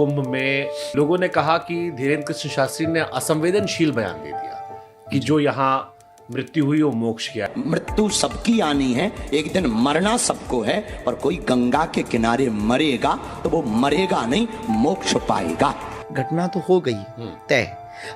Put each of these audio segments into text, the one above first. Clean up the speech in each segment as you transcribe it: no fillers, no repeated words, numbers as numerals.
कुंभ में लोगों ने कहा कि धीरेन्द्र कृष्ण शास्त्री ने असंवेदनशील बयान दे दिया कि जो यहाँ मृत्यु हुई वो मोक्ष किया। मृत्यु सबकी आनी है, एक दिन मरना सबको है, पर कोई गंगा के किनारे मरेगा तो वो मरेगा नहीं, मोक्ष पाएगा। घटना तो हो गई तय।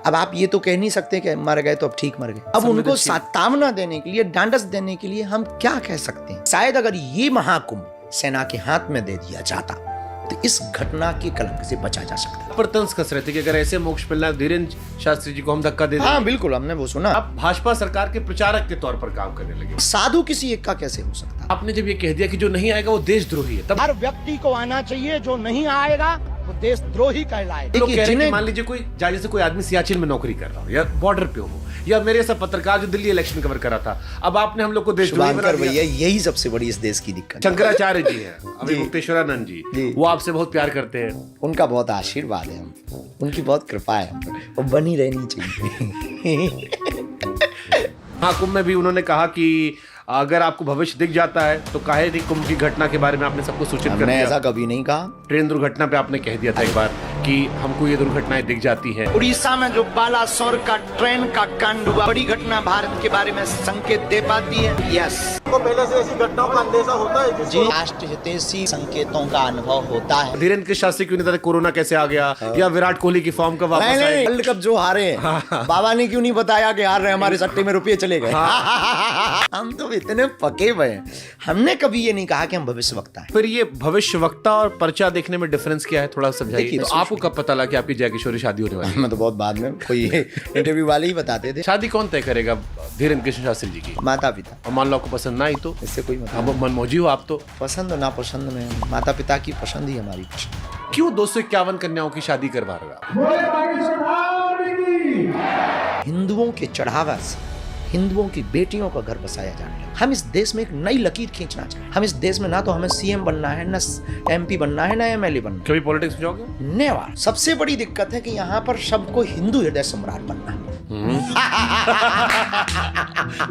अब आप ये तो कह नहीं सकते कि मर गए तो अब ठीक मर गए। अब उनको सात्वना देने के लिए, डांडस देने के लिए हम क्या कह सकते हैं? शायद अगर ये महाकुंभ सेना के हाथ में दे दिया जाता तो इस घटना के कलंक से बचा जा सकता। पर तंज कस रहे थे कि अगर ऐसे मोक्ष मिलना धीरेन्द्र शास्त्री जी को हम धक्का दे दें। हाँ बिल्कुल, हमने वो सुना। आप भाजपा सरकार के प्रचारक के तौर पर काम करने लगे। साधु किसी एक का कैसे हो सकता? आपने जब ये कह दिया कि जो नहीं आएगा वो देशद्रोही है, तब हर व्यक्ति को आना चाहिए, जो नहीं आएगा वो देशद्रोही कहलाएगा। लोग कह रहे हैं कि मान लीजिए कोई जैसे कोई आदमी सियाचिन में नौकरी कर रहा हो या बॉर्डर पे हो, या मेरे ऐसा पत्रकार जो दिल्ली इलेक्शन कवर कर रहा था, अब आपने हम लोग को देशद्रोही बना दिया। यही सबसे बड़ी इस देश की दिक्कत। शंकराचार्य जी हैं, अभी मुक्तेश्वरानंद जी, वो आपसे बहुत प्यार करते हैं। उनका बहुत आशीर्वाद है, उनकी बहुत कृपा है, वो बनी रहनी चाहिए। हाँ, कुंभ में भी उन्होंने कहा कि अगर आपको भविष्य दिख जाता है तो काहे नहीं कुंभ की घटना के बारे में आपने सबको सूचित कर दिया। ऐसा कभी नहीं कहा। ट्रेन दुर्घटना पे आपने कह दिया था एक बार कि हमको ये दुर्घटनाएं दिख जाती हैं। उड़ीसा में जो बालासोर का ट्रेन का कांड हुआ, बड़ी घटना, भारत के बारे में संकेत दे पाती है। यस, को पहले से ऐसी घटनाओं का अंदेशा होता है जी, राष्ट्र हितैषी संकेतों का अनुभव होता है। धीरेन्द्र कृष्ण शास्त्री क्यों नहीं था कोरोना कैसे आ गया, या विराट कोहली की फॉर्म कब वापस आई? वर्ल्ड कप जो हारे बाबा ने क्यों नहीं बताया कि हार रहे, हमारे सट्टे में रुपये चले गए। हम तो इतने पके हुए हैं, हमने कभी ये नहीं कहा कि हम भविष्यवक्ता हैं। फिर ये भविष्यवक्ता और पर्चा देखने में डिफरेंस क्या है, थोड़ा समझाइए। तो आपको कब पता लगा कि आपकी जय किशोरी शादी होने वाली है? मैं तो बहुत बाद में, कोई इंटरव्यू वाले ही बताते थे। शादी कौन तय करेगा धीरेन्द्र कृष्ण शास्त्री जी की? माता पिता। और मान लो आपको पसंद ना आई तो? इससे कोई मतलब अब मनमौजी हो आप तो। पसंद हो ना पसंद में माता पिता की पसंद ही हमारी पसंद। क्यों 251 कन्याओं की शादी करवा रहा? हिंदुओं के चढ़ावा से हिंदुओं की बेटियों का घर बसाया जाने लगा। हम इस देश में एक नई लकीर खींचना चाहते हैं। हम इस देश में ना तो हमें सीएम बनना है, ना एमपी बनना है, ना एमएलए बनना है। कभी पॉलिटिक्स में जाओगे? नेवर। सबसे बड़ी दिक्कत है कि यहाँ पर सबको हिंदू हृदय सम्राट बनना है।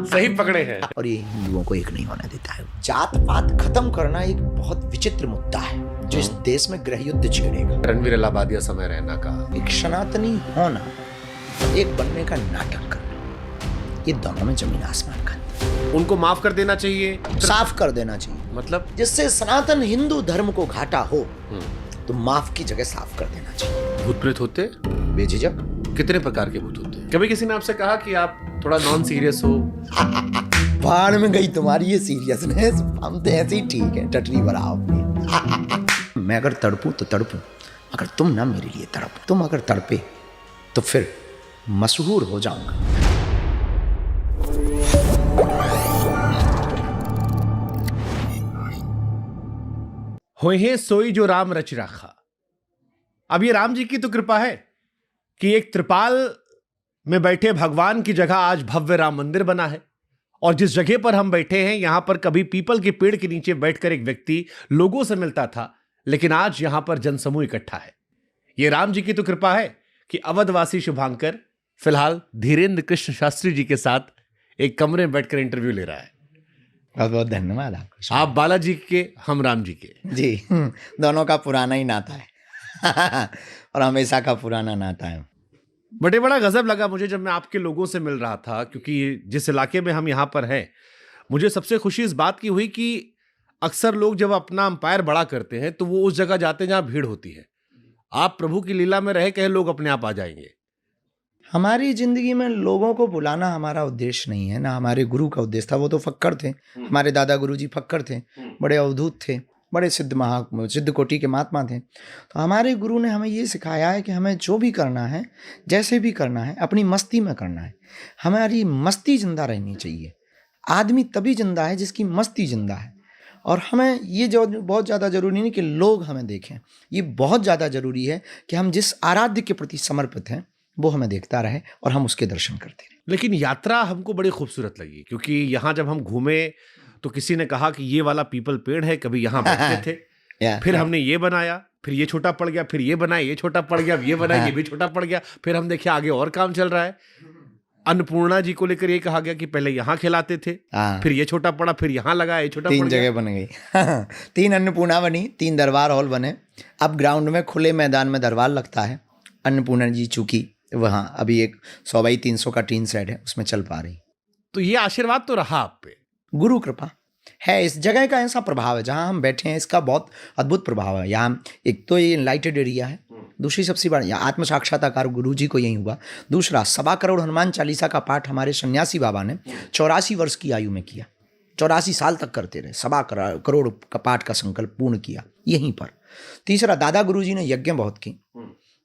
सही पकड़े हैं। और ये हिंदुओं को एक नहीं होने देता है। जात पात खत्म करना एक बहुत विचित्र मुद्दा है जो इस देश में गृह युद्ध छेड़ेगा। रणवीर इलाहाबादिया समय रहना का, एक सनातनी होना, एक बनने का नाटक करना, ये दोनों में जमीन आसमान का। उनको माफ कर देना चाहिए, साफ कर देना चाहिए। मतलब जिससे सनातन हिंदू धर्म को घाटा हो तो माफ की जगह साफ कर देना चाहिए। भूत प्रेत होते बेझिझक कितने प्रकार के भूत होते हैं? कभी किसी ने आपसे कहा कि आप थोड़ा नॉन सीरियस हो? बाढ़ में गई तुम्हारी ये सीरियसनेस, हम तो ऐसे ही ठीक है, टटरी भराओ। मैं अगर तड़पूं तो तड़पूं, अगर तुम ना मेरे लिए तड़पो, तुम अगर तड़पे तो फिर मशहूर हो जाऊंगा। होए सोई जो राम रच राखा। अब ये राम जी की तो कृपा है कि एक त्रिपाल में बैठे भगवान की जगह आज भव्य राम मंदिर बना है, और जिस जगह पर हम बैठे हैं यहां पर कभी पीपल के पेड़ के नीचे बैठकर एक व्यक्ति लोगों से मिलता था, लेकिन आज यहां पर जनसमूह इकट्ठा है। ये राम जी की तो कृपा है कि अवधवासी शुभांकर फिलहाल धीरेन्द्र कृष्ण शास्त्री जी के साथ एक कमरे में बैठकर इंटरव्यू ले रहा है। बहुत बहुत धन्यवाद आपको। आप बालाजी के, हम राम जी के। जी, दोनों का पुराना ही नाता है और हमेशा का पुराना नाता है। बड़ा गजब लगा मुझे जब मैं आपके लोगों से मिल रहा था, क्योंकि जिस इलाके में हम यहाँ पर हैं, मुझे सबसे खुशी इस बात की हुई कि अक्सर लोग जब अपना अंपायर बड़ा करते हैं तो वो उस जगह जाते हैं जहाँ भीड़ होती है। आप प्रभु की लीला में रहे कहे लोग अपने आप आ जाएंगे। हमारी जिंदगी में लोगों को बुलाना हमारा उद्देश्य नहीं है, ना हमारे गुरु का उद्देश्य था। वो तो फक्कर थे, हमारे दादा गुरु जी फक्कर थे, बड़े अवधूत थे, बड़े सिद्ध कोटि के महात्मा थे। तो हमारे गुरु ने हमें ये सिखाया है कि हमें जो भी करना है, जैसे भी करना है, अपनी मस्ती में करना है। हमारी मस्ती जिंदा रहनी चाहिए। आदमी तभी जिंदा है जिसकी मस्ती जिंदा है। और हमें ये जो बहुत ज़्यादा ज़रूरी नहीं कि लोग हमें देखें, ये बहुत ज़्यादा ज़रूरी है कि हम जिस आराध्य के प्रति समर्पित हैं वो हमें देखता रहे और हम उसके दर्शन करते रहे। लेकिन यात्रा हमको बड़ी खूबसूरत लगी, क्योंकि यहाँ जब हम घूमे तो किसी ने कहा कि ये वाला पीपल पेड़ है, कभी यहाँ बैठते थे, फिर हमने ये बनाया, फिर ये छोटा पड़ गया, फिर ये बनाया, ये छोटा पड़ गया, ये बनाया, ये भी छोटा पड़ गया, फिर हम देखे आगे और काम चल रहा है। अन्नपूर्णा जी को लेकर ये कहा गया कि पहले यहाँ खिलाते थे, हाँ। फिर ये छोटा पड़ा, फिर यहाँ लगा, ये छोटा 3 पड़ गया। जगह बन गई। 3 अन्नपूर्णा बनी, 3 दरबार हॉल बने। अब ग्राउंड में खुले मैदान में दरबार लगता है। अन्नपूर्णा जी चूंकि वहाँ अभी एक 100 बाई 300 का टीन सेट है, उसमें चल पा रही। तो ये आशीर्वाद तो रहा आप पे। गुरु कृपा है, इस जगह का ऐसा प्रभाव है जहाँ हम बैठे हैं, इसका बहुत अद्भुत प्रभाव है। यहाँ एक तो ये इनलाइटेड एरिया है, दूसरी सबसे बड़ी आत्म साक्षात्कार गुरु जी को यही हुआ। दूसरा 1.25 करोड़ हनुमान चालीसा का पाठ हमारे सन्यासी बाबा ने 84 वर्ष की आयु में किया, 84 साल तक करते रहे, 1.25 करोड़ का पाठ का संकल्प पूर्ण किया यहीं पर। तीसरा दादा गुरु जी ने यज्ञ बहुत की।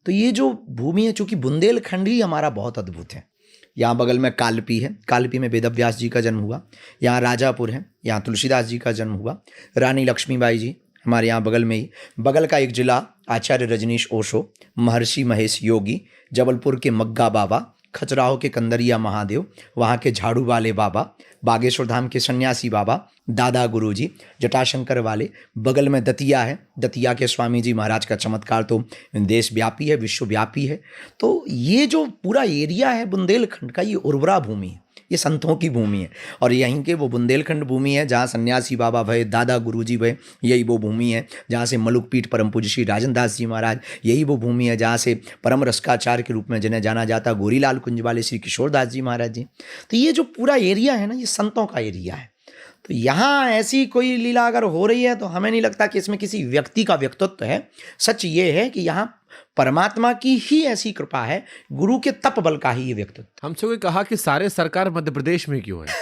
तो ये जो भूमि है, चूंकि बुंदेलखंड ही हमारा बहुत अद्भुत है। यहाँ बगल में कालपी है, कालपी में वेदव्यास जी का जन्म हुआ। यहाँ राजापुर है, यहाँ तुलसीदास जी का जन्म हुआ। रानी लक्ष्मीबाई जी हमारे यहाँ बगल में ही। बगल का एक जिला आचार्य रजनीश ओशो, महर्षि महेश योगी, जबलपुर के मग्गा बाबा, खजुराहो के कंदरिया महादेव, वहाँ के झाड़ू वाले बाबा, बागेश्वर धाम के सन्यासी बाबा, दादा गुरुजी, जटाशंकर वाले। बगल में दतिया है, दतिया के स्वामी जी महाराज का चमत्कार तो देशव्यापी है, विश्वव्यापी है। तो ये जो पूरा एरिया है बुंदेलखंड का, ये उर्वरा भूमि है, ये संतों की भूमि है। और यहीं के वो बुंदेलखंड भूमि है जहाँ सन्यासी बाबा भय, दादा गुरुजी भय, यही वो भूमि है जहाँ से मलुकपीठ परम पूज्य श्री राजन दास जी महाराज, यही वो भूमि है जहाँ से परम रसकाचार्य के रूप में जिन्हें जाना जाता गोरीलाल कुंज वाले श्री किशोर दास जी महाराज जी। तो ये जो पूरा एरिया है ना, ये संतों का एरिया है। तो यहाँ ऐसी कोई लीला अगर हो रही है तो हमें नहीं लगता कि इसमें किसी व्यक्ति का व्यक्तित्व है। सच ये है कि यहाँ परमात्मा की ही ऐसी कृपा है, गुरु के तप बल का ही ये व्यक्तित्व। हमसे कोई कहा कि सारे सरकार मध्य प्रदेश में क्यों है?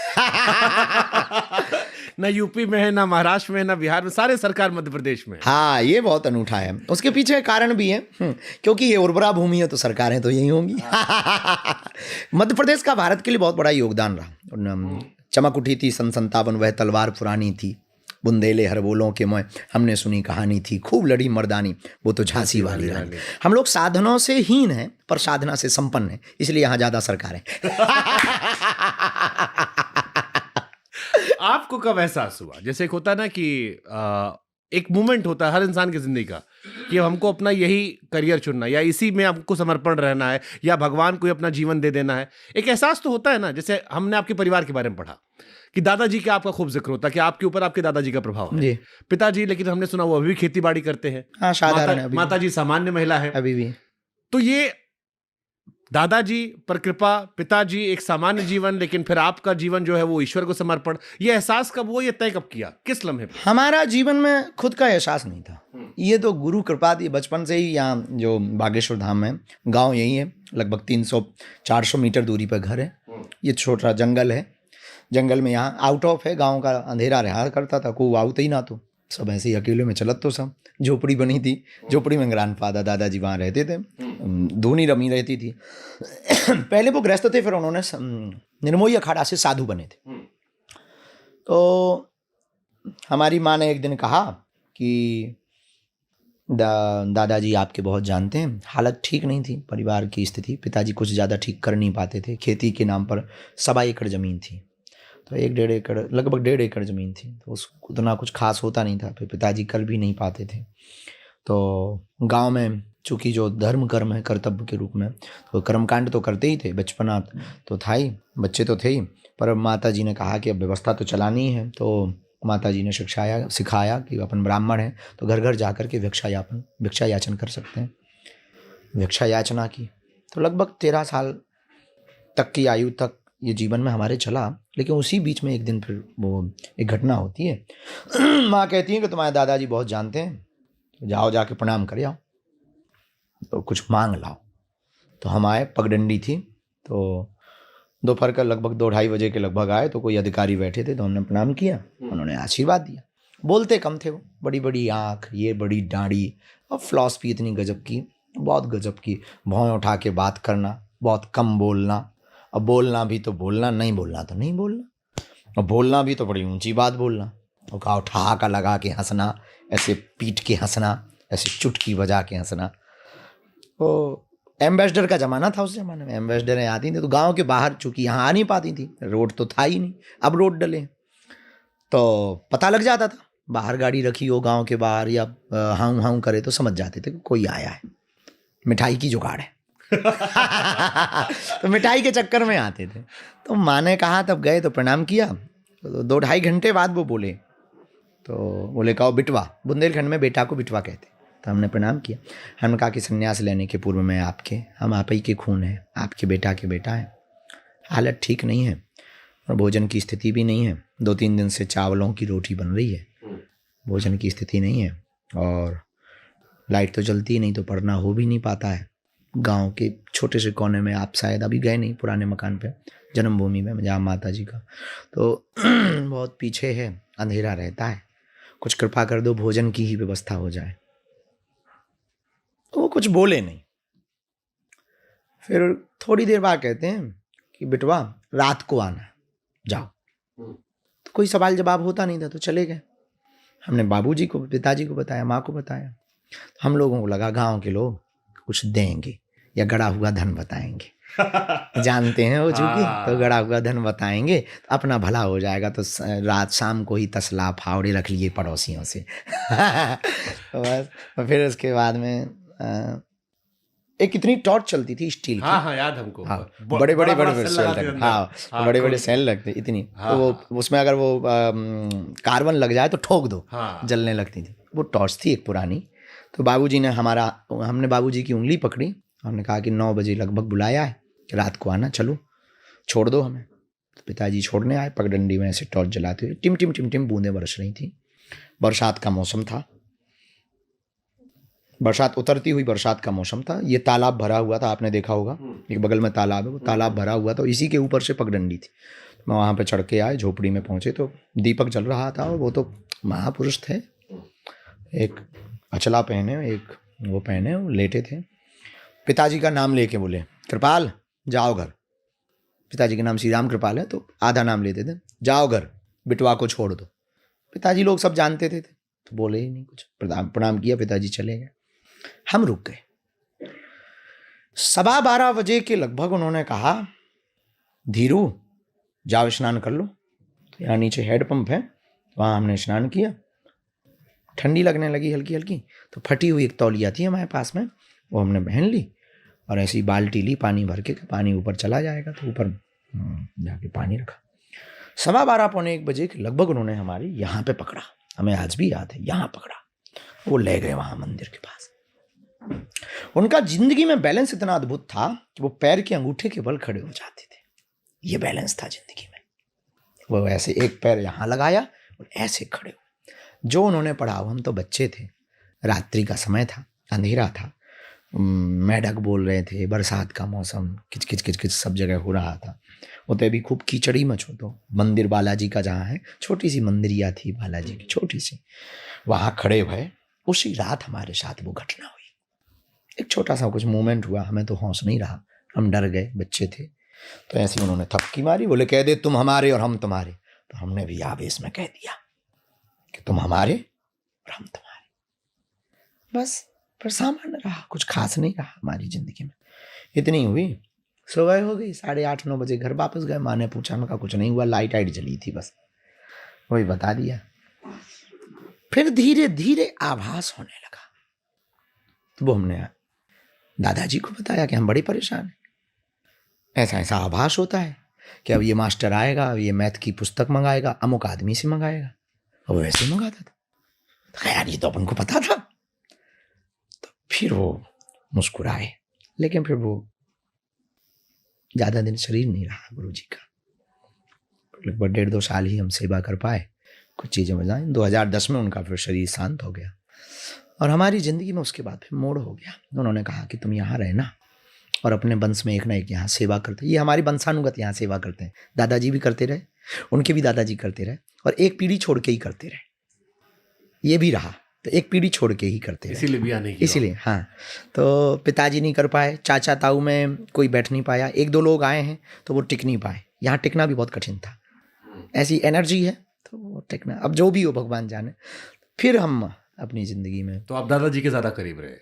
ना यूपी में है, ना महाराष्ट्र में है, ना बिहार में, सारे सरकार मध्य प्रदेश में है। हाँ, ये बहुत अनूठा है। उसके पीछे कारण भी है, क्योंकि ये उर्वरा भूमि है तो सरकारें तो यही होंगी। मध्य प्रदेश का भारत के लिए बहुत बड़ा योगदान रहा। चमक उठी थी सन 57, वह तलवार पुरानी थी, बुंदेले हर बोलों के मोय, हमने सुनी कहानी थी, खूब लड़ी मर्दानी, वो तो झांसी वाली रानी। हम लोग साधनों से हीन हैं पर साधना से संपन्न हैं, इसलिए यहाँ ज्यादा सरकारें। आपको कब एहसास हुआ, जैसे एक होता है ना कि एक मोमेंट होता है हर इंसान की जिंदगी का कि हमको अपना यही करियर चुनना है, या इसी में हमको समर्पण रहना है, या भगवान को अपना जीवन दे देना है। एक एहसास तो होता है ना। जैसे हमने आपके परिवार के बारे में पढ़ा कि दादाजी का आपका खूब जिक्र होता है कि आपके ऊपर आपके दादाजी का प्रभाव है। जी। पिताजी, लेकिन हमने सुना वो अभी भी खेती बाड़ी करते हैं। हाँ, साधारण है अभी भी। माताजी सामान्य महिला है अभी भी। तो ये दादाजी पर कृपा, पिताजी एक सामान्य जीवन, लेकिन फिर आपका जीवन जो है वो ईश्वर को समर्पण, ये एहसास कब हुआ, ये तय कब किया, किस लम्हे पे? हमारा जीवन में खुद का एहसास नहीं था, ये तो गुरु कृपा थी। बचपन से ही यहाँ जो बागेश्वर धाम है, गांव यही है, लगभग 300-400 मीटर दूरी पर घर है। ये छोटा जंगल है, जंगल में यहाँ आउट ऑफ है, गांव का अंधेरा रहा करता था, कोई आउत ही ना, तो सब ऐसे ही अकेले में चलत। तो सब झोपड़ी बनी थी, झोपड़ी में ग्रैंडफादर दादाजी वहाँ रहते थे, धूनी रमी रहती थी। पहले वो गृहस्थ थे, फिर उन्होंने निर्मोही अखाड़ा से साधु बने थे। तो हमारी माँ ने एक दिन कहा कि दादाजी आपके बहुत जानते हैं, हालत ठीक नहीं थी परिवार की स्थिति, पिताजी कुछ ज़्यादा ठीक कर नहीं पाते थे। खेती के नाम पर 1.25 एकड़ ज़मीन थी, तो 1-1.5 एकड़, लगभग 1.5 एकड़ ज़मीन थी, तो उसको उतना कुछ खास होता नहीं था। फिर पिताजी कर भी नहीं पाते थे। तो गांव में चूँकि जो धर्म कर्म है कर्तव्य के रूप में, तो कर्मकांड तो करते ही थे, बचपना तो था ही, बच्चे तो थे ही। पर माता जी ने कहा कि अब व्यवस्था तो चलानी है, तो माता जी ने सिखाया कि अपन ब्राह्मण हैं तो घर घर जा कर के भिक्षा याचन कर सकते हैं। भिक्षा याचना की, तो लगभग 13 साल तक की आयु तक ये जीवन में हमारे चला। लेकिन उसी बीच में एक दिन फिर वो एक घटना होती है। माँ कहती है कि तुम्हारे दादाजी बहुत जानते हैं, तो जाओ जाके प्रणाम कर आओ, तो कुछ मांग लाओ। तो हम आए, पगडंडी थी, तो दोपहर का लगभग 2-2:30 बजे के लगभग आए, तो कोई अधिकारी बैठे थे, तो हमने प्रणाम किया, उन्होंने आशीर्वाद दिया। बोलते कम थे वो, बड़ी बड़ी आँख, ये बड़ी दाढ़ी, और फिलॉसफी इतनी गजब की, बहुत गजब की, भौं उठा के बात करना, बहुत कम बोलना। अब बोलना भी तो बोलना, नहीं बोलना तो नहीं बोलना, और बोलना भी तो बड़ी ऊंची बात बोलना, और कहा ठहाका लगा के हंसना, ऐसे पीट के हंसना, ऐसे चुटकी बजा के हंसना। तो एम्बेसडर का ज़माना था, उस ज़माने में एम्बेसडरें आती थी, तो गांव के बाहर, चूँकि यहाँ आ नहीं पाती थी, रोड तो था ही नहीं, अब रोड डले, तो पता लग जाता था। बाहर गाड़ी रखी हो गांव के बाहर, या हाउ हाउ करे तो समझ जाते थे कि कोई आया है, मिठाई की जुगाड़ है। तो मिठाई के चक्कर में आते थे। तो माँ ने कहा, तब गए तो प्रणाम किया। तो 2-2.5 घंटे बाद वो बोले, तो बोले कहो बिटवा, बुंदेलखंड में बेटा को बिटवा कहते। तो हमने प्रणाम किया। हमने कहा कि संन्यास लेने के पूर्व में हम आप ही के खून हैं, आपके बेटा के बेटा हैं। हालत ठीक नहीं है और भोजन की स्थिति भी नहीं है। 2-3 दिन से चावलों की रोटी बन रही है, भोजन की स्थिति नहीं है और लाइट तो जलती ही नहीं, तो पढ़ना हो भी नहीं पाता है। गांव के छोटे से कोने में, आप शायद अभी गए नहीं, पुराने मकान पे, जन्मभूमि में जहाँ माता जी का, तो बहुत पीछे है, अंधेरा रहता है। कुछ कृपा कर दो, भोजन की ही व्यवस्था हो जाए। तो वो कुछ बोले नहीं। फिर थोड़ी देर बाद कहते हैं कि बिटवा रात को आना, जाओ। तो कोई सवाल जवाब होता नहीं था, तो चले गए। हमने बाबूजी को, पिताजी को बताया, माँ को बताया। हम लोगों को लगा गांव के लोग कुछ देंगे या गड़ा हुआ धन बताएंगे। जानते हैं वो चूंकि, तो गड़ा हुआ धन बताएंगे तो अपना भला हो जाएगा। तो रात शाम को ही तसला फावड़े रख लिए पड़ोसियों से। तो बस, और फिर उसके बाद में एक इतनी टॉर्च चलती थी स्टील की। हाँ याद हमको। हाँ, बड़े बड़े सेल लगते। हाँ, बड़े बड़े सेल लगते इतनी। तो वो उसमें अगर वो कार्बन लग जाए तो ठोक दो, जलने लगती थी। वो टॉर्च थी एक पुरानी। तो बाबूजी ने हमने बाबूजी की उंगली पकड़ी। हमने कहा कि 9 बजे लगभग बुलाया है, रात को आना, चलो छोड़ दो हमें। तो पिताजी छोड़ने आए, पगडंडी में ऐसे टॉर्च जलाते हुए। टिम टिम टिम टिम बूंदें बरस रही थी। बरसात का मौसम था, बरसात उतरती हुई बरसात का मौसम था। ये तालाब भरा हुआ था, आपने देखा होगा, एक बगल में तालाब है, वो तालाब भरा हुआ था, इसी के ऊपर से पगडंडी थी। मैं वहाँ पे चढ़ के आए, झोपड़ी में पहुँचे तो दीपक जल रहा था। और वो तो महापुरुष थे, एक अचला पहने, एक वो पहने, वो लेटे थे। पिताजी का नाम लेके बोले, कृपाल जाओ घर। पिताजी का नाम श्री राम कृपाल है, तो आधा नाम लेते थे। जाओ घर, बिटवा को छोड़ दो। पिताजी लोग सब जानते थे, तो बोले ही नहीं कुछ। प्रणाम किया, पिताजी चले गए। हम रुक गए। 12:15 बजे के लगभग उन्होंने कहा, धीरू जाओ स्नान कर लो। तो यहाँ नीचे हेड पंप है, वहाँ हमने स्नान किया। ठंडी लगने लगी हल्की हल्की, तो फटी हुई एक तौलिया थी हमारे पास में, वो हमने पहन ली और ऐसी बाल्टी ली पानी भर के, पानी ऊपर चला जाएगा। तो ऊपर जाके पानी रखा। 12:15 पौने 1 बजे के लगभग उन्होंने हमारी यहाँ पे पकड़ा, हमें आज भी याद है, यहाँ पकड़ा। वो ले गए वहाँ मंदिर के पास। उनका जिंदगी में बैलेंस इतना अद्भुत था कि वो पैर के अंगूठे के बल खड़े हो जाते थे। ये बैलेंस था जिंदगी में। वो ऐसे एक पैर यहाँ लगाया और ऐसे खड़े हुए। जो उन्होंने पढ़ा, हम तो बच्चे थे, रात्रि का समय था, अंधेरा था, मेढक बोल रहे थे, बरसात का मौसम, किच किच किच किच सब जगह हो रहा था। उतने भी खूब कीचड़ी मच हो। तो मंदिर बालाजी का जहाँ है, छोटी सी मंदिरिया थी बालाजी की, छोटी सी, वहाँ खड़े हुए। उसी रात हमारे साथ वो घटना हुई। एक छोटा सा कुछ मूवमेंट हुआ, हमें तो होश नहीं रहा, हम डर गए, बच्चे थे। तो ऐसे उन्होंने थपकी मारी, बोले कह दे तुम हमारे और हम तुम्हारे। तो हमने भी आवेश में कह दिया कि तुम हमारे और हम तुम्हारे। बस पर सामान्य रहा, कुछ खास नहीं रहा हमारी जिंदगी में। इतनी हुई, सुबह हो गई, 8:30-9 बजे घर वापस गए। माँ ने पूछा, मैं कहा कुछ नहीं हुआ, लाइट जली थी बस, वही बता दिया। फिर धीरे धीरे आभास होने लगा। तो वो हमने दादाजी को बताया कि हम बड़े परेशान हैं, ऐसा ऐसा आभास होता है कि अब ये मास्टर आएगा, ये मैथ की पुस्तक मंगाएगा, अमुक आदमी से मंगाएगा। और वो वैसे ही मंगाता था। तो यार ये तो अपन को पता था। तो फिर वो मुस्कुराए, लेकिन फिर वो ज़्यादा दिन शरीर नहीं रहा गुरु जी का। लगभग 1.5-2 साल ही हम सेवा कर पाए, कुछ चीज़ें बजाएं। 2010 में उनका फिर शरीर शांत हो गया और हमारी ज़िंदगी में उसके बाद फिर मोड़ हो गया। उन्होंने कहा कि तुम यहाँ रहना और अपने वंश में एक ना एक यहाँ सेवा करते। ये हमारी वंशानुगत यहाँ सेवा करते हैं। दादाजी भी करते रहे, उनके भी दादाजी करते रहे, और एक पीढ़ी छोड़ के ही करते रहे। ये भी रहा, तो एक पीढ़ी छोड़ के ही करते रहे, इसीलिए भी आने की, इसीलिए। हाँ, तो पिताजी नहीं कर पाए, चाचा ताऊ में कोई बैठ नहीं पाया, 1-2 लोग आए हैं तो वो टिक नहीं पाए। यहाँ टिकना भी बहुत कठिन था, ऐसी एनर्जी है तो वो टिकना। अब जो भी हो भगवान जाने। फिर हम अपनी ज़िंदगी में, तो आप दादाजी के ज़्यादा करीब रहे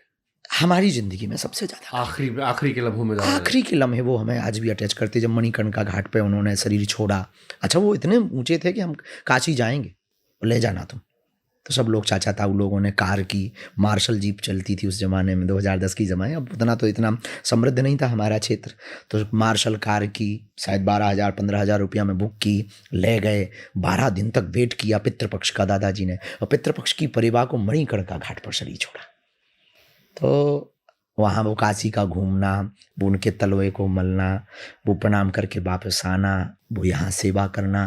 हमारी ज़िंदगी में सबसे ज़्यादा। आखिरी के लम्हों में, आखिरी के लम्हे वो हमें आज भी अटैच करते। जब मणिकर्णिका घाट पे उन्होंने शरीर छोड़ा, अच्छा वो इतने ऊंचे थे कि हम काशी जाएंगे, ले जाना तुम, तो सब लोग चाचा ताऊ लोगों ने कार की, मार्शल जीप चलती थी उस ज़माने में, 2010 की ज़माने। अब उतना तो इतना समृद्ध नहीं था हमारा क्षेत्र, तो मार्शल कार की शायद 12,000 15,000 रुपया में बुक की, ले गए। 12 दिन तक वेट किया पितृपक्ष का दादाजी ने, और पितृपक्ष की परिवार को मणिकर्णिका घाट पर शरीर छोड़ा। तो वहाँ वो काशी का घूमना, वो उनके तलवे को मलना, वो प्रणाम करके वापस आना, वो यहाँ सेवा करना।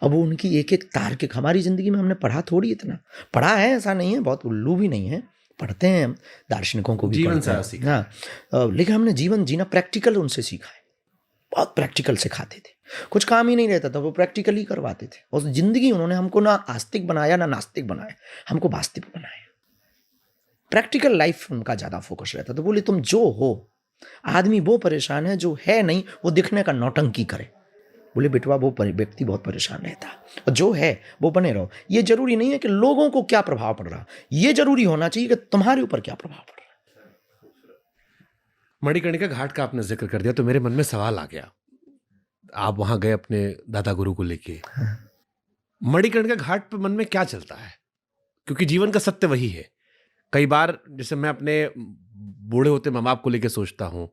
अब वो उनकी एक एक तार्किक, हमारी ज़िंदगी में हमने पढ़ा थोड़ी, इतना पढ़ा है ऐसा नहीं है, बहुत उल्लू भी नहीं है, पढ़ते हैं हम, दार्शनिकों को भी जीवन पढ़ते हैं। से सीखा। हाँ, लेकिन हमने जीवन जीना प्रैक्टिकल उनसे सीखा है, बहुत प्रैक्टिकल सिखाते थे। कुछ काम ही नहीं रहता था, वो प्रैक्टिकली करवाते थे। और ज़िंदगी उन्होंने हमको ना आस्तिक बनाया ना नास्तिक बनाया, हमको वास्तविक बनाया। प्रैक्टिकल लाइफ उनका ज़्यादा फोकस रहता। तो बोले तुम जो हो, आदमी वो परेशान है जो है नहीं, वो दिखने का नौटंकी करे। बोले बेटवा वो व्यक्ति बहुत परेशान रहता है, और जो है वो बने रहो। ये जरूरी नहीं है कि लोगों को क्या प्रभाव पड़ रहा, ये जरूरी होना चाहिए कि तुम्हारे ऊपर क्या प्रभाव पड़ रहा। मणिकर्णिका घाट का आपने जिक्र कर दिया तो मेरे मन में सवाल आ गया। आप वहां गए अपने दादा गुरु को लेके, मणिकर्णिका घाट पे मन में क्या चलता है? क्योंकि जीवन का सत्य वही है। कई बार जैसे मैं अपने बूढ़े होते माँ बाप को लेके सोचता हूँ,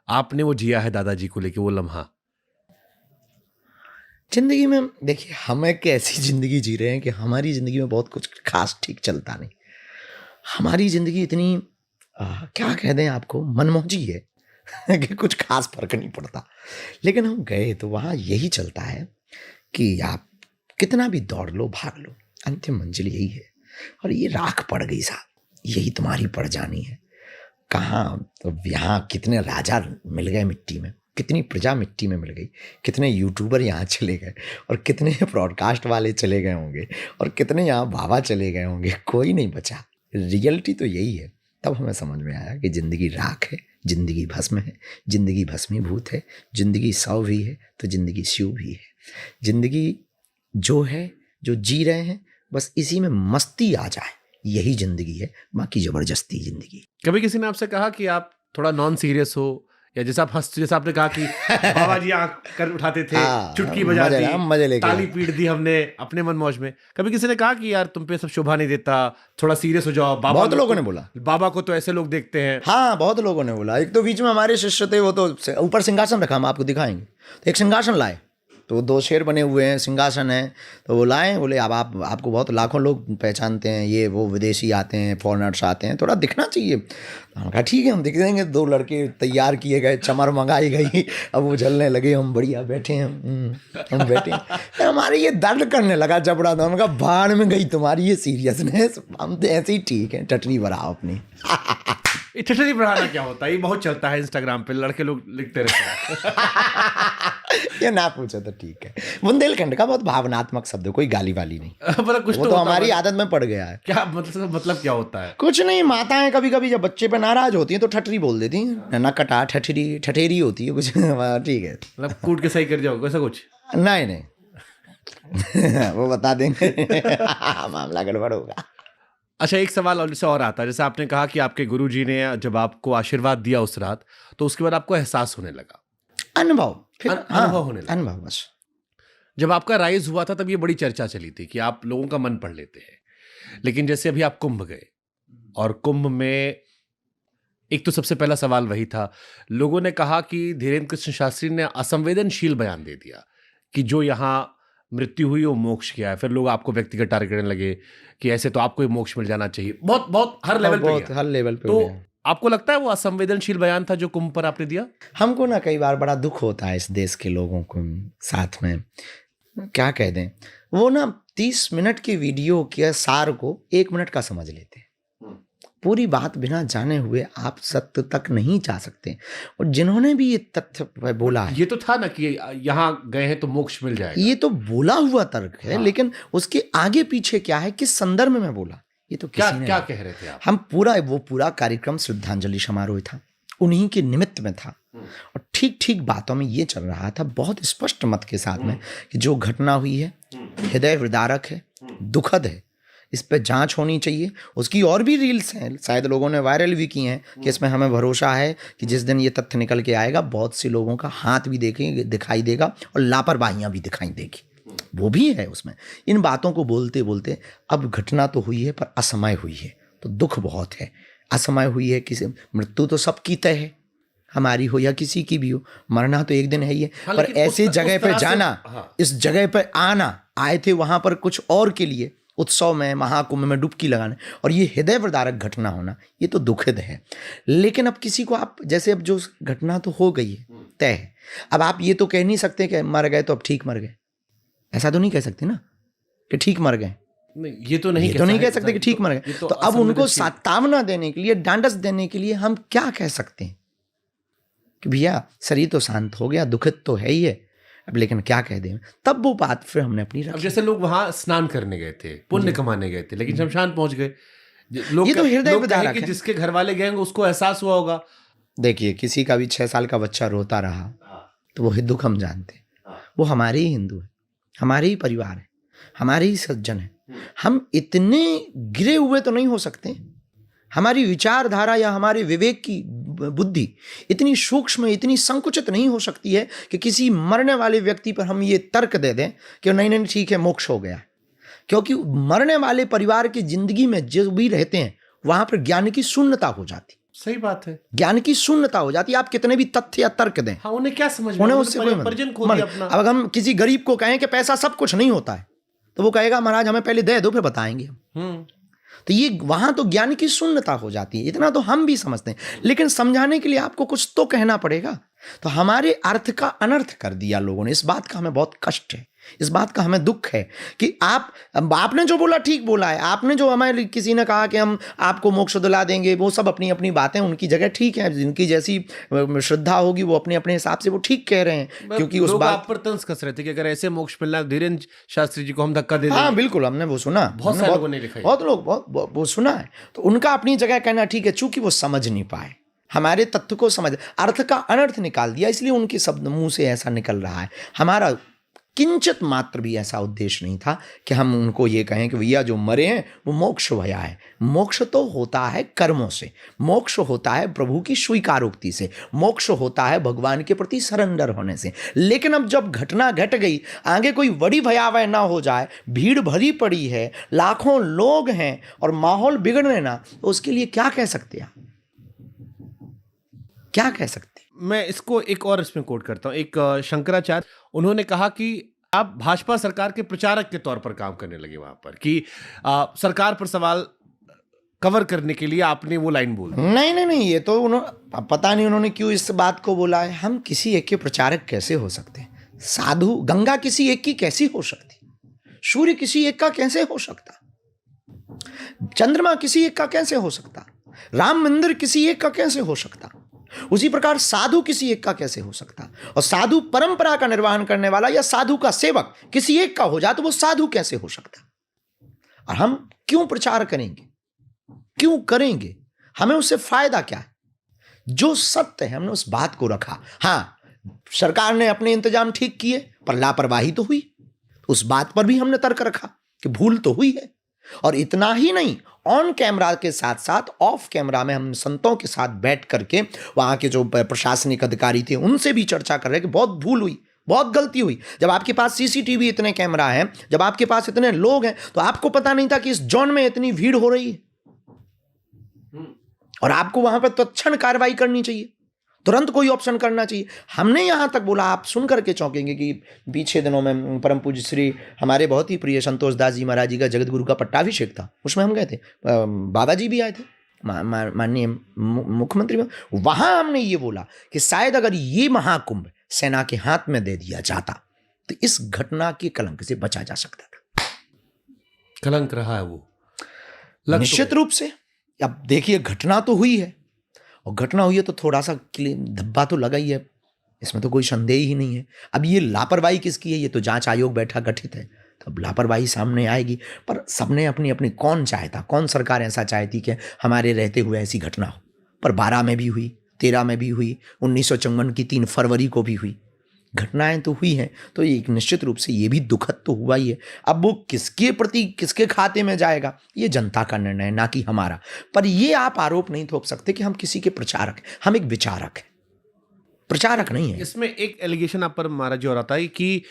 आपने वो जिया है दादाजी को लेके वो लम्हा। जिंदगी में देखिए, हम एक ऐसी जिंदगी जी रहे हैं कि हमारी जिंदगी में बहुत कुछ खास ठीक चलता नहीं। हमारी जिंदगी इतनी क्या कह दें आपको, मनमौजी है कि कुछ खास फर्क नहीं पड़ता। लेकिन हम गए तो वहाँ यही चलता है कि आप कितना भी दौड़ लो, भाग लो, अंतिम मंजिल यही है। और ये राख पड़ गई साहब, यही तुम्हारी पड़ जानी है। कहाँ तो यहाँ कितने राजा मिल गए मिट्टी में, कितनी प्रजा मिट्टी में मिल गई, कितने यूट्यूबर यहाँ चले गए, और कितने ब्रॉडकास्ट वाले चले गए होंगे, और कितने यहाँ बाबा चले गए होंगे, कोई नहीं बचा। रियलिटी तो यही है। तब हमें समझ में आया कि ज़िंदगी राख है, ज़िंदगी भस्म है, ज़िंदगी भस्मीभूत है, ज़िंदगी सौ भी है तो ज़िंदगी शिव भी है। ज़िंदगी जो है, जो जी रहे हैं, बस इसी में मस्ती आ जाए, यही ज़िंदगी है, बाकी ज़बरदस्ती ज़िंदगी। कभी किसी ने आपसे कहा कि आप थोड़ा नॉन सीरियस हो, या जैसा आप जैसा आपने कहा कि बाबा जी आंख कर उठाते थे, चुटकी बजा दी, मजे लेके ताली पीट दी हमने अपने मन मौज में। कभी किसी ने कहा कि यार तुम पे सब शोभा नहीं देता, थोड़ा सीरियस हो जाओ? बाबा बहुत लोगों ने बोला, बाबा को तो ऐसे लोग देखते हैं। हाँ, बहुत लोगों ने बोला। एक तो बीच में हमारे शिष्य थे, वो तो ऊपर सिंहासन रखा, हम आपको दिखाएंगे। तो एक सिंहासन लाए, तो 2 शेर बने हुए हैं, सिंहासन है, तो वो लाए। बोले अब आपको बहुत लाखों लोग पहचानते हैं, ये वो विदेशी आते हैं, फॉरेनर्स आते हैं, थोड़ा दिखना चाहिए। हमने कहा ठीक है, हम दिख देंगे। 2 लड़के तैयार किए गए, चमर मंगाई गई, अब वो जलने लगे, हम बढ़िया बैठे हैं, हम बैठे हैं। हमारे ये दर्द करने लगा जबड़ा, तो हमने कहा बाढ़ में गई तुम्हारी ये सीरियसनेस, हम तो ऐसे ही ठीक है, टटरी बढ़ाओ अपनी। ये ठठरी बढ़ाना क्या होता है? ये बहुत चलता है इंस्टाग्राम पे, लड़के लोग लिखते रहते हैं। ये ना पूछो तो ठीक है। बुंदेलखंड का बहुत भावनात्मक शब्द है, कोई गाली वाली नहीं। मतलब कुछ वो तो हमारी आदत में पड़ गया है। क्या मतलब क्या होता है? कुछ नहीं, माताएं कभी कभी जब बच्चे पे नाराज होती हैं तो ठठरी बोल देती हैं, ना कटा ठठरी, ठठेरी होती है कुछ। ठीक है, मतलब कूट के सही कर जाओ, ऐसा कुछ? नहीं वो बता देंगे, मामला गड़बड़ होगा। अच्छा, एक सवाल और आता है। जैसे आपने कहा कि आपके गुरुजी ने जब आपको आशीर्वाद दिया उस रात, तो उसके बाद आपको एहसास होने लगा, अनुभव, फिर अनुभव होने लगा। अनुभव बस। जब आपका राइज हुआ था तब ये बड़ी चर्चा चली थी कि आप लोगों का मन पढ़ लेते हैं। लेकिन जैसे अभी आप कुंभ गए, और कुंभ में एक तो सबसे पहला सवाल वही था, लोगों ने कहा कि धीरेन्द्र कृष्ण शास्त्री ने असंवेदनशील बयान दे दिया कि जो यहाँ मृत्यु हुई वो मोक्ष किया है। फिर लोग आपको व्यक्तिगत टारगेट करने लगे कि ऐसे तो आपको मोक्ष मिल जाना चाहिए। बहुत हर लेवल पे गया। हर लेवल पे। तो आपको लगता है वो असंवेदनशील बयान था जो कुंभ पर आपने दिया? हमको ना कई बार बड़ा दुख होता है इस देश के लोगों को साथ में, क्या कह दें, वो ना 30 मिनट की वीडियो के सार को 1 मिनट का समझ लेते हैं। पूरी बात बिना जाने हुए आप सत्य तक नहीं जा सकते। और जिन्होंने भी ये तथ्य बोला है, ये तो था ना कि यहाँ गए हैं तो मोक्ष मिल जाएगा, ये तो बोला हुआ तर्क है। हाँ। लेकिन उसके आगे पीछे क्या है, किस संदर्भ में बोला, ये तो क्या कह रहे थे आप? हम पूरा कार्यक्रम श्रद्धांजलि समारोह था, उन्हीं के निमित्त में था। और ठीक बातों में ये चल रहा था, बहुत स्पष्ट मत के साथ में, कि जो घटना हुई है हृदय विदारक है, दुखद है, इस पे जांच होनी चाहिए। उसकी और भी रील्स हैं, शायद लोगों ने वायरल भी की हैं, कि इसमें हमें भरोसा है कि जिस दिन ये तथ्य निकल के आएगा, बहुत से लोगों का हाथ भी दिखाई देगा और लापरवाहियां भी दिखाई देगी। वो भी है उसमें। इन बातों को बोलते बोलते अब घटना तो हुई है पर असमय हुई है, तो दुख बहुत है। असमय हुई है, किसी मृत्यु तो सबकी तय है, हमारी हो या किसी की भी हो, मरना तो एक दिन है ही है। हाँ, पर लेकिन ऐसे उस जगह तरह पे से- जाना, हाँ। इस जगह पे आना, आए थे वहां पर कुछ और के लिए, उत्सव में, महाकुंभ में डुबकी लगाने, और ये हृदय विदारक घटना होना, ये तो दुखद है। लेकिन अब किसी को आप जैसे, अब जो घटना तो हो गई है, तय है, अब आप ये तो कह नहीं सकते कि मर गए तो अब ठीक मर गए, ऐसा तो नहीं कह सकते ना कि ठीक मर गए। नहीं, ये तो नहीं कह सकते कि ठीक मर गए। तो अब उनको सातावना देने के लिए, डांडस देने के लिए हम क्या कह सकते हैं कि भैया शरीर तो शांत हो गया, दुखद तो है ही है, अब लेकिन क्या कह दें। तब वो बात फिर हमने अपनी अब रखी। जैसे लोग वहां स्नान करने गए थे, पुण्य कमाने गए थे, लेकिन शमशान पहुंच गए। लोग ये तो हृदय लोग विदारक कहें कि है। जिसके घर वाले गए होंगे उसको एहसास हुआ होगा। देखिए, किसी का भी 6 साल का बच्चा रोता रहा तो वो दुख हम जानते हैं, वो हमारे ही हिंदू है, हमारे ही परिवार है, हमारे ही सज्जन है। हम इतने गिरे हुए तो नहीं हो सकते, हमारी विचारधारा या हमारे विवेक की बुद्धि इतनी सूक्ष्म, इतनी संकुचित नहीं हो सकती है कि किसी मरने वाले व्यक्ति पर हम ये तर्क दे दें कि नहीं नहीं ठीक है, मोक्ष हो गया। क्योंकि मरने वाले परिवार की जिंदगी में जो भी रहते हैं वहां पर ज्ञान की शून्यता हो जाती, सही बात है, ज्ञान की शून्यता हो जाती है। आप कितने भी तथ्य या तर्क दें, हाँ, उन्हें क्या समझ में, उन्हें उससे कोई परिजन खो मतलब। दिया अपना। अब हम किसी गरीब को कहें कि पैसा सब कुछ नहीं होता है, तो वो कहेगा महाराज हमें पहले दे दो फिर बताएंगे हम। तो ये वहां तो ज्ञान की शून्यता हो जाती है, इतना तो हम भी समझते हैं, लेकिन समझाने के लिए आपको कुछ तो कहना पड़ेगा। तो हमारे अर्थ का अनर्थ कर दिया लोगों ने। इस बात का हमें बहुत कष्ट है, इस बात का हमें दुख है कि आपने जो बोला ठीक बोला है। आपने जो हमारे किसी ने कहा कि हम आपको मोक्ष दिला देंगे, वो सब अपनी अपनी बातें, उनकी जगह ठीक है, जिनकी जैसी श्रद्धा होगी वो अपने अपने हिसाब से वो ठीक कह रहे हैं। क्योंकि उस लोग बात आप पर तंज कस रहे थे कि अगर ऐसे मोक्ष मिलना, धीरेन्द्र शास्त्री जी को हम धक्का दे देंगे। हाँ बिल्कुल, हमने वो सुना, बहुत सारे लोगों ने लिखा है। बहुत लोग बहुत वो सुना है। तो उनका अपनी जगह कहना ठीक है, चूंकि वो समझ नहीं पाए, हमारे तत्व को समझ, अर्थ का अनर्थ निकाल दिया, इसलिए उनके शब्द मुंह से ऐसा निकल रहा है। हमारा किंचित मात्र भी ऐसा उद्देश्य नहीं था कि हम उनको ये कहें कि भैया जो मरे हैं वो मोक्ष भया है। मोक्ष तो होता है कर्मों से, मोक्ष होता है प्रभु की स्वीकारोक्ति से, मोक्ष होता है भगवान के प्रति सरेंडर होने से। लेकिन अब जब घटना घट गई, आगे कोई बड़ी भयावह ना हो जाए, भीड़ भरी पड़ी है, लाखों लोग हैं और माहौल बिगड़ने ना, तो उसके लिए क्या कह सकते हैं, क्या कह सकते? मैं इसको एक और इसमें कोट करता हूं, एक शंकराचार्य, उन्होंने कहा कि आप भाजपा सरकार के प्रचारक के तौर पर काम करने लगे वहां पर, कि सरकार पर सवाल कवर करने के लिए आपने वो लाइन बोल दी। नहीं नहीं नहीं, ये तो उन्होंने पता नहीं उन्होंने क्यों इस बात को बोला है। हम किसी एक के प्रचारक कैसे हो सकते हैं? साधु, गंगा किसी एक की कैसी हो सकती? सूर्य किसी एक का कैसे हो सकता? चंद्रमा किसी एक का कैसे हो सकता? राम मंदिर किसी एक का कैसे हो सकता? उसी प्रकार साधु किसी एक का कैसे हो सकता? और साधु परंपरा का निर्वहन करने वाला या साधु का सेवक किसी एक का हो जाए तो वो साधु कैसे हो सकता? और हम क्यों प्रचार करेंगे, क्यों करेंगे? हमें उससे फायदा क्या है? जो सत्य है हमने उस बात को रखा। हाँ, सरकार ने अपने इंतजाम ठीक किए पर लापरवाही तो हुई, उस बात पर भी हमने तर्क रखा कि भूल तो हुई है। और इतना ही नहीं, ऑन कैमरा के साथ साथ ऑफ कैमरा में हम संतों के साथ बैठ करके वहां के जो प्रशासनिक अधिकारी थे उनसे भी चर्चा कर रहे हैं कि बहुत भूल हुई, बहुत गलती हुई। जब आपके पास सीसीटीवी इतने कैमरा हैं, जब आपके पास इतने लोग हैं, तो आपको पता नहीं था कि इस जोन में इतनी भीड़ हो रही है और आपको वहां पर तत्क्षण कार्रवाई करनी चाहिए, तुरंत कोई ऑप्शन करना चाहिए। हमने यहां तक बोला, आप सुन करके चौंकेंगे कि पीछे दिनों में परम पूज्य श्री हमारे बहुत ही प्रिय संतोष दास जी महाराज जी का जगत गुरु का पट्टाभिषेक था, उसमें हम गए थे, बाबा जी भी आए थे, माननीय मुख्यमंत्री में। वहां हमने ये बोला कि शायद अगर ये महाकुंभ सेना के हाथ में दे दिया जाता तो इस घटना के कलंक से बचा जा सकता था। कलंक रहा है वो, निश्चित रूप से। अब देखिए, घटना तो हुई है और घटना हुई है तो थोड़ा सा धब्बा तो लगा ही है, इसमें तो कोई संदेह ही नहीं है। अब ये लापरवाही किसकी है? ये तो जांच आयोग बैठा गठित है, तो अब लापरवाही सामने आएगी। पर सबने अपनी अपनी, कौन चाहता, कौन सरकार ऐसा चाहती कि हमारे रहते हुए ऐसी घटना हो? पर 12 में भी हुई, 13 में भी हुई, 1954 की 3 फरवरी को भी हुई। घटनाएं तो हुई हैं, तो एक निश्चित रूप से ये भी दुखद तो हुआ ही है। अब वो किसके प्रति, किसके खाते में जाएगा, ये जनता का निर्णय है, ना कि हमारा। पर ये आप आरोप नहीं थोप सकते कि हम किसी के प्रचारक हैं। हम एक विचारक हैं, प्रचारक नहीं है। इसमें एक एलिगेशन आप पर मारा जो रहा था कि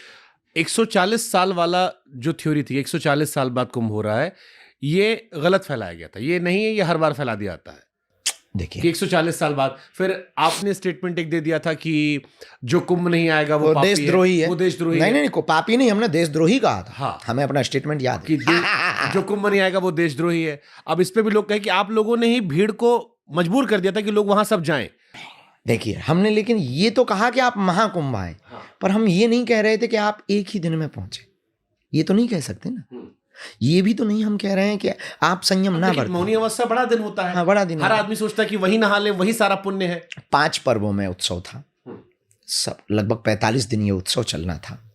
140 साल वाला जो थ्योरी थी, 140 साल बाद कुंभ हो रहा है, ये गलत फैलाया गया था। ये नहीं है, ये हर बार फैला दिया जाता है कि देखिए 140 साल बाद। फिर आपने स्टेटमेंट एक दे दिया था कि जो कुंभ नहीं आएगा वो पापी देशद्रोही है। वो देशद्रोही नहीं है। नहीं, को पापी नहीं, हमने देशद्रोही कहा था। हाँ। हमें अपना स्टेटमेंट याद कि है। जो कुंभ नहीं आएगा वो देशद्रोही है। अब इस पे भी लोग कहे कि आप लोगों ने ही भीड़ को मजबूर कर दिया था कि लोग वहां सब जाएं। देखिए हमने लेकिन ये तो कहा कि आप महाकुंभ आए, पर हम ये नहीं कह रहे थे कि आप एक ही दिन में पहुंचे। ये तो नहीं कह सकते ना। ये भी तो नहीं हम कह रहे हैं कि आप संयम ना लेकिन बरतें। मौनी अवस्था बड़ा दिन होता है। हाँ, बड़ा दिन हर होता है। आदमी सोचता है कि वही नहा ले, वही सारा पुण्य है। 5 पर्वों में उत्सव था। सब लगभग 45 दिन ये उत्सव चलना था।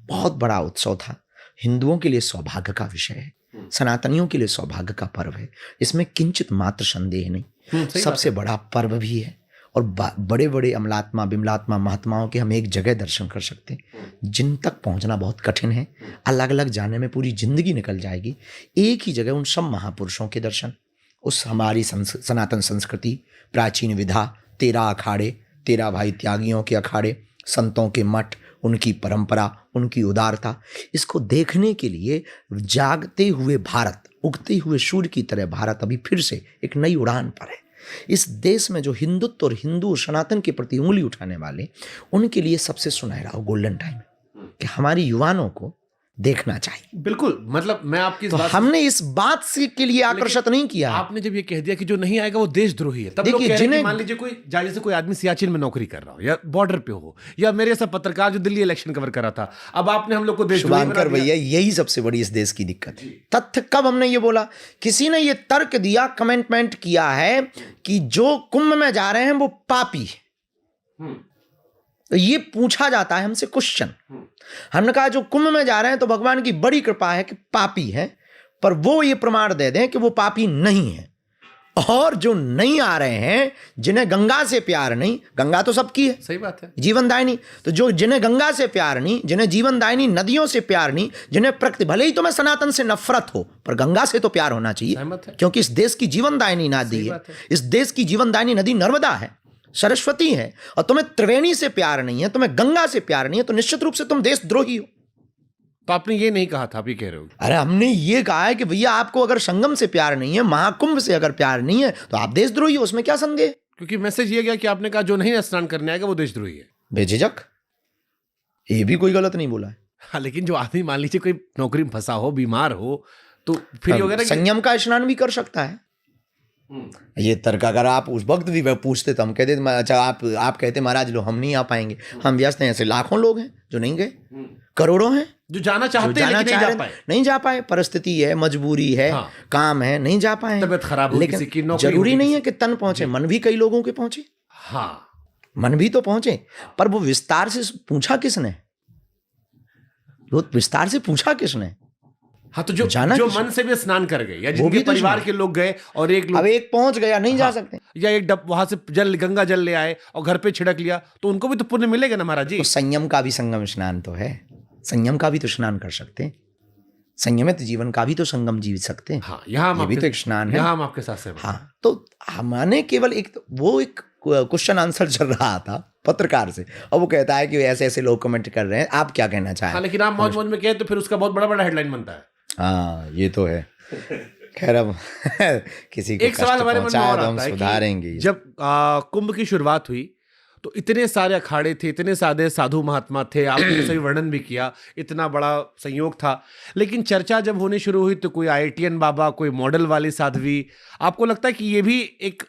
बहुत बड़ा उत्सव था। हिंदुओं के लिए सौभाग्य का विषय है, सनातनियों के लिए सौभाग्य का पर्व है, इसमें किंचित मात्र संदेह नहीं। सबसे बड़ा पर्व भी है और बड़े बड़े अमलात्मा बिमलात्मा महात्माओं के हम एक जगह दर्शन कर सकते हैं जिन तक पहुंचना बहुत कठिन है। अलग अलग जाने में पूरी जिंदगी निकल जाएगी। एक ही जगह उन सब महापुरुषों के दर्शन, उस हमारी सनातन संस्कृति, प्राचीन विधा, 13 अखाड़े, 13 भाई त्यागियों के अखाड़े, संतों के मठ, उनकी परंपरा, उनकी उदारता, इसको देखने के लिए जागते हुए भारत, उगते हुए सूर्य की तरह भारत अभी फिर से एक नई उड़ान पर है। इस देश में जो हिंदुत्व और हिंदू सनातन के प्रति उंगली उठाने वाले, उनके लिए सबसे सुनहरा गोल्डन टाइम है कि हमारी युवाओं को देखना चाहिए। बिल्कुल, मतलब मैं आपकी इस तो बात हमने इस बात से के लिए आकर्षित नहीं किया है। आपने जब ये कह दिया कि जो नहीं आएगा वो देशद्रोही है, तब लोग देखिए, कह रहे हैं कि जिन्हें- मान लीजिए कोई जैसे कोई आदमी सियाचिन में नौकरी कर रहा हो या बॉर्डर पे हो, या मेरे जैसा पत्रकार जो दिल्ली इलेक्शन कवर कर रहा था, अब आपने हम लोग को देशद्रोही बना शुभांकर दिया। भैया, यही सबसे बड़ी इस देश की दिक्कत है। तथ्य कब हमने ये बोला? किसी ने ये तर्क दिया, कमेंटमेंट किया है कि जो कुंभ में जा रहे हैं वो पापी है। तो ये पूछा जाता है हमसे क्वेश्चन। हमने कहा जो कुंभ में जा रहे हैं तो भगवान की बड़ी कृपा है कि पापी है, पर वो ये प्रमाण दे दें कि वो पापी नहीं है। और जो नहीं आ रहे हैं, जिन्हें गंगा से प्यार नहीं, गंगा तो सबकी है, सही बात है। जीवनदायिनी, तो जो जिन्हें गंगा से प्यार नहीं, जिन्हें जीवनदायिनी नदियों से प्यार नहीं, जिन्हें प्रकृति, भले ही तुम्हें सनातन से नफरत हो, पर गंगा से तो प्यार होना चाहिए, सहमत है। क्योंकि इस देश की जीवनदायिनी नदी है। बात है। इस देश की जीवनदायिनी नदी नर्मदा है, सरस्वती है, और तुम्हें त्रिवेणी से प्यार नहीं है, तुम्हें गंगा से प्यार नहीं है, तो निश्चित रूप से तुम देशद्रोही हो। तो आपने ये नहीं कहा था, आप ये कह रहे हो। अरे हमने ये कहा है कि भैया आपको अगर संगम से प्यार नहीं है, महाकुंभ से अगर प्यार नहीं है, तो आप देशद्रोही हो, उसमें क्या संदेह? क्योंकि मैसेज ये गया कि आपने कहा जो नहीं स्नान करने आएगा वो देशद्रोही है। बेझिझक, ये भी कोई गलत नहीं बोला है। हाँ, लेकिन जो आदमी मान लीजिए कोई नौकरी में फंसा हो, बीमार हो, तो फिर ये वगैरह संयम का स्नान भी कर सकता है। ये तर्क अगर आप उस वक्त भी पूछते तो हम कहते, अच्छा आप कहते महाराज लो हम नहीं आ पाएंगे, हम व्यस्त हैं। ऐसे लाखों लोग हैं जो नहीं गए, करोड़ों हैं जो जाना जो चाहते हैं जाना लेकिन चाह नहीं रहे जा पाए। नहीं जा पाए। परिस्थिति है, मजबूरी है, हाँ। काम है, नहीं जा पाए। तबीयत खराब हो किसी की, लेकिन नौकरी जरूरी होगी नहीं है किसी कि तन पहुंचे, मन भी कई लोगों के पहुंचे, हाँ, मन भी तो पहुंचे, पर वो विस्तार से पूछा किसने? वो विस्तार से पूछा किसने? हाँ, तो जो जाना जो किस- मन से भी स्नान कर गए, या वो जिनके भी तो परिवार सुनो। के लोग गए और एक लोग अब एक पहुंच गया, नहीं जा हाँ, सकते, या एक डब वहां से जल, गंगा जल ले आए और घर पे छिड़क लिया, तो उनको भी तो पुण्य मिलेगा ना महाराज जी। तो संयम का भी संगम स्नान तो है, संयम का भी तो स्नान कर सकते हैं, संयमित जीवन का भी तो संगम जी सकते हैं। हाँ, यहाँ हम ये भी आपके- तो एक स्नान है। यहाँ हम आपके साथ सहमत हैं। हाँ, तो हमने केवल एक क्वेश्चन आंसर चल रहा था पत्रकार से, और वो कहता है कि ऐसे ऐसे लोग कमेंट कर रहे हैं, आप क्या कहना हाँ, चाहें? लेकिन आप मौज मौज में कहे तो फिर उसका बहुत बड़ा बड़ा हेडलाइन बनता है। हाँ, ये तो है। खैर, अब किसी को एक सवाल कष्ट हमारे मन में पहुंचाया और तो हम आता है सुधारेंगे। कि जब कुंभ की शुरुआत हुई तो इतने सारे अखाड़े थे, इतने सारे साधु महात्मा थे, आपने सही वर्णन भी किया, इतना बड़ा संयोग था, लेकिन चर्चा जब होनी शुरू हुई तो कोई IITian बाबा, कोई मॉडल वाली साध्वी, आपको लगता है कि ये भी एक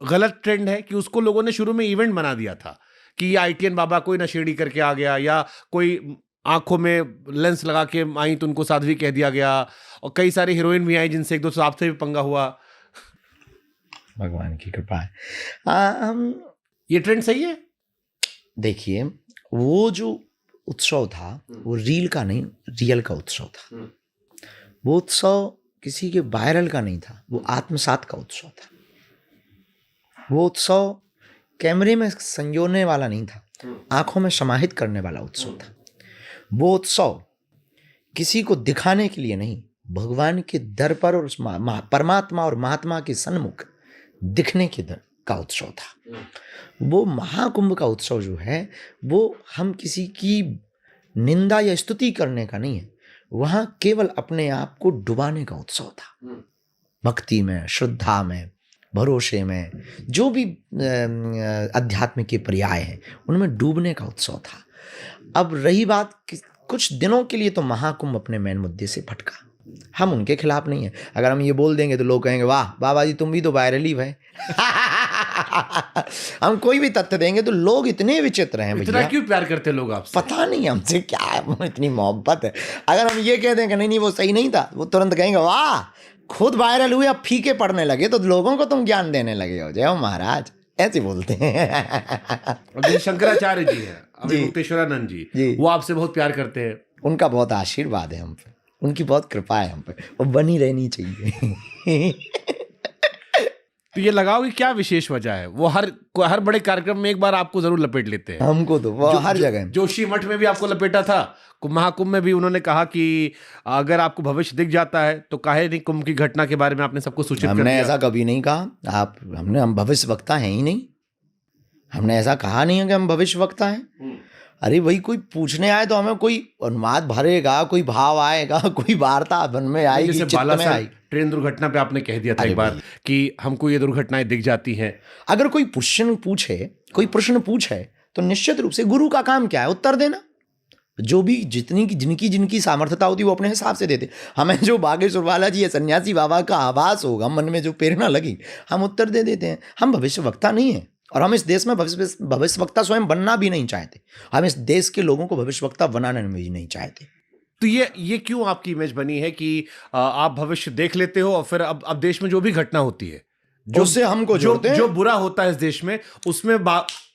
गलत ट्रेंड है कि उसको लोगों ने शुरू में इवेंट बना दिया था कि ये IITian बाबा कोई नशेड़ी करके आ गया, या कोई आंखों में लेंस लगा के आई तो उनको साध्वी कह दिया गया, और कई सारी हीरोइन भी आई जिनसे एक दो आपसे भी पंगा हुआ। भगवान की कृपा है। हम ये ट्रेंड सही है? देखिए, वो जो उत्सव था वो रील का नहीं, रियल का उत्सव था। वो उत्सव किसी के वायरल का नहीं था, वो आत्मसात का उत्सव था। वो उत्सव कैमरे में संजोने वाला नहीं था, आंखों में समाहित करने वाला उत्सव था। वो उत्सव किसी को दिखाने के लिए नहीं, भगवान के दर पर और परमात्मा और महात्मा के सन्मुख दिखने के दर का उत्सव था। वो महाकुंभ का उत्सव जो है, वो हम किसी की निंदा या स्तुति करने का नहीं है, वहां केवल अपने आप को डुबाने का उत्सव था। भक्ति में, श्रद्धा में, भरोसे में, जो भी अध्यात्म के पर्याय हैं उनमें डूबने का उत्सव था। अब रही बात कि कुछ दिनों के लिए तो महाकुंभ अपने मेन मुद्दे से भटका, हम उनके खिलाफ नहीं है। अगर हम ये बोल देंगे तो लोग कहेंगे वाह बाबा जी तुम भी तो वायरल ही भाई। हम कोई भी तथ्य देंगे तो लोग इतने विचित्र हैं इतना भैया, क्यों प्यार करते हैं लोग आपसे? पता नहीं हमसे क्या है, इतनी मोहब्बत है। अगर हम ये कह दें कि नहीं वो सही नहीं था, वो तुरंत कहेंगे वाह खुद वायरल हुए अब फीके पड़ने लगे तो लोगों को तुम ज्ञान देने लगे हो, जय हो महाराज, ऐसे बोलते हैं। अभी शंकराचार्य जी हैं, अभी मुक्तेश्वरानंद जी, वो आपसे बहुत प्यार करते हैं। उनका बहुत आशीर्वाद है हम पे, उनकी बहुत कृपा है हम पे, वो बनी रहनी चाहिए। तो ये लगाओ कि क्या विशेष वजह है? वो हर बड़े कार्यक्रम में एक बार आपको जरूर लपेट लेते हैं। हमको तो वो हर जगह, जोशी मठ में भी आपको लपेटा था, महाकुंभ में भी उन्होंने कहा कि अगर आपको भविष्य दिख जाता है तो काहे नहीं कुंभ की घटना के बारे में आपने सबको सूचित कर हमने दिया। ऐसा कभी नहीं कहा। हम भविष्य वक्ता हैं ही नहीं, हमने ऐसा कहा नहीं है कि हम भविष्य वक्ता हैं। अरे भाई कोई पूछने आए तो हमें कोई अनुवाद भरेगा, कोई भाव आएगा, कोई वार्ता मन में आएगी, जैसे चित्त में आएगी। ट्रेन दुर्घटना पे आपने कह दिया था एक बार कि हमको ये दुर्घटनाएं दिख जाती हैं। अगर कोई प्रश्न पूछे तो निश्चित रूप से गुरु का काम क्या है? उत्तर देना। जो भी जिनकी सामर्थ्यता होती है वो अपने हिसाब से देते। हमें जो बागेश्वर वाला जी या सन्यासी बाबा का आभास होगा, मन में जो प्रेरणा लगी, हम उत्तर दे देते हैं। हम भविष्य वक्ता नहीं है और हम इस देश में भविष्य वक्ता स्वयं बनना भी नहीं चाहते। हम इस देश के लोगों को भविष्य वक्ता बनाना भी नहीं चाहते। तो ये क्यों आपकी इमेज बनी है कि आप भविष्य देख लेते हो और फिर अब देश में जो भी घटना होती है, उससे हमको जोड़ते हैं। जो बुरा होता है इस देश में,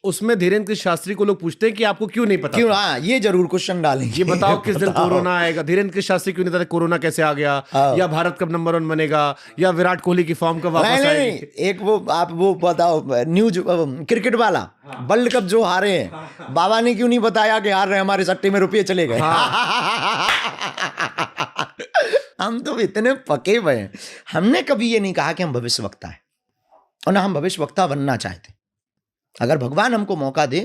उसमें धीरेन्द्र शास्त्री को लोग पूछते हैं कि आपको क्यों नहीं पता? क्यों? हाँ, ये जरूर क्वेश्चन डालेंगे। ये बताओ किस दिन कोरोना आएगा? धीरेन्द्र शास्त्री क्यों नहीं पता कोरोना कैसे आ गया, या भारत कब नंबर 1 बनेगा, या विराट कोहली की फॉर्म कब वापस आएगी? एक वो आप वो बताओ न्यूज क्रिकेट वाला, वर्ल्ड कप जो हारे हैं, बाबा ने क्यों नहीं बताया कि हार रहे हमारे सट्टे में रुपये चले गए? हम तो इतने पके हुए हैं। हमने कभी ये नहीं कहा कि हम भविष्य वक्ता है और ना हम भविष्य वक्ता बनना चाहते। अगर भगवान हमको मौका दे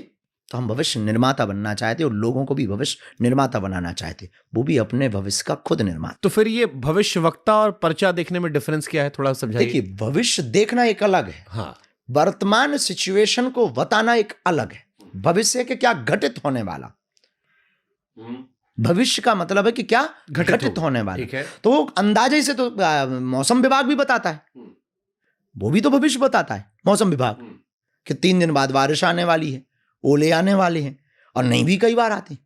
तो हम भविष्य निर्माता बनना चाहते और लोगों को भी भविष्य निर्माता बनाना चाहते, वो भी अपने भविष्य का खुद निर्माता। तो फिर ये भविष्य वक्ता और पर्चा देखने में डिफरेंस क्या है, थोड़ा समझाइए। देखिए, भविष्य देखना एक अलग है, हाँ, वर्तमान सिचुएशन को बताना एक अलग है। भविष्य के क्या घटित होने वाला, भविष्य का मतलब है कि क्या घटित होने वाला। ठीक है। तो वो अंदाजे से तो मौसम विभाग भी बताता है, वो भी तो भविष्य बताता है मौसम विभाग कि 3 दिन बाद बारिश आने वाली है, ओले आने वाले हैं, और नहीं भी कई बार आते हैं।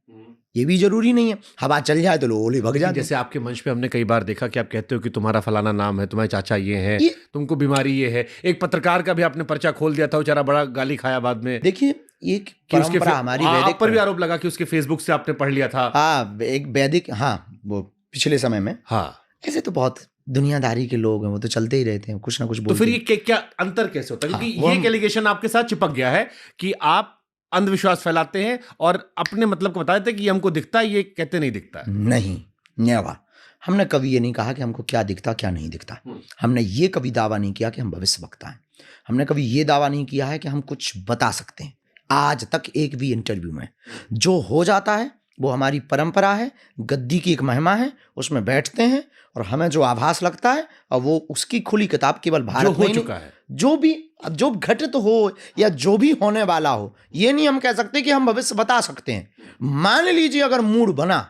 ये भी जरूरी नहीं है, हवा चल जाए तो ओले भग जाते। जैसे आपके मंच पे हमने कई बार देखा कि आप कहते हो कि तुम्हारा फलाना नाम है, तुम्हारे चाचा ये है, तुमको बीमारी ये है। एक पत्रकार का भी आपने पर्चा खोल दिया था, बेचारा बड़ा गाली खाया बाद में। देखिए, ये परंपरा हमारी वैदिक पर भी आरोप लगा कि उसके फेसबुक से आपने पढ़ लिया था। हाँ, एक वैदिक, हाँ, वो पिछले समय में। हाँ, ऐसे तो बहुत दुनियादारी के लोग हैं, वो तो चलते ही रहते हैं, कुछ ना कुछ बोलते। तो फिर ये क्या अंतर कैसे होता है? क्योंकि ये एलिगेशन आपके साथ चिपक गया है कि आप अंधविश्वास फैलाते हैं और अपने मतलब को बताते हैं कि हमको दिखता है, ये कहते नहीं दिखता है। नहीं, नेवर। हमने कभी ये नहीं कहा कि हमको क्या दिखता क्या नहीं दिखता। हमने ये कभी दावा नहीं किया कि हम भविष्य वक्ता हैं। हमने कभी ये दावा नहीं किया है कि हम कुछ बता सकते हैं। आज तक एक भी इंटरव्यू में जो हो जाता है वो हमारी परंपरा है, गद्दी की एक महिमा है, उसमें बैठते हैं और हमें जो आभास लगता है और वो उसकी खुली किताब केवल भारत में हो चुका है। जो घटित हो या जो भी होने वाला हो, ये नहीं हम कह सकते कि हम भविष्य बता सकते हैं। मान लीजिए अगर मूड बना,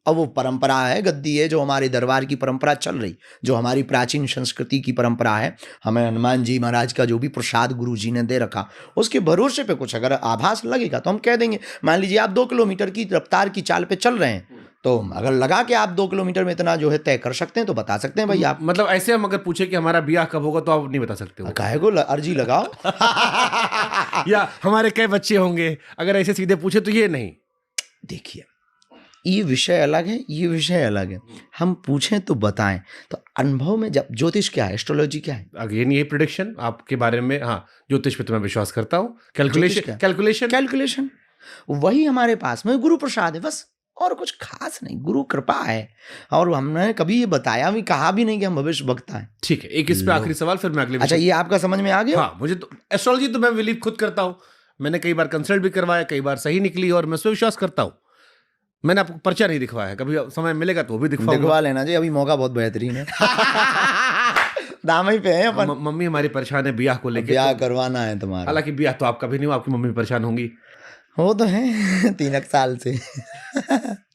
और वो परंपरा है, गद्दी है, जो हमारे दरबार की परंपरा चल रही, जो हमारी प्राचीन संस्कृति की परंपरा है, हमें हनुमान जी महाराज का जो भी प्रसाद गुरु जी ने दे रखा, उसके भरोसे पे कुछ अगर आभास लगेगा तो हम कह देंगे। मान लीजिए आप 2 किलोमीटर की रफ्तार की चाल पे चल रहे हैं, तो अगर लगा कि आप 2 किलोमीटर में इतना जो है तय कर सकते हैं तो बता सकते हैं भाई आप। मतलब ऐसे हम अगर पूछे कि हमारा ब्याह कब होगा तो आप नहीं बता सकते हो? काहे को अर्जी लगाओ। या हमारे कई बच्चे होंगे, अगर ऐसे सीधे पूछे तो ये नहीं। देखिए, ये विषय अलग है, ये विषय अलग है। हम पूछें तो बताएं। तो अनुभव में जब ज्योतिष क्या है, एस्ट्रोलॉजी क्या है, अगेन ये प्रेडिक्शन आपके बारे में। हाँ, ज्योतिष पे तो मैं विश्वास करता हूँ। कैलकुलेशन वही हमारे पास में गुरु प्रसाद है, बस, और कुछ खास नहीं। गुरु कृपा है, और हमने कभी ये बताया भी, कहा भी नहीं कि हम भविष्य वक्ता है। ठीक है, एक इस पे आखिरी सवाल, फिर मैं अगले। अच्छा, ये आपका समझ में आ गया? हाँ, मुझे तो एस्ट्रोलॉजी तो मैं बिलीव खुद करता हूँ। मैंने कई बार कंसल्ट भी करवाया, कई बार सही निकली और मैं उस पर विश्वास करता हूँ। मैंने आपको पर्चा नहीं दिखवाया है, कभी समय मिलेगा तो वो भी दिखवाऊंगा। दिखवा लेना जी, अभी मौका बहुत बेहतरीन है। दाम ही पे है अपन। मम्मी हमारी परेशान है ब्याह को लेके, ब्याह करवाना है तुम्हारा। हालांकि ब्याह तो आपका भी नहीं हुआ, आपकी मम्मी परेशान होंगी। वो तो है 3 साल से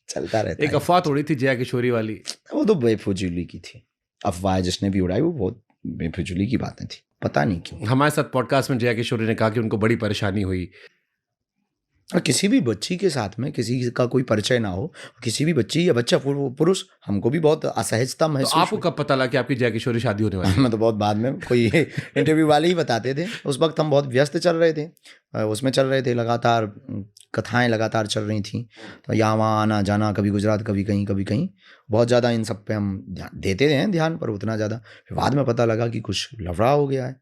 चलता रहता एक है। अफवाह उड़ी थी जया किशोरी वाली, वो तो बेफिजूली की थी अफवाह, जिसने भी उड़ाई वो बहुत बेफिजूली की बातें थी, पता नहीं क्यों। हमारे साथ पॉडकास्ट में जया किशोरी ने कहा कि उनको बड़ी परेशानी हुई। और किसी भी बच्ची के साथ में किसी का कोई परिचय ना हो, किसी भी बच्ची या बच्चा पुरुष, हमको भी बहुत असहजता तो महसूस आपको कब पता लगा कि आपकी जया किशोरी शादी होने वाली है? मैं तो बहुत बाद में, कोई इंटरव्यू वाले ही बताते थे। उस वक्त हम बहुत व्यस्त चल रहे थे, उसमें चल रहे थे, लगातार कथाएं लगातार चल रही थी, तो यहाँ वहाँ आना जाना, कभी गुजरात कभी कहीं, बहुत ज़्यादा इन सब पे हम देते हैं ध्यान, पर उतना ज़्यादा। फिर बाद में पता लगा कि कुछ लफड़ा हो गया है,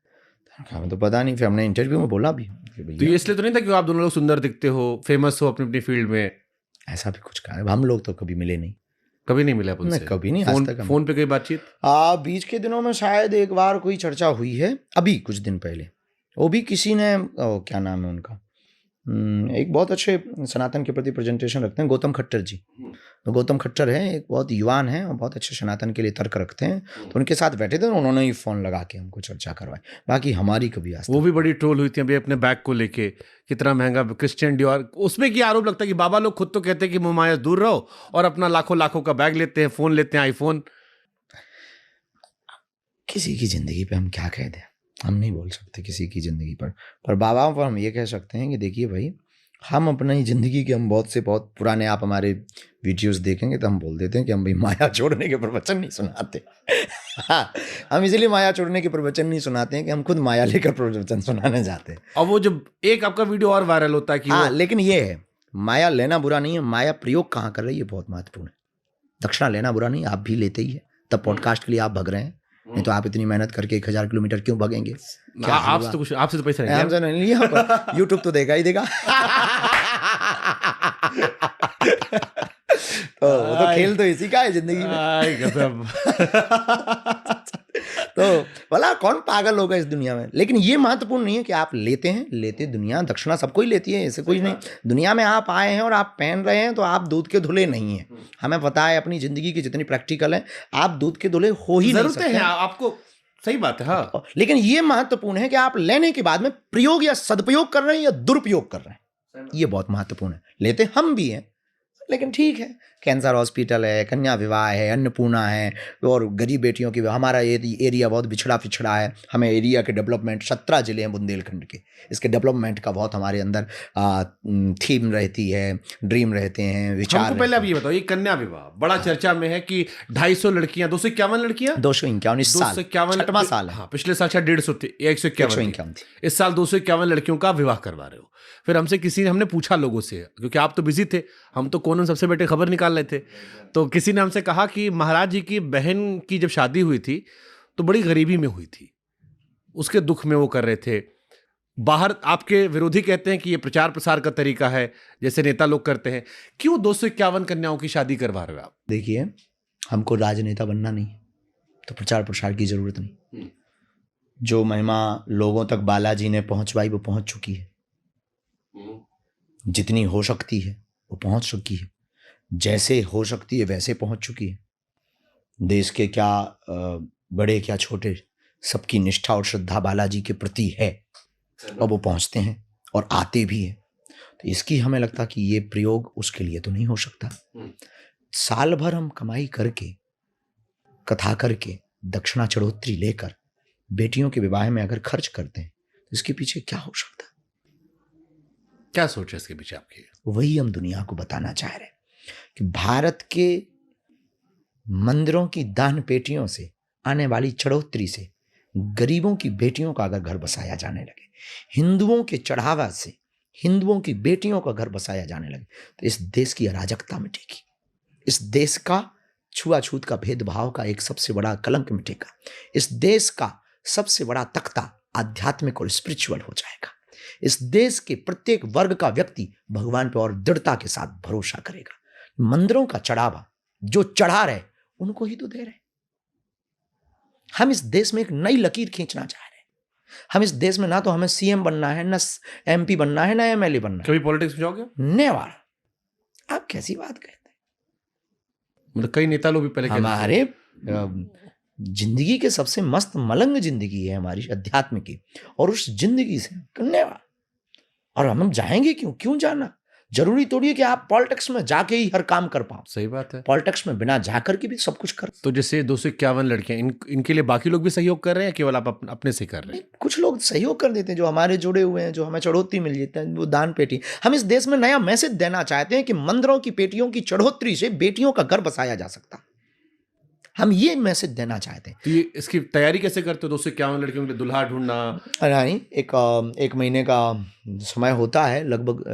हमें तो पता नहीं। फिर हमने इंटरव्यू में बोला भी कि तो ये भैया इसलिए तो नहीं था कि आप दोनों लोग सुंदर दिखते हो, फेमस हो अपनी अपनी फील्ड में? ऐसा भी कुछ कहा, हम लोग तो कभी मिले नहीं। कभी नहीं मिला आप उनसे? नहीं, कभी नहीं, आज फोन तक हम- फोन पे कोई बातचीत? बीच के दिनों में शायद एक बार कोई चर्चा हुई है, अभी कुछ दिन पहले। वो भी किसी ने क्या नाम है उनका, एक बहुत अच्छे सनातन के प्रति प्रेजेंटेशन रखते हैं, गौतम खट्टर जी। तो गौतम खट्टर है, एक बहुत युवान है और बहुत अच्छे सनातन के लिए तर्क रखते हैं, तो उनके साथ बैठे थे, उन्होंने ही फ़ोन लगा के हमको चर्चा करवाई। बाकी हमारी कभी आज वो भी बड़ी ट्रोल हुई थी अभी अपने बैग को लेके, कितना महंगा क्रिश्चियन डियोर, उसमें क्या आरोप लगता है कि बाबा लोग खुद तो कहते हैं कि मुमाया दूर रहो, और अपना लाखों का बैग लेते हैं, फोन लेते हैं, आईफोन। किसी की ज़िंदगी पे हम क्या कह दें, हम नहीं बोल सकते किसी की ज़िंदगी पर बाबाओं पर हम ये कह सकते हैं कि देखिए भाई, हम अपनी ज़िंदगी के, हम बहुत पुराने, आप हमारे वीडियोस देखेंगे तो हम बोल देते हैं कि हम भाई माया छोड़ने के प्रवचन नहीं सुनाते। हाँ, हम इसलिए माया छोड़ने के प्रवचन नहीं सुनाते हैं कि हम खुद माया लेकर प्रवचन सुनाने जाते हैं। और वो जब एक आपका वीडियो और वायरल होता है कि हाँ, वो लेकिन ये है, माया लेना बुरा नहीं है, माया प्रयोग कहाँ कर रही है ये बहुत महत्वपूर्ण है। दक्षिणा लेना बुरा नहीं, आप भी लेते ही है, तब पॉडकास्ट के लिए आप भग रहे हैं, नहीं तो आप इतनी मेहनत करके 1000 किलोमीटर क्यों भगेंगे? आपसे तो पैसा नहीं लिया। हमसे नहीं लिया, पर यूट्यूब तो देगा ही देगा। तो वो तो खेल तो इसी का है जिंदगी में। आई गजब। तो भला कौन पागल होगा इस दुनिया में? लेकिन ये महत्वपूर्ण नहीं है कि आप लेते हैं, लेते दुनिया, दक्षिणा सबको ही लेती है, ऐसे कोई नहीं। दुनिया में आप आए हैं और आप पहन रहे हैं तो आप दूध के धुले नहीं हैं। हमें पता है अपनी जिंदगी की जितनी प्रैक्टिकल है, आप दूध के धुले हो ही नहीं जरूरतें सकते हैं आपको, सही बात है। हाँ, लेकिन ये महत्वपूर्ण है कि आप लेने के बाद में प्रयोग या सदुपयोग कर रहे हैं या दुरुपयोग कर रहे हैं, ये बहुत महत्वपूर्ण है। लेते हम भी हैं, लेकिन ठीक है, कैंसर हॉस्पिटल है, कन्या विवाह है, अन्नपूर्णा है, और गरीब बेटियों की, हमारा एरिया बहुत पिछड़ा है। हमें एरिया के डेवलपमेंट, 17 जिले हैं बुंदेलखंड के, इसके डेवलपमेंट का बहुत हमारे अंदर थीम रहती है, ड्रीम रहते हैं, विचार। हमको पहले आप ये बताओ, ये कन्या विवाह बड़ा चर्चा में है कि 250 लड़कियां, 251 लड़कियां, 251 साल, 251 छठवां साल है। हाँ, पिछले साल शायद 151 थी, 151 थी। इस साल 251 लड़कियों का विवाह करवा रहे हो। फिर हमने पूछा लोगों से, क्योंकि आप तो बिजी थे, हम तो कोने में सबसे बैठे खबर निकाल रहे थे, तो किसी ने हमसे कहा कि महाराज जी की बहन की जब शादी हुई थी तो बड़ी गरीबी में हुई थी, उसके दुख में वो कर रहे थे। बाहर आपके विरोधी कहते हैं कि ये प्रचार प्रसार का तरीका है, जैसे नेता लोग करते हैं। क्यों 251 कन्याओं की शादी करवा रहे हो आप? देखिए, हमको राजनेता बनना नहीं, तो प्रचार प्रसार की जरूरत नहीं। जो महिमा लोगों तक बालाजी ने पहुंचवाई वो पहुंच चुकी है, जितनी हो सकती है वो पहुंच चुकी है, जैसे हो सकती है वैसे पहुंच चुकी है। देश के क्या बड़े क्या छोटे, सबकी निष्ठा और श्रद्धा बालाजी के प्रति है, और वो पहुंचते हैं और आते भी हैं। तो इसकी हमें लगता कि ये प्रयोग उसके लिए तो नहीं हो सकता। साल भर हम कमाई करके, कथा करके, दक्षिणा चढ़ोतरी लेकर बेटियों के विवाह में अगर खर्च करते हैं तो इसके पीछे क्या हो सकता? क्या सोच है इसके पीछे आपकी? वही हम दुनिया को बताना चाह रहे हैं कि भारत के मंदिरों की दान पेटियों से आने वाली चढ़ोतरी से गरीबों की बेटियों का अगर घर बसाया जाने लगे, हिंदुओं के चढ़ावा से हिंदुओं की बेटियों का घर बसाया जाने लगे, तो इस देश की अराजकता मिटेगी, इस देश का छुआछूत का भेदभाव का एक सबसे बड़ा कलंक मिटेगा, इस देश का सबसे बड़ा तख्ता आध्यात्मिक और स्पिरिचुअल हो जाएगा। इस देश के प्रत्येक वर्ग का व्यक्ति भगवान पर और दृढ़ता के साथ भरोसा करेगा। मंदिरों का चढ़ावा जो चढ़ा रहे उनको ही तो दे रहे। हम इस देश में एक नई लकीर खींचना चाह रहे हैं। हम इस देश में ना तो हमें सीएम बनना है, ना एमपी बनना है, ना एमएलए बनना है। कभी पॉलिटिक्स में जाओगे? नेवर। आप कैसी बात कहते हैं? मतलब कई नेता लोग भी पहले कहते थे। हमारे जिंदगी के सबसे मस्त मलंग जिंदगी है हमारी अध्यात्म की, और उस जिंदगी से करने वाला, और हम जाएंगे क्यों जाना? जरूरी थोड़ी है कि आप पॉलिटिक्स में जाके ही हर काम कर पाओ। सही बात है। पॉलिटिक्स में बिना जाकर के भी सब कुछ कर। तो जैसे 251 लड़कियां, इनके लिए बाकी लोग भी सहयोग कर रहे हैं, केवल आप अपने से कर रहे हैं? कुछ लोग सहयोग कर देते हैं, जो हमारे जुड़े हुए हैं, जो हमें चढ़ोतरी मिल जाती है, वो दान पेटी। हम इस देश में नया मैसेज देना चाहते हैं कि मंदिरों की पेटियों की चढ़ोतरी से बेटियों का घर बसाया जा सकता। हम ये मैसेज देना चाहते हैं। तो ये इसकी तैयारी कैसे करते हो? 251 लड़कियों के लिए दुल्हा ढूंढना? नहीं, एक महीने का समय होता है, लगभग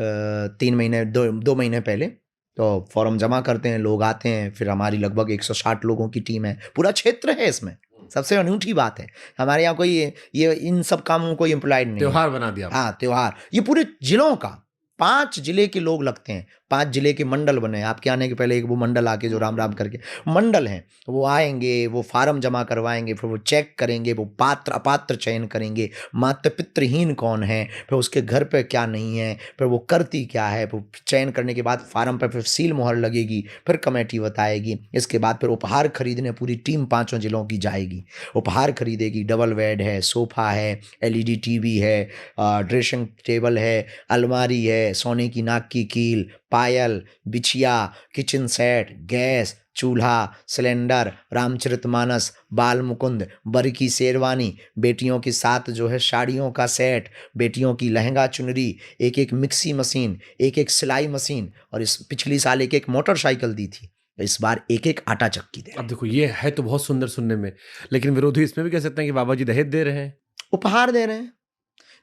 3 महीने 2 महीने पहले। तो फॉर्म जमा करते हैं, लोग आते हैं, फिर हमारी लगभग 160 लोगों की टीम है, पूरा क्षेत्र है इसमें। सबसे अनूठी बात है हमारे यहाँ कोई ये इन सब कामों को एम्प्लॉयड नहीं है। त्योहार बना दिया। हाँ, त्योहार। ये पूरे जिलों का 5 जिले के लोग लगते हैं, 5 जिले के मंडल बने। आपके आने के पहले एक वो मंडल आके जो राम राम करके मंडल हैं, वो आएंगे, वो फार्म जमा करवाएंगे, फिर वो चेक करेंगे, वो पात्र अपात्र चयन करेंगे, मातृ पितृहीन कौन है, फिर उसके घर पे क्या नहीं है, फिर वो करती क्या है, फिर चयन करने के बाद फार्म पर फिर सील मोहर लगेगी, फिर कमेटी बताएगी। इसके बाद फिर उपहार खरीदने पूरी टीम 5 जिलों की जाएगी, उपहार खरीदेगी। डबल बेड है, सोफा है, LED टीवी है, ड्रेसिंग टेबल है, अलमारी है, सोने की नाक की कील, पायल, बिछिया, किचन सेट, गैस, चूल्हा, सिलेंडर, रामचरितमानस, बाल मुकुंद, बर की शेरवानी, बेटियों की 7 जो है साड़ियों का सेट, बेटियों की लहंगा चुनरी, एक मिक्सी मशीन, एक सिलाई मशीन, और इस पिछली साल एक मोटरसाइकिल दी थी, इस बार एक आटा चक्की दे। अब देखो, ये है तो बहुत सुंदर सुनने में, लेकिन विरोधी इसमें भी कह सकते हैं कि बाबा जी दहेज दे रहे हैं, उपहार दे रहे हैं।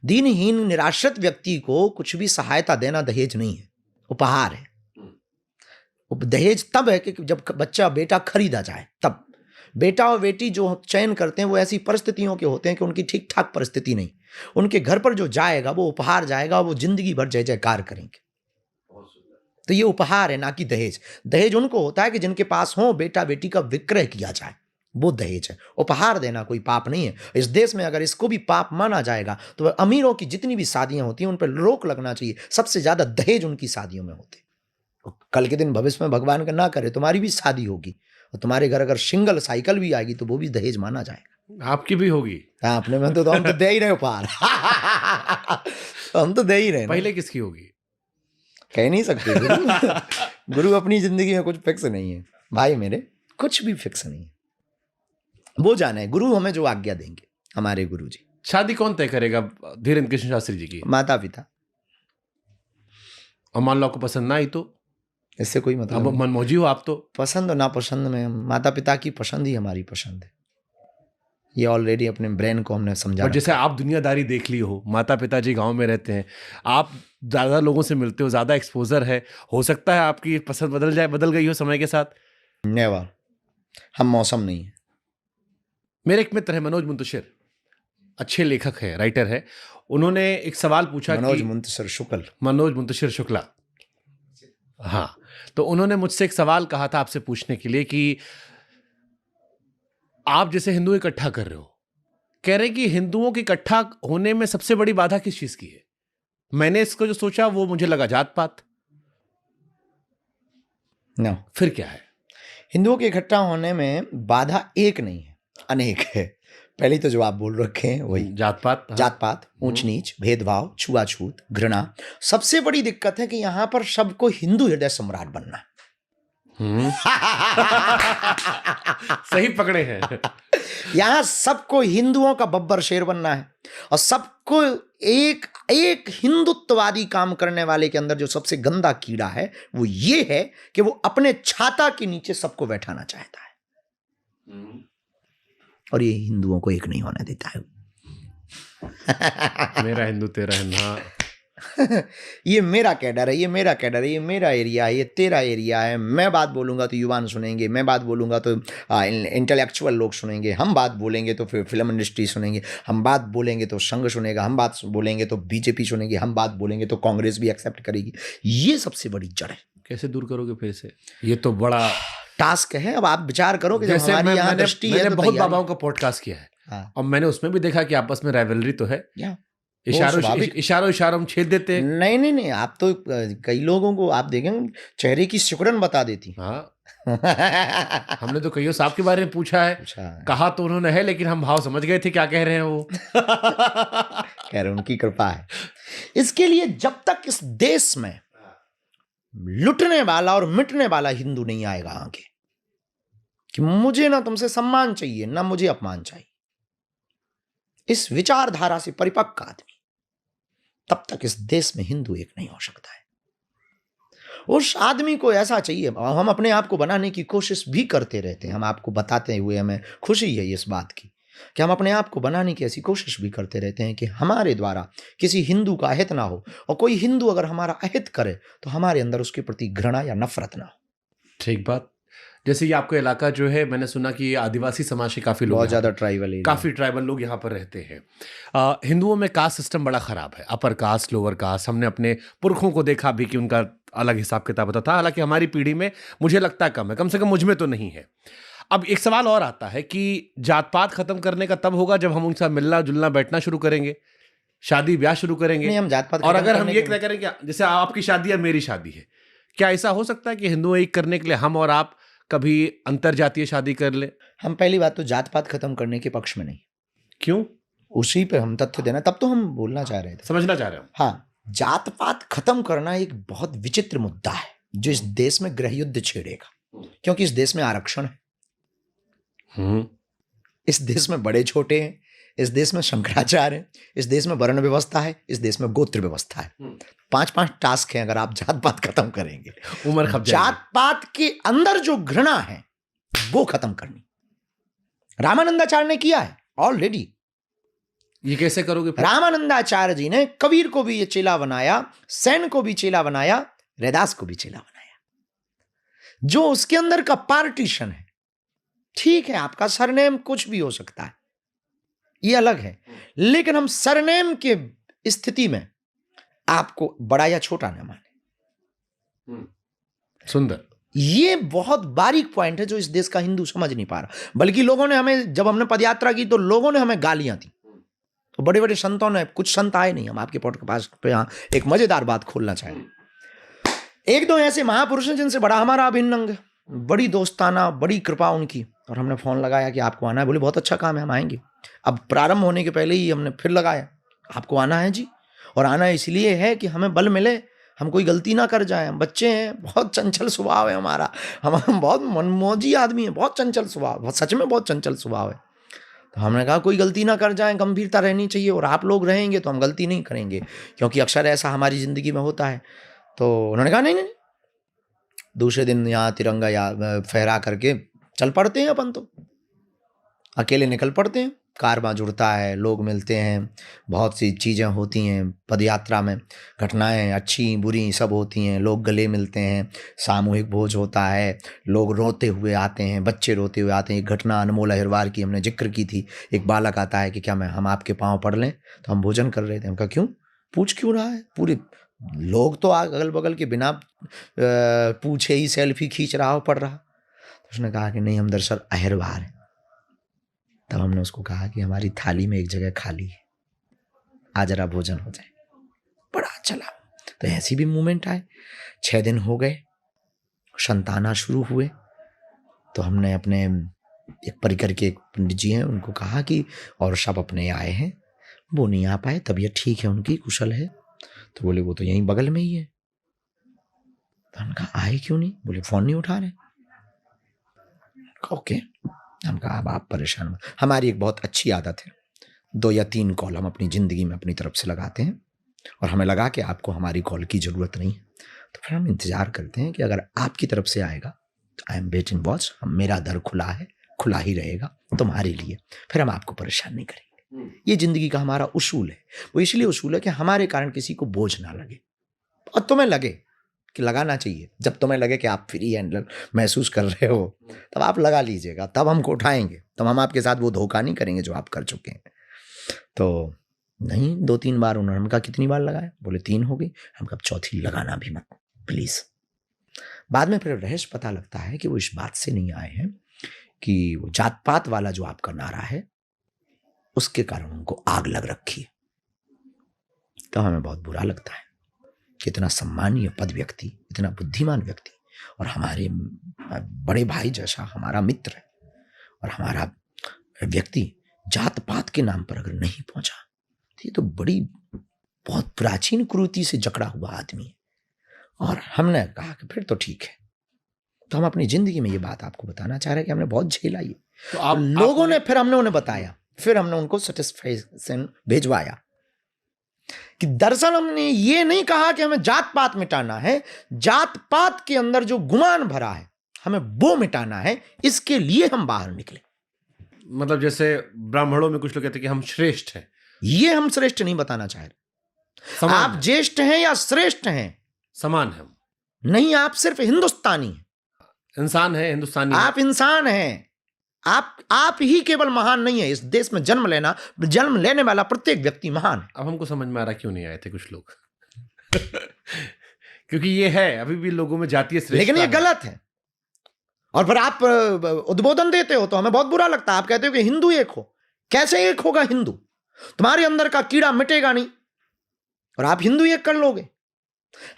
दीनहीन निराश्रित व्यक्ति को कुछ भी सहायता देना दहेज नहीं है, उपहार है। दहेज तब है कि जब बच्चा बेटा खरीदा जाए, तब। बेटा और बेटी जो चयन करते हैं वो ऐसी परिस्थितियों के होते हैं कि उनकी ठीक ठाक परिस्थिति नहीं, उनके घर पर जो जाएगा वो उपहार जाएगा, वो जिंदगी भर जय जयकार करेंगे। तो ये उपहार है, ना कि दहेज। दहेज उनको होता है कि जिनके पास हो, बेटा बेटी का विक्रय किया जाए, वो दहेज है। उपहार देना कोई पाप नहीं है। इस देश में अगर इसको भी पाप माना जाएगा तो अमीरों की जितनी भी शादियां होती हैं उन पर रोक लगना चाहिए। सबसे ज्यादा दहेज उनकी शादियों में होते। कल के दिन भविष्य में भगवान का ना करे तुम्हारी भी शादी होगी और तुम्हारे घर अगर सिंगल साइकिल भी आएगी तो वो भी दहेज माना जाएगा। आपकी भी होगी। हाँ, अपने में तो हम तो दे ही रहे उपहार। हम तो दे ही रहे। पहले किसकी होगी कह नहीं सकते। गुरु अपनी जिंदगी में कुछ फिक्स नहीं है भाई मेरे, कुछ भी फिक्स नहीं है। वो जाने, गुरु हमें जो आज्ञा देंगे, हमारे गुरु जी। शादी कौन तय करेगा? धीरेन्द्र कृष्ण शास्त्री जी की? माता पिता। और मान लो आपको पसंद ना आई तो? इससे कोई मतलब अब नहीं। मनमौजी हो आप तो। पसंद और नापसंद में माता पिता की पसंद ही हमारी पसंद है। ये ऑलरेडी अपने ब्रेन को हमने समझा। और जैसे आप दुनियादारी देख ली हो, माता पिताजी गांव में रहते हैं, आप ज़्यादा लोगों से मिलते हो, ज़्यादा एक्सपोजर है, हो सकता है आपकी पसंद बदल गई हो समय के साथ। नेवर। हम मौसम नहीं है। मेरे एक मित्र है मनोज मुंतशिर, अच्छे लेखक है, राइटर है। उन्होंने एक सवाल पूछा, मनोज मुंतशिर शुक्ला। हाँ, तो उन्होंने मुझसे एक सवाल कहा था आपसे पूछने के लिए कि आप जैसे हिंदू इकट्ठा कर रहे हो, कह रहे कि हिंदुओं के इकट्ठा होने में सबसे बड़ी बाधा किस चीज की है? मैंने इसको जो सोचा वो मुझे लगा जात पात। नो, फिर क्या है? हिंदुओं के इकट्ठा होने में बाधा एक नहीं है, अनेक है। पहले तो जो आप बोल रखे हैं वही, जात पात। हाँ। जात पात, ऊंच नीच, भेदभाव, छुआछूत, घृणा। सबसे बड़ी दिक्कत है कि यहां पर सबको हिंदू हृदय सम्राट बनना है। सही पकड़े हैं। यहां सबको हिंदुओं का बब्बर शेर बनना है, और सबको एक हिंदुत्ववादी काम करने वाले के अंदर जो सबसे गंदा कीड़ा है वो ये है कि वो अपने छाता के नीचे सबको बैठाना चाहता है, और ये हिंदुओं को एक नहीं होने देता है। मेरा हिंदू तेरा हिंदू। ये मेरा कैडर है, ये मेरा कैडर है, ये मेरा एरिया है, ये तेरा एरिया है। मैं बात बोलूंगा तो युवान सुनेंगे, मैं बात बोलूंगा तो इंटेलेक्चुअल लोग सुनेंगे, हम बात बोलेंगे तो फिर फिल्म इंडस्ट्री सुनेंगे, हम बात बोलेंगे तो संघ सुनेगा, हम बात बोलेंगे तो बीजेपी सुनेगी, हम बात बोलेंगे तो कांग्रेस भी एक्सेप्ट करेगी। ये सबसे बड़ी जड़ है। कैसे दूर करोगे फिर से? ये तो बड़ा टास्क है। अब आप विचार करो कि जब जैसे हमारी यहाँ मैंने दृष्टि है तो बहुत तैयारी। बाबाओं का पॉडकास्ट किया है। हाँ। और मैंने उसमें भी देखा कि आपस में राइवलरी तो है। स्वाभाविक। इशारों हम छेद देते हैं। नहीं, आप तो कई लोगों को आप देखेंगे चेहरे की सिकुड़न बता देती। हाँ, हमने तो कईयों साहब के बारे में पूछा है, कहा तो उन्होंने है, लेकिन हम भाव समझ गए थे क्या कह रहे हैं वो। कह रहे उनकी कृपा है। इसके लिए जब तक इस देश में लुटने वाला और मिटने वाला हिंदू नहीं आएगा आगे, कि मुझे ना तुमसे सम्मान चाहिए ना मुझे अपमान चाहिए, इस विचारधारा से परिपक्व आदमी, तब तक इस देश में हिंदू एक नहीं हो सकता है। उस आदमी को ऐसा चाहिए, हम अपने आप को बनाने की कोशिश भी करते रहते हैं। हम आपको बताते हुए हमें खुशी है इस बात की कि हम अपने आप को बनाने की ऐसी कोशिश भी करते रहते हैं कि हमारे द्वारा किसी हिंदू का अहित ना हो, और कोई हिंदू अगर हमारा अहित करे तो हमारे अंदर उसके प्रति घृणा या नफरत ना हो। ठीक बात। जैसे ये आपका इलाका जो है, मैंने सुना कि आदिवासी समाज के काफी लोग, बहुत ज्यादा ट्राइबल है, काफी ट्राइबल लोग यहाँ पर रहते हैं। हिंदुओं में कास्ट सिस्टम बड़ा खराब है, अपर कास्ट लोअर कास्ट। हमने अपने पुरखों को देखा भी कि उनका अलग हिसाब किताब होता था, हालांकि हमारी पीढ़ी में मुझे लगता है कम है, कम से कम मुझ में तो नहीं है। अब एक सवाल और आता है कि जात पात खत्म करने का तब होगा जब हम उनसे मिलना जुलना बैठना शुरू करेंगे, शादी ब्याह शुरू करेंगे। नहीं, हम जात पात और अगर हम ये तय करें कि जैसे आपकी शादी या मेरी शादी है, क्या ऐसा हो सकता है कि हिंदू एक करने के लिए हम और आप कभी अंतर जातीय शादी कर ले? हम पहली बात तो जात पात खत्म करने के पक्ष में नहीं। क्यों? उसी पे हम तथ्य देना, तब तो हम बोलना चाह रहे थे, समझना चाह रहे हो। हाँ, जात पात खत्म करना एक बहुत विचित्र मुद्दा है जो इस देश में गृह युद्ध छेड़ेगा, क्योंकि इस देश में आरक्षण है, इस देश में बड़े छोटे हैं, इस देश में शंकराचार्य है, इस देश में वर्ण व्यवस्था है, इस देश में गोत्र व्यवस्था है। 5-5 टास्क हैं अगर आप जात पात खत्म करेंगे। उम्र खप जाएगी। जात पात के अंदर जो घृणा है वो खत्म करनी। रामानंदाचार्य ने किया है ऑलरेडी। ये कैसे करोगे फिर? रामानंदाचार्य जी ने कबीर को भी ये चेला बनाया, सेन को भी चेला बनाया, रैदास को भी चेला बनाया। जो उसके अंदर का पार्टीशन है, ठीक है आपका सरनेम कुछ भी हो सकता है, ये अलग है, लेकिन हम सरनेम के स्थिति में आपको बड़ा या छोटा न माने। सुंदर। ये बहुत बारीक पॉइंट है जो इस देश का हिंदू समझ नहीं पा रहा। बल्कि लोगों ने हमें, जब हमने पदयात्रा की तो लोगों ने हमें गालियां दी, तो बड़े बड़े संतों ने, कुछ संत आए नहीं, हम आपके पॉडकास्ट पे यहाँ एक मजेदार बात खोलना चाहेंगे। एक दो ऐसे महापुरुष हैं जिनसे बड़ा हमारा अभिन्न अंग, बड़ी दोस्ताना, बड़ी कृपा उनकी, और हमने फोन लगाया कि आपको आना है। बोले बहुत अच्छा काम है, हम आएंगे। अब प्रारंभ होने के पहले ही हमने फिर लगाया, आपको आना है जी, और आना इसलिए है कि हमें बल मिले, हम कोई गलती ना कर जाए, हम बच्चे हैं, बहुत चंचल स्वभाव है हमारा, हम बहुत मनमोजी आदमी है, बहुत चंचल स्वभाव, सच में बहुत चंचल स्वभाव है। तो हमने कहा कोई गलती ना कर जाए, गंभीरता रहनी चाहिए, और आप लोग रहेंगे तो हम गलती नहीं करेंगे, क्योंकि अक्सर ऐसा हमारी ज़िंदगी में होता है। तो उन्होंने कहा नहीं नहीं, दूसरे दिन यहाँ तिरंगा या फहरा करके चल पड़ते हैं अपन, तो अकेले निकल पड़ते हैं, कारवां जुड़ता है, लोग मिलते हैं, बहुत सी चीज़ें होती हैं पदयात्रा में, घटनाएं अच्छी बुरी सब होती हैं, लोग गले मिलते हैं, सामूहिक भोज होता है, लोग रोते हुए आते हैं, बच्चे रोते हुए आते हैं। एक घटना अनमोल अहिरवार की हमने जिक्र की थी, एक बालक आता है कि क्या हम आपके पाँव पड़ लें, तो हम भोजन कर रहे थे, हम कहा क्यों, पूछ क्यों रहा है, पूरे लोग तो अगल बगल के बिना पूछे ही सेल्फी खींच रहा हो पड़ रहा। तो उसने कहा कि नहीं, हम दरअसल अहिरवार हैं। तब हमने उसको कहा कि हमारी थाली में एक जगह खाली है, आज जरा भोजन हो जाए। बड़ा चला। तो ऐसी भी मूवमेंट आए। 6 दिन हो गए, संताना शुरू हुए, तो हमने अपने एक परिकर के एक पंडित जी हैं, उनको कहा कि, और सब अपने आए हैं, वो नहीं आ पाए, तबीयत ठीक है उनकी, कुशल है। तो बोले वो तो यहीं बगल में ही है। तो हमने कहा आए क्यों नहीं, बोले फोन नहीं उठा रहे। ओके, हम कहा अब आप परेशान मत। हमारी एक बहुत अच्छी आदत है, 2 या 3 कॉल हम अपनी ज़िंदगी में अपनी तरफ से लगाते हैं, और हमें लगा कि आपको हमारी कॉल की ज़रूरत नहीं है, तो फिर हम इंतज़ार करते हैं कि अगर आपकी तरफ से आएगा तो I am waiting watch, मेरा दर खुला है, खुला ही रहेगा तुम्हारे लिए, फिर हम आपको परेशान नहीं करेंगे। ये ज़िंदगी का हमारा उसूल है। वो इसलिए उसूल है कि हमारे कारण किसी को बोझ ना लगे, और तुम्हें लगे कि लगाना चाहिए। जब तुम्हें लगे कि आप फ्री हैंड महसूस कर रहे हो, तब आप लगा लीजिएगा, तब हमको उठाएंगे, तब हम आपके साथ वो धोखा नहीं करेंगे जो आप कर चुके हैं। तो नहीं, 2-3 बार उन्होंने कहा कितनी बार लगाया, बोले 3 हो गई। हम कहा चौथी लगाना भी मत प्लीज़। बाद में फिर रहस्य पता लगता है कि वो इस बात से नहीं आए हैं कि वो जात पात वाला जो आपका नारा है उसके कारण उनको आग लग रखी है। तो हमें बहुत बुरा लगता है कि इतना सम्मानीय पद व्यक्ति, इतना बुद्धिमान व्यक्ति और हमारे बड़े भाई जैसा हमारा मित्र है और हमारा व्यक्ति जात पात के नाम पर अगर नहीं पहुंचा तो ये तो बड़ी बहुत प्राचीन कुरीति से जकड़ा हुआ आदमी है। और हमने कहा कि फिर तो ठीक है। तो हम अपनी जिंदगी में ये बात आपको बताना चाह रहे हैं कि हमने बहुत झेला ये। तो आप लोगों ने फिर हमने उन्हें बताया, फिर हमने उनको सेटिस्फैक्शन भिजवाया कि दरअसल हमने ये नहीं कहा कि हमें जात पात मिटाना है, जात पात के अंदर जो गुमान भरा है हमें वो मिटाना है, इसके लिए हम बाहर निकले। मतलब जैसे ब्राह्मणों में कुछ लोग कहते हैं कि हम श्रेष्ठ हैं, ये हम श्रेष्ठ नहीं बताना चाह रहे। समान आप हैं, ज्येष्ठ हैं या श्रेष्ठ हैं, समान है हम, नहीं, आप सिर्फ हिंदुस्तानी हैं, इंसान है, हिंदुस्तानी आप इंसान हैं। आप ही केवल महान नहीं है, इस देश में जन्म लेने वाला प्रत्येक व्यक्ति महान है। अब हमको समझ में आ रहा क्यों नहीं आए थे कुछ लोग क्योंकि ये है अभी भी लोगों में जातीय श्रेष्ठता लेकिन ये है। गलत है। और फिर आप उद्बोधन देते हो तो हमें बहुत बुरा लगता है। आप कहते हो कि हिंदू एक हो। कैसे एक होगा हिंदू? तुम्हारे अंदर का कीड़ा मिटेगा नहीं और आप हिंदू एक कर लोगे।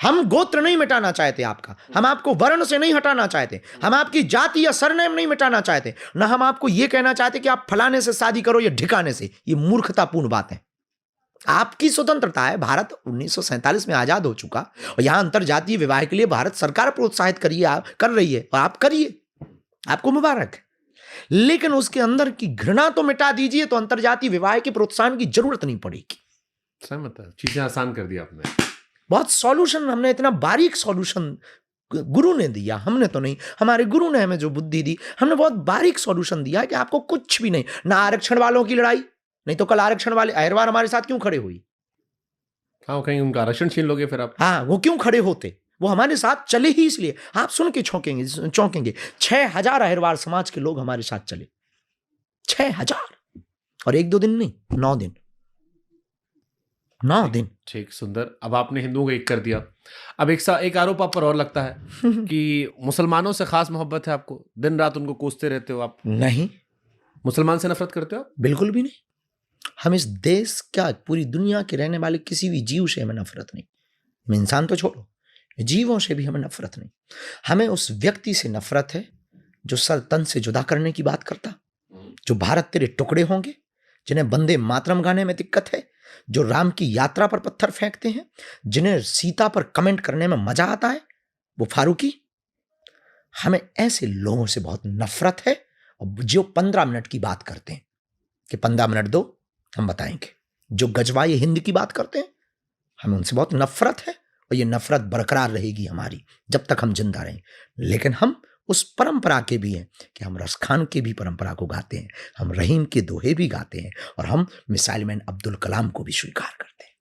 हम गोत्र नहीं मिटाना चाहते आपका, हम आपको वर्ण से नहीं हटाना चाहते, हम आपकी जाति या सरनेम नहीं मिटाना चाहते, ना हम आपको यह कहना चाहते कि आप फलाने से शादी करो या ढिकाने से। ये मूर्खतापूर्ण बात है। आपकी स्वतंत्रता है। भारत 1947 में आजाद हो चुका और यहां अंतरजातीय विवाह के लिए भारत सरकार प्रोत्साहित कर रही है और आप करिए, आपको मुबारक है। लेकिन उसके अंदर की घृणा तो मिटा दीजिए, तो अंतरजातीय विवाह के प्रोत्साहन की जरूरत नहीं पड़ेगी। सहमत है, चीजें आसान कर दी आपने। बहुत सॉल्यूशन, हमने इतना बारीक सॉल्यूशन गुरु ने दिया, हमने तो नहीं, हमारे गुरु ने हमें जो बुद्धि दी, हमने बहुत बारीक सॉल्यूशन दिया कि आपको कुछ भी नहीं, ना आरक्षण वालों की लड़ाई, नहीं तो कल आरक्षण वाले अहिरवार हमारे साथ क्यों खड़े हुई? हाँ, कहीं उनका आरक्षण छीन लोगे फिर आप। हाँ, वो क्यों खड़े होते? वो हमारे साथ चले ही इसलिए। आप सुन के चौंकेंगे 6000 अहिरवार समाज के लोग हमारे साथ चले। 6000 और 1-2 दिन नहीं, 9 दिन। 9 दिन। ठीक, सुंदर। अब आपने हिंदुओं को एक कर दिया। अब एक आरोप आप पर और लगता है कि मुसलमानों से खास मोहब्बत है आपको, दिन रात उनको कोसते रहते हो आप। नहीं, मुसलमान से नफरत करते हो आप? बिल्कुल भी नहीं। हम इस देश, क्या पूरी दुनिया के रहने वाले किसी भी जीव से हमें नफरत नहीं। हम इंसान तो छोड़ो, जीवों से भी हमें नफरत नहीं। हमें उस व्यक्ति से नफरत है जो सर तन से जुदा करने की बात करता, जो भारत तेरे टुकड़े होंगे, जिन्हें वंदे मातरम गाने में दिक्कत है, जो राम की यात्रा पर पत्थर फेंकते हैं, जिन्हें सीता पर कमेंट करने में मजा आता है, वो फारूकी। हमें ऐसे लोगों से बहुत नफरत है और जो 15 मिनट की बात करते हैं कि 15 मिनट दो हम बताएंगे, जो गजवाए हिंद की बात करते हैं, हमें उनसे बहुत नफरत है और ये नफरत बरकरार रहेगी हमारी जब तक हम जिंदा रहें। लेकिन हम उस परंपरा के भी हैं कि हम रसखान की भी परंपरा को गाते हैं, हम रहीम के दोहे भी गाते हैं और हम मिसाइल मैन अब्दुल कलाम को भी स्वीकार करते हैं।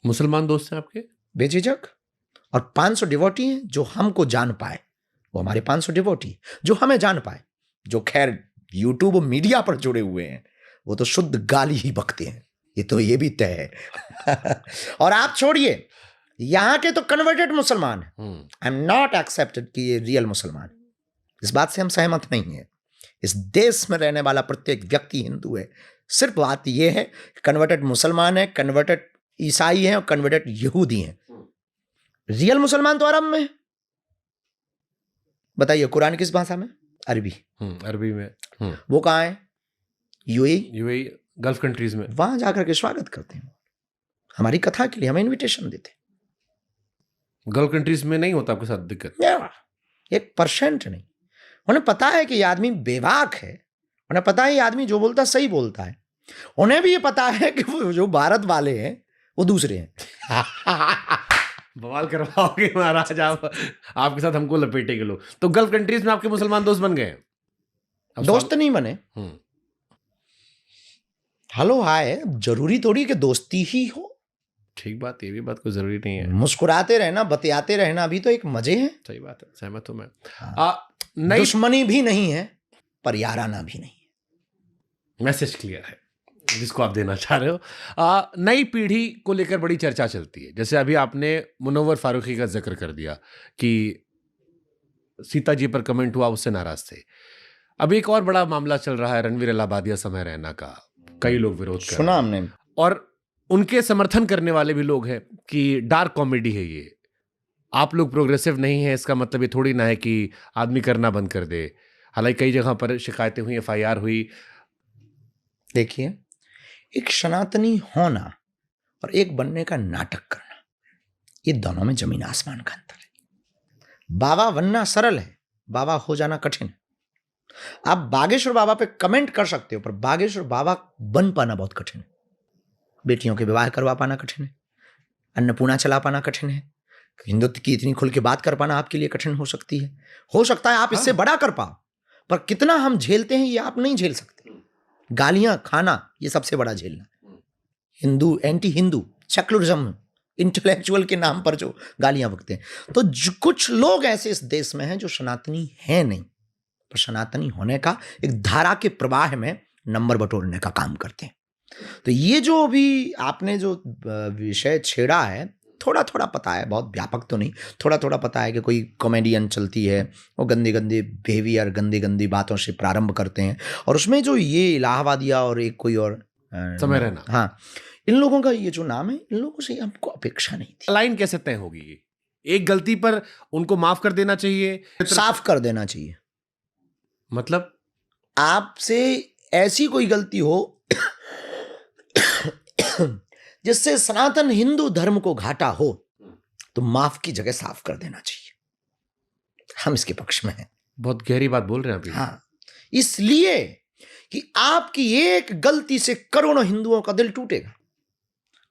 मुसलमान दोस्त हैं आपके? बेझिझक। और 500 डिवोटी हैं जो हमको जान पाए, वो हमारे 500 डिवोटी जो हमें जान पाए, जो खैर यूट्यूब और मीडिया पर जुड़े हुए हैं, वो तो शुद्ध गाली ही बकते हैं, ये भी तय है। और आप छोड़िए, यहां के तो कन्वर्टेड मुसलमान हैं। आई एम नॉट एक्सेप्टेड कि ये रियल मुसलमान है। इस बात से हम सहमत नहीं हैं। इस देश में रहने वाला प्रत्येक व्यक्ति हिंदू है। सिर्फ बात यह है कि कन्वर्टेड मुसलमान है, कन्वर्टेड ईसाई हैं और कन्वर्टेड यहूदी हैं। रियल मुसलमान तो अरब में है। बताइए, कुरान किस भाषा में? अरबी। अरबी में। वो कहाँ है? यूएई, गल्फ कंट्रीज में। वहां जाकर के स्वागत करते हैं, हमारी कथा के लिए हमें इनविटेशन देते हैं। गल्फ कंट्रीज में नहीं होता आपके साथ दिक्कत? 1% नहीं। उन्हें पता है कि ये आदमी बेबाक है, उन्हें पता है ये आदमी जो बोलता है सही बोलता है। उन्हें भी ये पता है कि वो जो भारत वाले हैं वो दूसरे हैं। बवाल करवाओगे महाराज आप, आपके साथ हमको लपेटेंगे लोग। तो गल्फ कंट्रीज में आपके मुसलमान दोस्त बन गए? दोस्त नहीं बने, हेलो हाय। जरूरी थोड़ी कि दोस्ती ही हो। ठीक बात, ये भी बात कोई जरूरी नहीं है। मुस्कुराते रहना, बतियाते रहना भी तो एक मजे है। सही बात है, सहमत हूं मैं। नई दुश्मनी भी नहीं है पर याराना भी नहीं है। मैसेज क्लियर है जिसको आप देना चाह रहे हो। नई पीढ़ी को लेकर बड़ी चर्चा चलती है। जैसे अभी आपने मुनव्वर फारूकी का जिक्र कर दिया कि सीता जी पर कमेंट हुआ, उससे नाराज थे। अभी एक और बड़ा मामला चल रहा है रणवीर इलाहाबादिया समय रैना का। कई लोग विरोध कर सुना हमने, और उनके समर्थन करने वाले भी लोग हैं कि डार्क कॉमेडी है ये। आप लोग प्रोग्रेसिव नहीं है इसका मतलब ये थोड़ी ना है कि आदमी करना बंद कर दे। हालांकि कई जगह पर शिकायतें हुई, FIR हुई। देखिए, एक सनातनी होना और एक बनने का नाटक करना, ये दोनों में जमीन आसमान का अंतर है। बाबा बनना सरल है, बाबा हो जाना कठिन है। आप बागेश्वर बाबा पे कमेंट कर सकते हो, पर बागेश्वर बाबा बन पाना बहुत कठिन है। बेटियों के विवाह करवा पाना कठिन है, अन्नपूर्णा चला पाना कठिन है, हिंदुत्व की इतनी खुल के बात कर पाना आपके लिए कठिन हो सकती है। हो सकता है आप इससे बड़ा कर पाओ, पर कितना हम झेलते हैं ये आप नहीं झेल सकते। गालियां खाना ये सबसे बड़ा झेलना। Hindu, anti Hindu, secularism, intellectual के नाम पर जो गालियां बकते हैं, तो कुछ लोग ऐसे इस देश में हैं जो सनातनी हैं नहीं, पर सनातनी होने का एक धारा के प्रवाह में नंबर बटोरने का काम करते हैं। तो ये जो अभी आपने जो विषय छेड़ा है, थोड़ा थोड़ा पता है, बहुत व्यापक तो नहीं, थोड़ा थोड़ा पता है कि कोई कॉमेडियन चलती है, वो गंदी गंदी बिहेवियर, गंदी गंदी बातों से प्रारंभ करते हैं, और उसमें जो ये इलाहाबादिया और एक कोई और समय रहना, हाँ, इन लोगों का ये जो नाम है, इन लोगों से हमको अपेक्षा नहीं थी। लाइन कैसे तय होगी? ये एक गलती पर उनको माफ कर देना चाहिए, साफ कर देना चाहिए। मतलब आपसे ऐसी कोई गलती हो जिससे सनातन हिंदू धर्म को घाटा हो, तो माफ की जगह साफ कर देना चाहिए। हम इसके पक्ष में हैं। बहुत गहरी बात बोल रहे हैं अभी। हाँ, इसलिए कि आपकी एक गलती से करोड़ों हिंदुओं का दिल टूटेगा,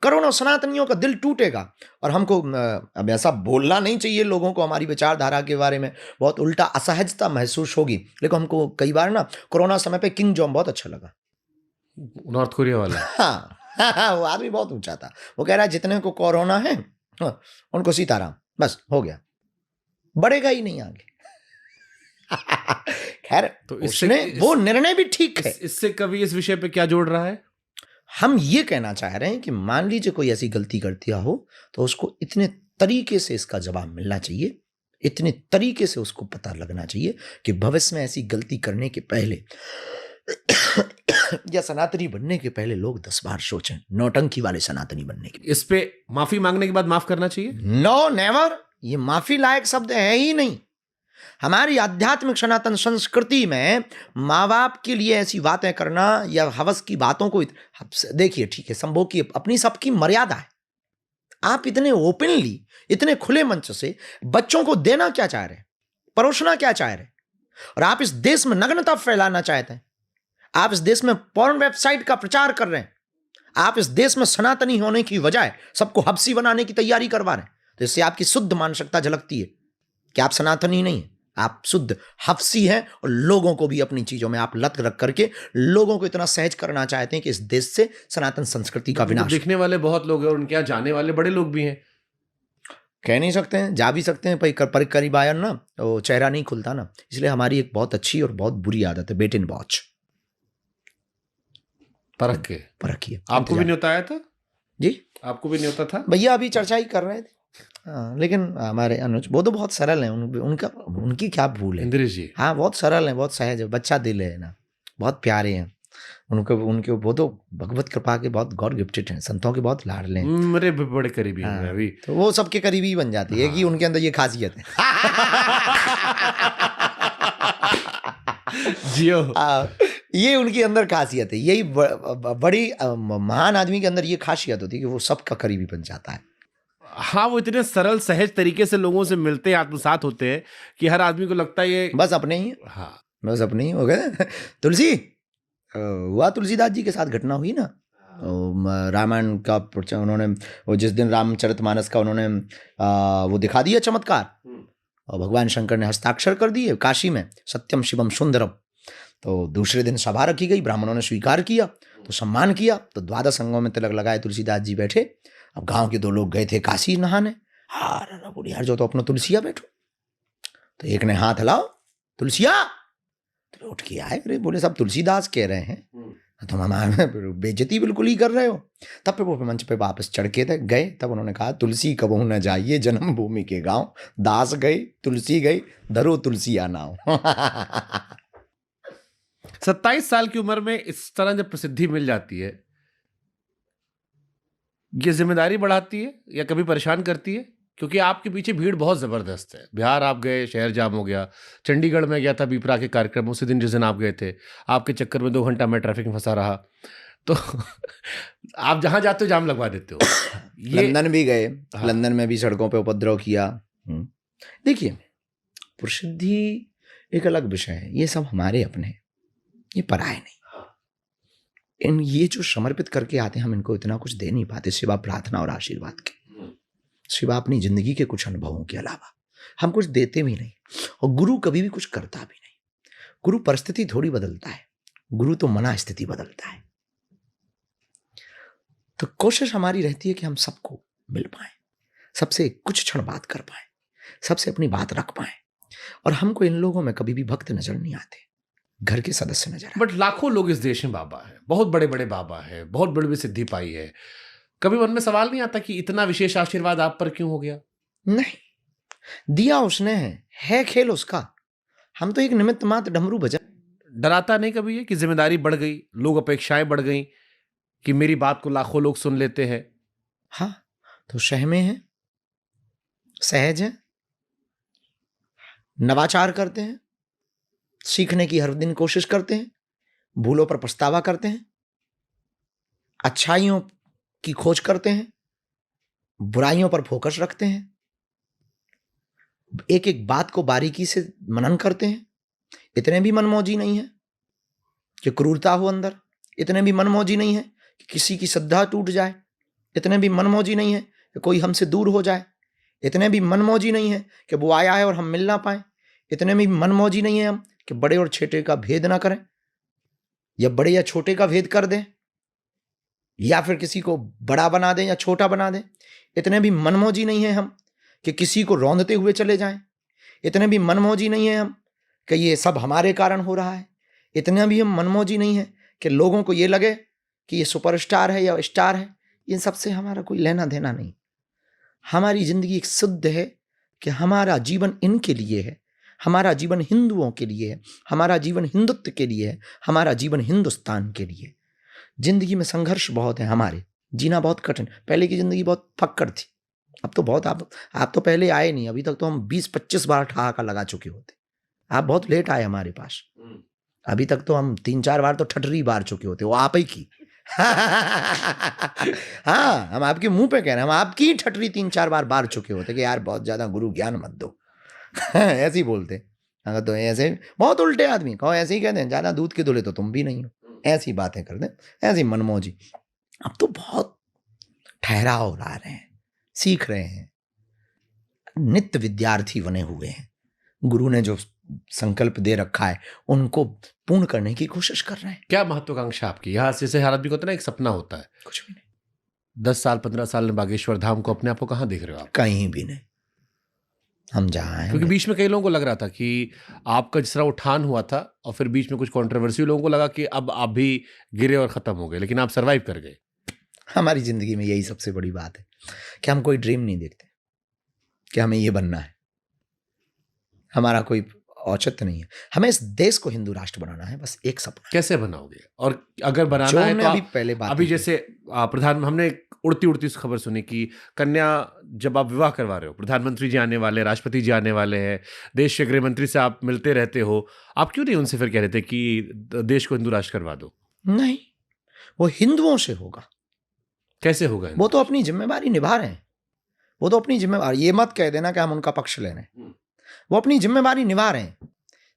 करोड़ों सनातनियों का दिल टूटेगा। और हमको अब ऐसा बोलना नहीं चाहिए लोगों को, हमारी विचारधारा के बारे में बहुत उल्टा असहजता महसूस होगी, लेकिन हमको कई बार ना कोरोना समय पे किंग जॉन बहुत अच्छा लगा, नॉर्थ कोरिया वाला। हाँ, वो आदमी बहुत ऊंचा था। वो कह रहा है जितने को कोरोना है उनको सीताराम, बस हो गया, बढ़ेगा ही नहीं आगे। खैर, तो उसने वो निर्णय भी ठीक है। इससे कभी इस विषय पे क्या जोड़ रहा है? हम ये कहना चाह रहे हैं कि मान लीजिए कोई ऐसी गलती करती हो, तो उसको इतने तरीके से इसका जवाब मिलना चाहिए, इतने तरीके से उसको पता लगना चाहिए कि भविष्य में ऐसी गलती करने के पहले या सनातनी बनने के पहले लोग 10 बार सोचें, नौटंकी वाले सनातनी बनने के लिए। इस पे माफी मांगने के बाद माफ करना चाहिए? No, never. ये माफी लायक शब्द है ही नहीं। हमारी आध्यात्मिक सनातन संस्कृति में माँ बाप के लिए ऐसी बातें करना या हवस की बातों को, देखिए ठीक है, संभोग की अपनी सबकी मर्यादा है। आप इतने ओपनली, इतने खुले मंच से बच्चों को देना क्या चाह रहे हैं, परोसना क्या चाह रहे हैं, और आप इस देश में नग्नता फैलाना चाहते हैं, आप इस देश में पॉर्न वेबसाइट का प्रचार कर रहे हैं, आप इस देश में सनातनी होने की बजाय सबको हब्सी बनाने की तैयारी करवा रहे हैं। तो इससे आपकी शुद्ध मानसिकता झलकती है कि आप सनातनी नहीं है, आप शुद्ध हफ्सी हैं, और लोगों को भी अपनी चीजों में आप लत रख करके लोगों को इतना सहज करना चाहते हैं कि इस देश से सनातन संस्कृति का विनाश। दिखने वाले बहुत लोग हैं और उनके यहाँ जाने वाले बड़े लोग भी हैं। कह नहीं सकते हैं, जा भी सकते हैं, पर करीब आया ना वो चेहरा नहीं खुलता ना। इसलिए हमारी एक बहुत अच्छी और बहुत बुरी आदत है, वेट एंड वॉच, परखिए। आपको भी नहीं होता आया था जी? आपको भी नहीं होता था? भैया अभी चर्चा ही कर रहे थे। हाँ, लेकिन हमारे अनुज वो तो बहुत सरल हैं, उनकी क्या भूल है। इंद्रेश जी, हाँ, बहुत सरल है, बहुत सहज है, बच्चा दिल है ना, बहुत प्यारे हैं। उनके वो तो भगवत कृपा के बहुत गॉड गिफ्टेड हैं, संतों के बहुत लाडले हैं, मेरे भी बड़े करीबी हैं। हाँ, अभी तो वो सबके करीबी बन जाती है कि उनके अंदर ये खासियत है। जियो, ये उनके अंदर खासियत है, यही बड़ी महान आदमी के अंदर ये खासियत होती है कि वो सबका करीबी बन जाता है। हाँ, वो इतने सरल सहज तरीके से लोगों से मिलते हैं, आत्मसात होते हैं कि हर आदमी को लगता है ये बस अपने ही है। हाँ, बस अपने ही हो गए। तुलसी हुआ, तुलसीदास जी के साथ घटना हुई ना, रामायण का उन्होंने वो जिस दिन रामचरितमानस का उन्होंने वो दिखा दिया चमत्कार, और भगवान शंकर ने हस्ताक्षर कर दिए काशी में, सत्यम शिवम सुंदरम। तो दूसरे दिन सभा रखी गई, ब्राह्मणों ने स्वीकार किया, तो सम्मान किया, तो 12 अंगों में तिलक लगाए तुलसीदास जी बैठे। अब गांव के 2 लोग गए थे काशी नहाने, हाँ बोली यार जो तो अपना तुलसिया बैठो। तो एक ने हाथ हिलाओ, तुलसिया, तो उठ के आए, अरे बोले सब तुलसीदास कह रहे हैं, तुम हमारे बेइज्जती बिल्कुल ही कर रहे हो। तब फिर वो मंच पे वापस चढ़ के गए, तब उन्होंने कहा तुलसी कबहू न जाइए जन्मभूमि के गांव, दास गई तुलसी गई, धरो तुलसिया नाव। 27 साल की उम्र में इस तरह जब प्रसिद्धि मिल जाती है, ये जिम्मेदारी बढ़ाती है या कभी परेशान करती है? क्योंकि आपके पीछे भीड़ बहुत जबरदस्त है। बिहार आप गए, शहर जाम हो गया। चंडीगढ़ में गया था बीपरा के कार्यक्रम, उसी दिन जिस दिन आप गए थे, आपके चक्कर में 2 घंटा मैं ट्रैफिक में फंसा रहा। तो आप जहां जाते हो जाम लगवा देते हो। ये लंदन भी गए, हाँ। लंदन में भी सड़कों पे उपद्रव किया। देखिए, प्रसिद्धि एक अलग विषय है, ये सब हमारे अपने हैं, ये पराये नहीं। ये जो समर्पित करके आते हैं, हम इनको इतना कुछ दे नहीं पाते सिवा प्रार्थना और आशीर्वाद के, सिवा अपनी जिंदगी के कुछ अनुभवों के अलावा हम कुछ देते भी नहीं। और गुरु कभी भी कुछ करता भी नहीं। गुरु परिस्थिति थोड़ी बदलता है, गुरु तो मना स्थिति बदलता है। तो कोशिश हमारी रहती है कि हम सबको मिल पाए, सबसे कुछ क्षण बात कर पाए, सबसे अपनी बात रख पाए। और हमको इन लोगों में कभी भी भक्त नजर नहीं आते, घर के सदस्य नजर आते। बट लाखों लोग इस देश में बाबा है, बहुत बड़े बड़े बाबा है, बहुत बड़ी बड़ी सिद्धि पाई है। कभी मन में सवाल नहीं आता कि इतना विशेष आशीर्वाद आप पर क्यों हो गया? नहीं, दिया उसने है खेल उसका। हम तो एक निमित्त मात्र डमरू बजा। डराता नहीं कभी ये कि जिम्मेदारी बढ़ गई, लोग अपेक्षाएं बढ़ गई कि मेरी बात को लाखों लोग सुन लेते हैं? हाँ, तो सहमे हैं, सहज हैं, नवाचार करते हैं, सीखने की हर दिन कोशिश करते हैं, भूलों पर पछतावा करते हैं, अच्छाइयों की खोज करते हैं, बुराइयों पर फोकस रखते हैं, एक एक बात को बारीकी से मनन करते हैं। इतने भी मनमौजी नहीं है कि क्रूरता हो अंदर, इतने भी मनमौजी नहीं है कि किसी की श्रद्धा टूट जाए, इतने भी मनमौजी नहीं है कि कोई हमसे दूर हो जाए, इतने भी मनमौजी नहीं है कि वो आया है और हम मिल ना पाए, इतने भी मनमौजी नहीं है हम कि बड़े और छोटे का भेद ना करें, या बड़े या छोटे का भेद कर दें, या फिर किसी को बड़ा बना दें या छोटा बना दें। इतने भी मनमौजी नहीं है हम कि किसी को रौंदते हुए चले जाएं। इतने भी मनमौजी नहीं है हम कि ये सब हमारे कारण हो रहा है। इतने भी हम मनमौजी नहीं है कि लोगों को ये लगे कि ये सुपरस्टार है या स्टार है। इन सब से हमारा कोई लेना देना नहीं। हमारी जिंदगी एक शुद्ध है कि हमारा जीवन इनके लिए है, हमारा जीवन हिंदुओं के लिए है, हमारा जीवन हिंदुत्व के लिए है, हमारा जीवन हिंदुस्तान के लिए। जिंदगी में संघर्ष बहुत है हमारे, जीना बहुत कठिन। पहले की जिंदगी बहुत फक्कड़ थी, अब तो बहुत आप तो पहले आए नहीं, अभी तक तो हम 20-25 बार ठहाका लगा चुके होते। आप बहुत लेट आए हमारे पास, अभी तक तो हम 3-4 बार तो ठटरी बार चुके होते, वो आप ही की। हाँ, हम आपके मुंह पे कह रहे हैं, हम आपकी ठटरी 3-4 बार बार चुके होते कि यार बहुत ज्यादा गुरु ज्ञान मत दो। ऐसे ही बोलते। अगर तो ऐसे बहुत उल्टे आदमी कहो, ऐसे ही कहते हैं, ज्यादा दूध के धुले तो तुम भी नहीं हो, ऐसी बातें करते, ऐसी मनमौजी। अब तो बहुत ठहराव ला रहे हैं, सीख रहे हैं, नित्य विद्यार्थी बने हुए हैं। गुरु ने जो संकल्प दे रखा है उनको पूर्ण करने की कोशिश कर रहे हैं। क्या महत्वाकांक्षा आपकी? यहाँ से हर आदमी को होता है ना, एक सपना होता है। कुछ भी नहीं। 10 साल 15 साल में बागेश्वर धाम को अपने आप को कहाँ देख रहे हो आप? कहीं भी नहीं। हम जहाँ हैं, क्योंकि बीच में कई लोगों को लग रहा था कि आपका जिस तरह उठान हुआ था और फिर बीच में कुछ कंट्रोवर्सी, लोगों को लगा कि अब आप भी गिरे और खत्म हो गए, लेकिन आप सरवाइव कर गए। हमारी जिंदगी में यही सबसे बड़ी बात है कि हम कोई ड्रीम नहीं देखते कि हमें ये बनना है। हमारा कोई औचित्य नहीं है। हमें इस देश को हिंदू राष्ट्र बनाना है, बस एक सपना। कैसे बनाओगे? और अगर बनाना जो है हमने तो अभी पहले बात अभी की। जैसे हमने उड़ती उड़ती खबर सुनी कि कन्या जब आप विवाह करवा रहे हो, प्रधानमंत्री जी आने वाले, राष्ट्रपति जी आने वाले हैं, देश के गृह मंत्री से आप मिलते रहते हो, आप क्यों नहीं उनसे फिर कह रहे थे कि देश को हिंदू राष्ट्र करवा दो? नहीं, वो हिंदुओं से होगा। कैसे होगा? वो तो अपनी जिम्मेदारी निभा रहे हैं, वो तो अपनी जिम्मेदारी, ये मत कह देना कि हम उनका पक्ष ले रहे हैं। वो अपनी जिम्मेदारी निभा रहे हैं।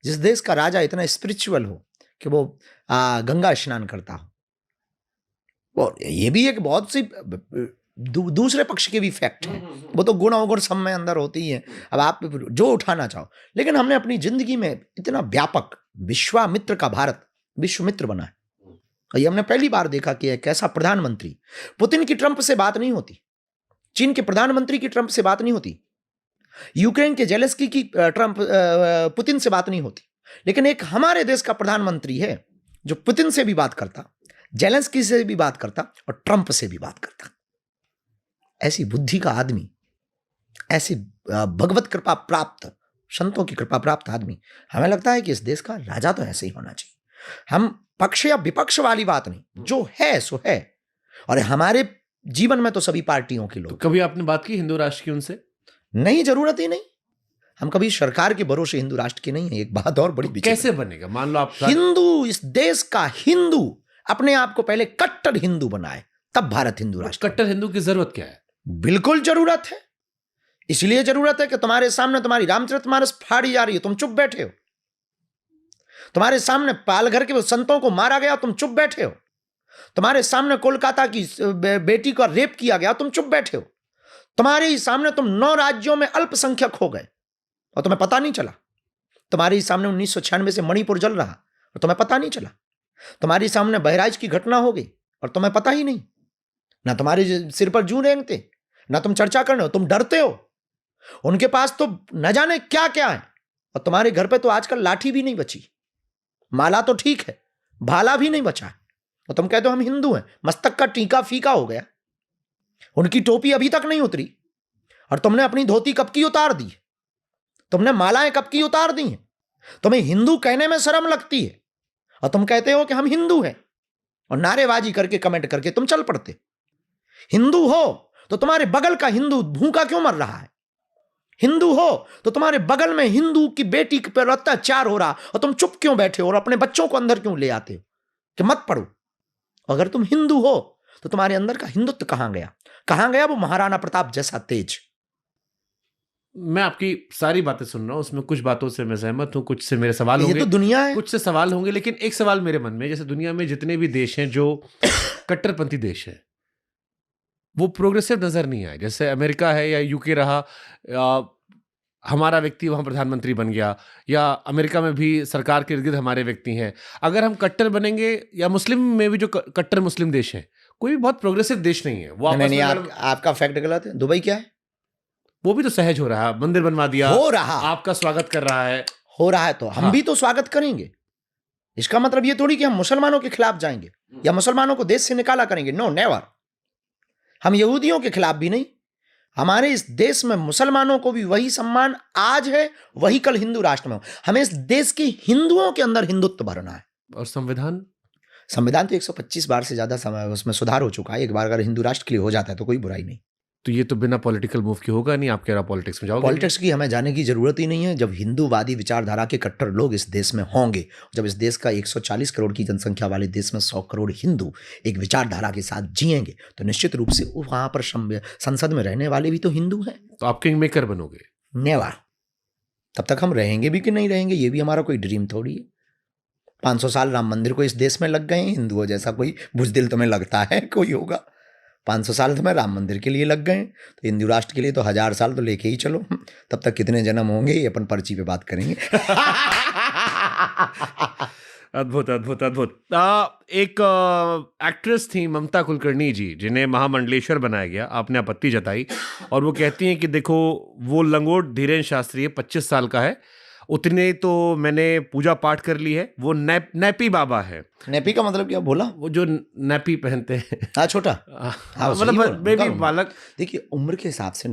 जिस देश का राजा इतना स्पिरिचुअल हो कि वो गंगा स्नान करता हो, और ये भी एक बहुत सी दूसरे पक्ष के भी फैक्ट हैं। वो तो गुण अवगुण सब में अंदर होती ही है। अब आप जो उठाना चाहो, लेकिन हमने अपनी जिंदगी में इतना व्यापक विश्वामित्र का भारत विश्वमित्र बना है। और ये हमने पहली बार देखा कि एक ऐसा प्रधानमंत्री, पुतिन की ट्रंप से बात नहीं होती, चीन के प्रधानमंत्री की ट्रंप से बात नहीं होती, यूक्रेन के जेलेंस्की की ट्रंप पुतिन से बात नहीं होती, लेकिन एक हमारे देश का प्रधानमंत्री है जो पुतिन से भी बात करता, जेलेंस्की से भी बात करता और ट्रंप से भी बात करता। ऐसी बुद्धि का आदमी, ऐसी भगवत कृपा प्राप्त, संतों की कृपा प्राप्त आदमी, हमें लगता है कि इस देश का राजा तो ऐसे ही होना चाहिए। हम पक्ष या विपक्ष वाली बात नहीं, जो है सो है। और हमारे जीवन में तो सभी पार्टियों के तो लोग। कभी आपने बात की हिंदू राष्ट्र की उनसे? नहीं, जरूरत ही नहीं। हम कभी सरकार के भरोसे हिंदू राष्ट्र के नहीं है। एक बात और बड़ी विचित्र। कैसे बनेगा? मान लो आप हिंदू, इस देश का हिंदू अपने आप को पहले कट्टर हिंदू बनाए, तब भारत हिंदू राष्ट्र। कट्टर हिंदू की जरूरत क्या है? बिल्कुल जरूरत है। इसलिए जरूरत है कि तुम्हारे सामने तुम्हारी रामचरितमानस फाड़ी जा रही है, तुम चुप बैठे हो। तुम्हारे सामने पालघर के संतों को मारा गया, तुम चुप बैठे हो। तुम्हारे सामने कोलकाता की बेटी का रेप किया गया, तुम चुप बैठे हो। तुम्हारे ही सामने तुम 9 राज्यों में अल्पसंख्यक हो गए और तुम्हें पता नहीं चला। तुम्हारे ही सामने 1996 से मणिपुर जल रहा और तुम्हें पता नहीं चला। तुम्हारे सामने बहराइच की घटना हो गई और तुम्हें पता ही नहीं। ना तुम्हारे सिर पर जूं रेंगते, ना तुम चर्चा करने हो, तुम डरते हो। उनके पास तो न जाने क्या क्या है और तुम्हारे घर पे तो आजकल लाठी भी नहीं बची, माला तो ठीक है, भाला भी नहीं बचा और तुम कहते हो हम हिंदू हैं। मस्तक का टीका फीका हो गया, उनकी टोपी अभी तक नहीं उतरी और तुमने अपनी धोती कब की उतार दी, तुमने मालाएं कब की उतार दी हैं। तुम्हें हिंदू कहने में शर्म लगती है और तुम कहते हो कि हम हिंदू हैं और नारेबाजी करके कमेंट करके तुम चल पड़ते। हिंदू हो तो तुम्हारे बगल का हिंदू भूखा क्यों मर रहा है? हिंदू हो तो तुम्हारे बगल में हिंदू की बेटी पर अत्याचार हो रहा और तुम चुप क्यों बैठे हो और अपने बच्चों को अंदर क्यों ले आते हो कि मत पढ़ो? अगर तुम हिंदू हो तो तुम्हारे अंदर का हिंदुत्व कहां गया? कहां गया वो महाराणा प्रताप जैसा तेज? मैं आपकी सारी बातें सुन रहा हूं, उसमें कुछ बातों से मैं सहमत हूं, कुछ से मेरे सवाल होंगे। ये तो दुनिया है। कुछ से सवाल होंगे, लेकिन एक सवाल मेरे मन में, जैसे दुनिया में जितने भी देश हैं जो कट्टरपंथी देश है, वो प्रोग्रेसिव नजर नहीं आए। जैसे अमेरिका है या यूके रहा, हमारा व्यक्ति वहां प्रधानमंत्री बन गया, या अमेरिका में भी सरकार के इर्द गिर्द हमारे व्यक्ति हैं। अगर हम कट्टर बनेंगे, या मुस्लिम में भी जो कट्टर मुस्लिम देश है, कोई भी बहुत प्रोग्रेसिव देश नहीं है। वो आपस नहीं, में आपका फैक्ट गलत है। दुबई क्या है? वो भी तो सहज हो रहा है, मंदिर बनवा दिया, हो रहा, आपका स्वागत कर रहा है। हो रहा है तो हम हाँ। भी तो स्वागत करेंगे। इसका मतलब ये थोड़ी कि हम मुसलमानों के खिलाफ जाएंगे या मुसलमानों को देश से निकाला करेंगे। No, never. हम यहूदियों के खिलाफ भी नहीं। हमारे इस देश में मुसलमानों को भी वही सम्मान आज है, वही कल हिंदू राष्ट्र में हो। हमें इस देश के हिंदुओं के अंदर हिंदुत्व भरना है। और संविधान तो 125 बार से ज्यादा समय उसमें सुधार हो चुका है। एक बार अगर हिंदू राष्ट्र के लिए हो जाता है तो कोई बुराई नहीं। तो ये तो बिना पॉलिटिकल मूव के होगा नहीं। आप कह रहा पॉलिटिक्स में जाओगे? पॉलिटिक्स की हमें जाने की जरूरत ही नहीं है। जब हिंदूवादी विचारधारा के कट्टर लोग इस देश में होंगे, जब इस देश का 140 करोड़ की जनसंख्या वाले देश में 100 करोड़ हिंदू एक विचारधारा के साथ जिएंगे, तो निश्चित रूप से वहां पर संसद में रहने वाले भी तो हिंदू हैं। तो आप किंग मेकर बनोगे? नेवर। तब तक हम रहेंगे भी कि नहीं रहेंगे, ये भी हमारा कोई ड्रीम थोड़ी है। 500 साल राम मंदिर को इस देश में लग गए हैं। हिंदुओं जैसा कोई बुजदिल तुम्हें लगता है कोई होगा? 500 साल तुम्हें राम मंदिर के लिए लग गए, तो हिंदू राष्ट्र के लिए तो 1000 साल तो लेके ही चलो। तब तक कितने जन्म होंगे ये अपन पर्ची पे बात करेंगे। अद्भुत अद्भुत अद्भुत। एक एक्ट्रेस थी ममता कुलकर्णी जी, जिन्हें महामंडलेश्वर बनाया गया। आपने आपत्ति जताई और वो कहती हैं कि देखो वो लंगोट धीरेन्द्र शास्त्री 25 साल का है, उतने तो मैंने पूजा पाठ कर ली है। वो नैपी बाबा है। नैपी का मतलब क्या बोला? वो जो नैपी पहनते हैं। हाँ, छोटा। हाँ, मतलब बेबी बालक। देखिए, उम्र के हिसाब से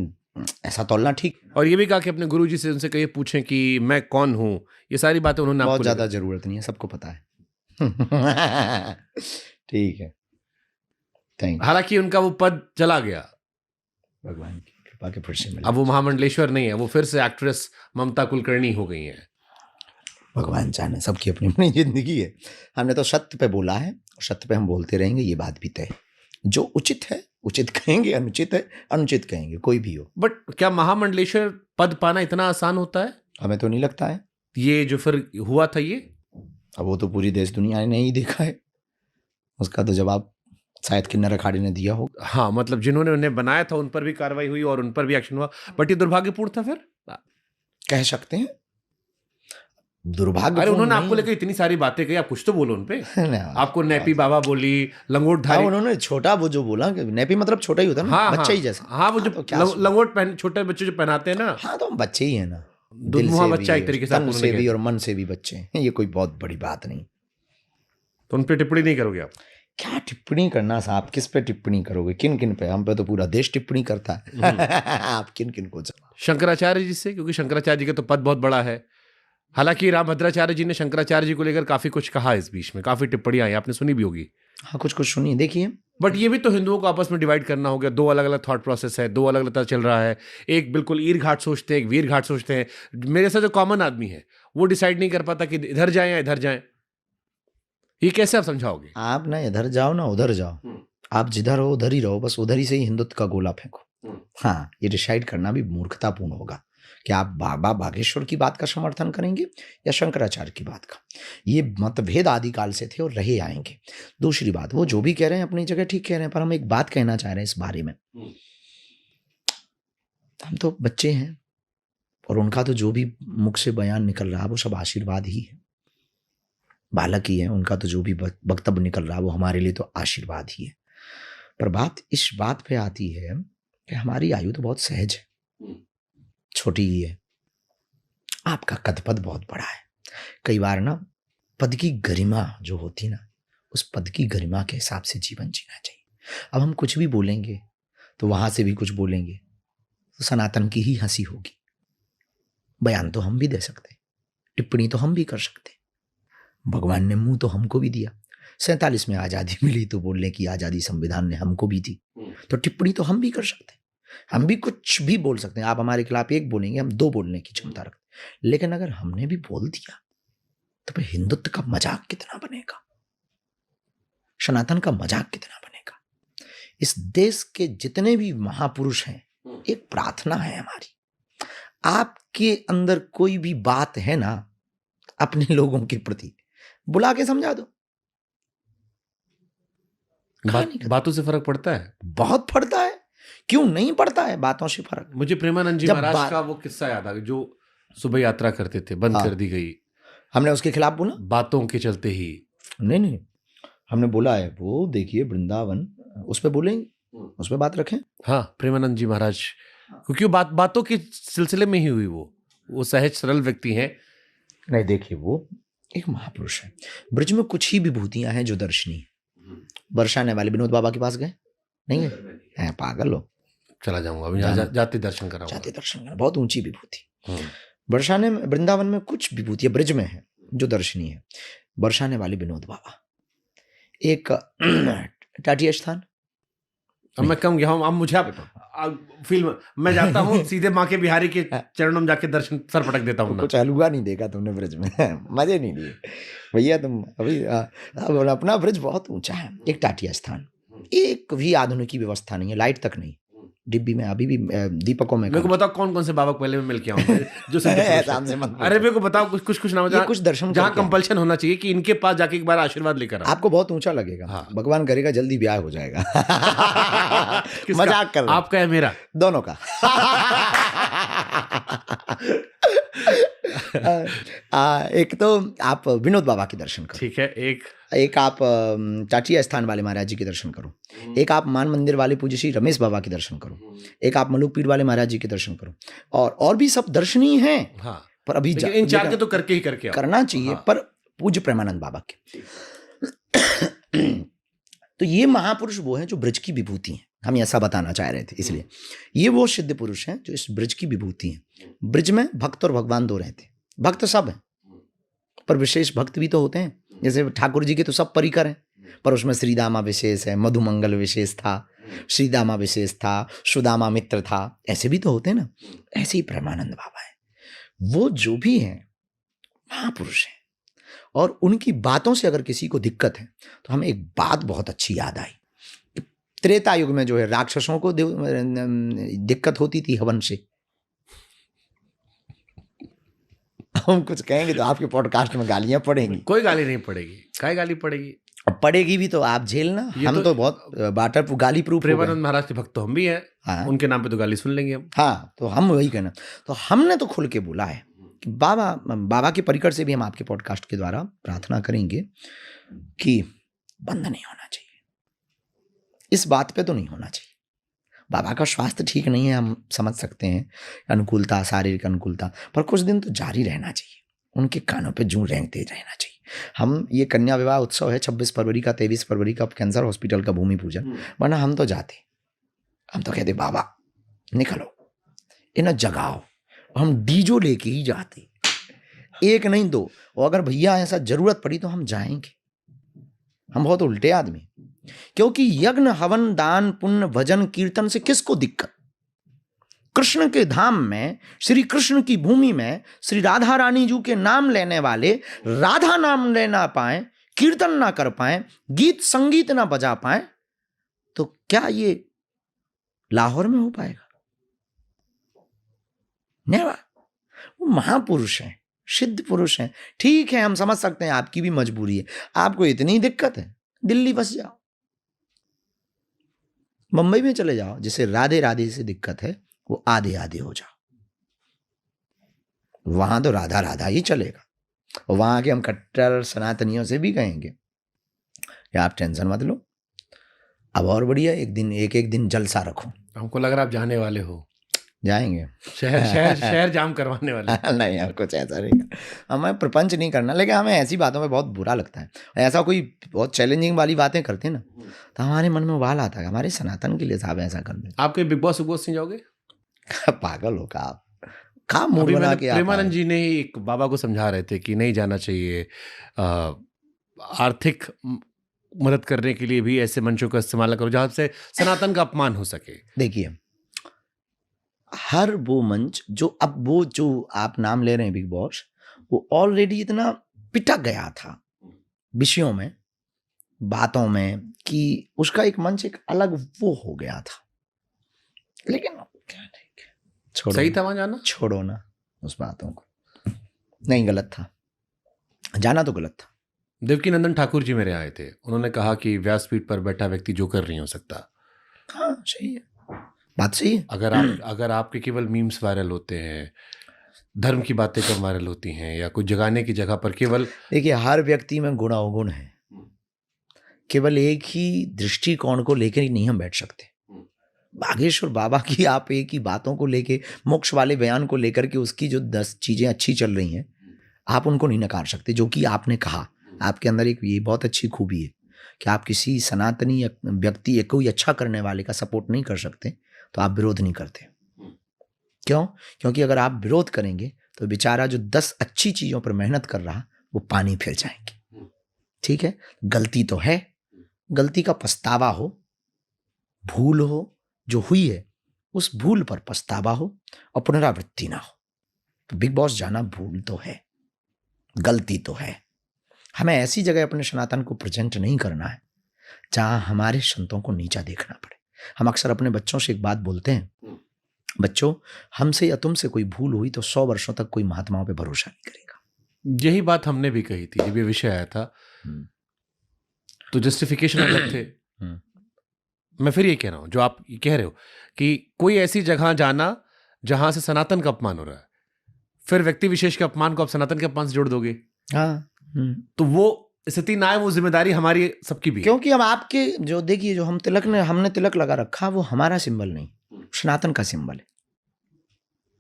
ऐसा तोलना ठीक। और ये भी कहा कि अपने गुरुजी से उनसे कहिए, पूछें कि मैं कौन हूँ। ये सारी बातें उन्होंने बहुत आपको ज्यादा जरूरत नहीं है, सबको पता है। ठीक है, थैंक। हालांकि उनका वो पद चला गया, भगवान की कृपा के फिर से मिला। अब वो महामंडलेश्वर नहीं है, वो फिर से एक्ट्रेस ममता कुलकर्णी हो गई हैं। भगवान जाने, सबकी अपनी अपनी जिंदगी है। हमने तो सत्य पे बोला है और सत्य पे हम बोलते रहेंगे, ये बात भी तय। जो उचित है उचित कहेंगे, अनुचित है अनुचित कहेंगे, कोई भी हो। बट क्या महामंडलेश्वर पद पाना इतना आसान होता है? हमें तो नहीं लगता है। ये जो फिर हुआ था, ये अब वो तो पूरी देश दुनिया ने नहीं देखा है, उसका तो जवाब शायद किन्नर अखाड़े ने दिया हो। हाँ, मतलब जिन्होंने उन्हें बनाया था उन पर भी कार्रवाई हुई और उन पर भी एक्शन हुआ, बट ये दुर्भाग्यपूर्ण था। फिर कह सकते हैं दुर्भाग्य। अरे उन्होंने आपको लेकर इतनी सारी बातें कही, आप कुछ तो बोलो उनपे। आपको नैपी बाबा बोली, लंगोट धारी। उन्होंने छोटा, वो जो बोला कि नैपी मतलब छोटा ही होता है ना। हाँ, बच्चा ही जैसा। हाँ, वो जो लंगोट छोटे बच्चे जो पहनाते हैं ना। हाँ, तो हम बच्चे ही है ना, दुल्हा बच्चा एक तरीके से, तन से भी और मन से भी बच्चे हैं। ये कोई बहुत बड़ी बात नहीं। तो उन पे टिप्पणी नहीं करोगे आप? क्या टिप्पणी करना साहब? किस पे टिप्पणी करोगे? किन किन पे? हम पे तो पूरा देश टिप्पणी करता है। आप किन किन को? शंकराचार्य जी से, क्योंकि शंकराचार्य जी का तो पद बहुत बड़ा है। हालांकि रामभद्राचार्य जी ने शंकराचार्य जी को लेकर काफी कुछ कहा इस बीच में, काफी टिप्पणियां आई, आपने सुनी भी होगी। हाँ, कुछ कुछ सुनी। देखिए, बट ये भी तो हिंदुओं को आपस में डिवाइड करना हो गया, दो अलग अलग थॉट प्रोसेस है, दो अलग अलग तरह चल रहा है। एक बिल्कुल ईर घाट सोचते हैं, एक वीर घाट सोचते हैं। मेरे साथ जो कॉमन आदमी है वो डिसाइड नहीं कर पाता कि इधर जाए या इधर जाए। ये कैसे आप समझाओगे? आप ना इधर जाओ ना उधर जाओ, आप जिधर हो उधर ही रहो, बस उधर ही से ही हिंदुत्व का गोला फेंको। हाँ, ये डिसाइड करना भी मूर्खतापूर्ण होगा कि आप बाबा बागेश्वर की बात का समर्थन करेंगे या शंकराचार्य की बात का। ये मतभेद आदिकाल से थे और रहे आएंगे। दूसरी बात, वो जो भी कह रहे हैं अपनी जगह ठीक कह रहे हैं, पर हम एक बात कहना चाह रहे हैं इस बारे में। हम तो बच्चे हैं और उनका तो जो भी मुख से बयान निकल रहा है वो सब आशीर्वाद ही है। बालक ही है, उनका तो जो भी वक्तव्य निकल रहा है वो हमारे लिए तो आशीर्वाद ही है। पर बात इस बात पे आती है कि हमारी आयु तो बहुत सहज है, छोटी ही है। आपका कद पद बहुत बड़ा है। कई बार ना पद की गरिमा जो होती ना, उस पद की गरिमा के हिसाब से जीवन जीना चाहिए। अब हम कुछ भी बोलेंगे तो वहां से भी कुछ बोलेंगे तो सनातन की ही हंसी होगी। बयान तो हम भी दे सकते, टिप्पणी तो हम भी कर सकते। भगवान ने मुंह तो हमको भी दिया। 47 में आजादी मिली तो बोलने की आजादी संविधान ने हमको भी दी, तो टिप्पणी तो हम भी कर सकते, हम भी कुछ भी बोल सकते हैं। आप हमारे खिलाफ एक बोलेंगे, हम दो बोलने की क्षमता रखते हैं। लेकिन अगर हमने भी बोल दिया तो फिर हिंदुत्व का मजाक कितना बनेगा, सनातन का मजाक कितना बनेगा। इस देश के जितने भी महापुरुष हैं, एक प्रार्थना है हमारी, आपके अंदर कोई भी बात है ना अपने लोगों के प्रति, बुला के समझा दो। बातों से फर्क पड़ता है, बहुत पड़ता है। क्यों नहीं पड़ता है बातों से फर्क। मुझे प्रेमानंद जी महाराज का वो किस्सा याद आ गया, जो सुबह यात्रा करते थे, बंद कर दी गई। हमने उसके खिलाफ बोला बातों के चलते ही? नहीं, हमने बोला है वो देखिए वृंदावन, उस पर बोलेंगे, उस पर बात रखें। हाँ, प्रेमानंद जी महाराज, क्योंकि बातों के सिलसिले में ही हुई। वो सहज सरल व्यक्ति हैं। नहीं, देखिए वो एक महापुरुष है। ब्रज में कुछ ही विभूतियां हैं जो दर्शनीय। बरसाने वाले विनोद बाबा के पास गए? नहीं गए? हैं पागल हो। चला जाऊंगा अभी, जाते दर्शन कराऊंगा। जाते दर्शन करा, बहुत ऊंची विभूति। बरसाने में, वृंदावन में कुछ विभूतियां ब्रज में है जो दर्शनीय है। बरसाने वाले विनोद बाबा, एक टाटी स्थान। अब मैं कहूँ गया हूँ, अब मुझे फिल्म मैं जाता हूँ सीधे माँ के बिहारी के चरणों में जाके दर्शन सर पटक देता हूँ। कुछ हलवा नहीं देखा तुमने ब्रज में, मजे नहीं लिए भैया तुम। अभी अपना ब्रज बहुत ऊंचा है। एक टाटिया स्थान, एक भी आधुनिक व्यवस्था नहीं है, लाइट तक नहीं, डिब्बी में अभी भी दीपकों में। मेरे को बताओ कौन कौन से बाबा पहले में मिल के आऊँ जो अरे मेरे को बताओ कुछ नाम, कुछ दर्शन जहाँ कंपल्शन होना चाहिए कि इनके पास जाके एक बार आशीर्वाद लेकर आपको बहुत ऊंचा लगेगा। हाँ। भगवान करेगा जल्दी ब्याह हो जाएगा। मजाक कर रहा हूं। आपका है मेरा? दोनों का। एक तो आप विनोद बाबा के दर्शन करो, ठीक है। एक आप टाटिया स्थान वाले महाराज जी के दर्शन करो। एक आप मान मंदिर वाले पूज्य श्री रमेश बाबा के दर्शन करो। एक आप मलुक पीर वाले महाराज जी के दर्शन करो। और भी सब दर्शनीय हैं। हाँ। पर अभी इन चार के तो करके करना चाहिए। हाँ। पर पूज्य प्रेमानंद बाबा के तो ये महापुरुष वो हैं जो ब्रज की विभूति हैं। हम ऐसा बताना चाह रहे थे, इसलिए ये वो सिद्ध पुरुष हैं जो इस ब्रज की विभूति हैं। ब्रज में भक्त और भगवान दो रहते हैं। भक्त सब हैं पर विशेष भक्त भी तो होते हैं। जैसे ठाकुर जी के तो सब परिकर हैं, पर उसमें श्रीदामा विशेष है, मधुमंगल विशेष था, श्रीदामा विशेष था, सुदामा मित्र था, ऐसे भी तो होते हैं ना। ऐसे ही प्रेमानंद बाबा है। वो जो भी हैं महापुरुष हैं, और उनकी बातों से अगर किसी को दिक्कत है तो हमें एक बात बहुत अच्छी याद आई। त्रेता युग में जो है राक्षसों को दिक्कत होती थी हवन से। हम कुछ कहेंगे तो आपके पॉडकास्ट में गालियां पड़ेंगी। कोई गाली नहीं पड़ेगी। काय गाली पड़ेगी? पड़ेगी भी तो आप झेलना। हम तो बहुत वाटर गाली प्रूफ। प्रेमानंद महाराज के भक्त तो हम भी हैं। हाँ। उनके नाम पे तो गाली सुन लेंगे हम। हाँ, तो हम वही कहना। तो हमने तो खुल के बोला है कि बाबा के परिकर से भी हम आपके पॉडकास्ट के द्वारा प्रार्थना करेंगे कि बंद नहीं होना चाहिए। इस बात पे तो नहीं होना चाहिए। बाबा का स्वास्थ्य ठीक नहीं है, हम समझ सकते हैं, अनुकूलता, शारीरिक अनुकूलता, पर कुछ दिन तो जारी रहना चाहिए। उनके कानों पे जूं रेंगते रहना चाहिए। हम ये कन्या विवाह उत्सव है 26 फरवरी का, 23 फरवरी का कैंसर हॉस्पिटल का भूमि पूजन, वरना हम तो जाते, हम तो कहते बाबा निकलो, इन्हें जगाओ। हम डीजो लेके ही जाते, एक नहीं दो। और अगर भैया ऐसा जरूरत पड़ी तो हम जाएंगे। हम बहुत उल्टे आदमी, क्योंकि यज्ञ हवन दान पुण्य भजन कीर्तन से किसको दिक्कत? कृष्ण के धाम में, श्री कृष्ण की भूमि में श्री राधा रानी जी के नाम लेने वाले राधा नाम ले ना पाए, कीर्तन ना कर पाए, गीत संगीत ना बजा पाए, तो क्या ये लाहौर में हो पाएगा? नेवर। वो महापुरुष हैं, सिद्ध पुरुष हैं। ठीक है, हम समझ सकते हैं आपकी भी मजबूरी है, आपको इतनी दिक्कत है, दिल्ली बस जाओ, मुंबई में चले जाओ, जिसे राधे राधे से दिक्कत है वो आधे आधे हो जाओ, वहां तो राधा राधा ही चलेगा। और वहां के हम कट्टर सनातनियों से भी कहेंगे कि आप टेंशन मत लो, अब और बढ़िया एक दिन जलसा रखो। हमको लग रहा है आप जाने वाले हो, जाएंगे शहर जाम करवाने वाले। नहीं यार, कुछ ऐसा नहीं, हमें प्रपंच नहीं करना, लेकिन हमें ऐसी बातों में बहुत बुरा लगता है। ऐसा कोई बहुत चैलेंजिंग वाली बातें करते हैं ना, तो हमारे मन में उबाल आता है, हमारे सनातन के लिए साहब ऐसा कर दे। आप बिग बॉस नहीं जाओगे? पागल हो का आप? का मूड बना के प्रेमानंद जी ने एक बाबा को समझा रहे थे कि नहीं जाना चाहिए, आर्थिक मदद करने के लिए भी ऐसे मंचों का इस्तेमाल करो जहां से सनातन का अपमान हो सके। देखिए, हर वो मंच जो आप नाम ले रहे हैं बिग बॉस, वो ऑलरेडी इतना पिटा गया था विषयों में, बातों में, कि उसका एक मंच एक अलग वो हो गया था। लेकिन छोड़ो, सही था वहां जाना, छोड़ो ना उस बातों को, नहीं गलत था, जाना तो गलत था। देवकीनंदन ठाकुर जी मेरे आए थे, उन्होंने कहा कि व्यासपीठ पर बैठा व्यक्ति जोकर नहीं हो सकता। हाँ सही है, बात सही है। अगर आपके केवल मीम्स वायरल होते हैं, धर्म की बातें कम वायरल होती हैं, या कुछ जगाने की जगह पर केवल, देखिए हर व्यक्ति में गुण अवगुण है, केवल एक ही दृष्टिकोण को लेकर ही नहीं हम बैठ सकते। बागेश्वर बाबा की आप एक ही बातों को लेके, मोक्ष वाले बयान को लेकर के उसकी जो 10 चीजें अच्छी चल रही हैं, आप उनको नहीं नकार सकते। जो कि आपने कहा, आपके अंदर एक ये बहुत अच्छी खूबी है कि आप किसी सनातनी व्यक्ति कोई अच्छा करने वाले का सपोर्ट नहीं कर सकते, तो आप विरोध नहीं करते। क्यों? क्योंकि अगर आप विरोध करेंगे तो बेचारा जो 10 अच्छी चीजों पर मेहनत कर रहा, वो पानी फिर जाएंगे। ठीक है, गलती तो है, गलती का पछतावा हो, भूल हो जो हुई है, उस भूल पर पछतावा हो और पुनरावृत्ति ना हो। तो बिग बॉस जाना भूल तो है, गलती तो है। हमें ऐसी जगह अपने सनातन को प्रेजेंट नहीं करना है जहां हमारे संतों को नीचा देखना पड़े। हम अक्सर अपने बच्चों से एक बात बोलते हैं, बच्चों हमसे या तुमसे कोई भूल हुई तो 100 वर्षों तक कोई महात्माओं पे भरोसा नहीं करेगा। यही बात हमने भी कही थी जब ये विषय आया था, तो जस्टिफिकेशन अलग थे। मैं फिर ये कह रहा हूं, जो आप कह रहे हो कि कोई ऐसी जगह जाना जहां से सनातन का अपमान हो रहा है, फिर व्यक्ति विशेष के अपमान को आप सनातन के अपमान से जोड़ दोगे। हाँ, तो वो स्थिति ना है, वो जिम्मेदारी हमारी सबकी भी। क्योंकि अब आपके जो देखिए, जो हमने तिलक लगा रखा, वो हमारा सिंबल नहीं, सनातन का सिंबल है।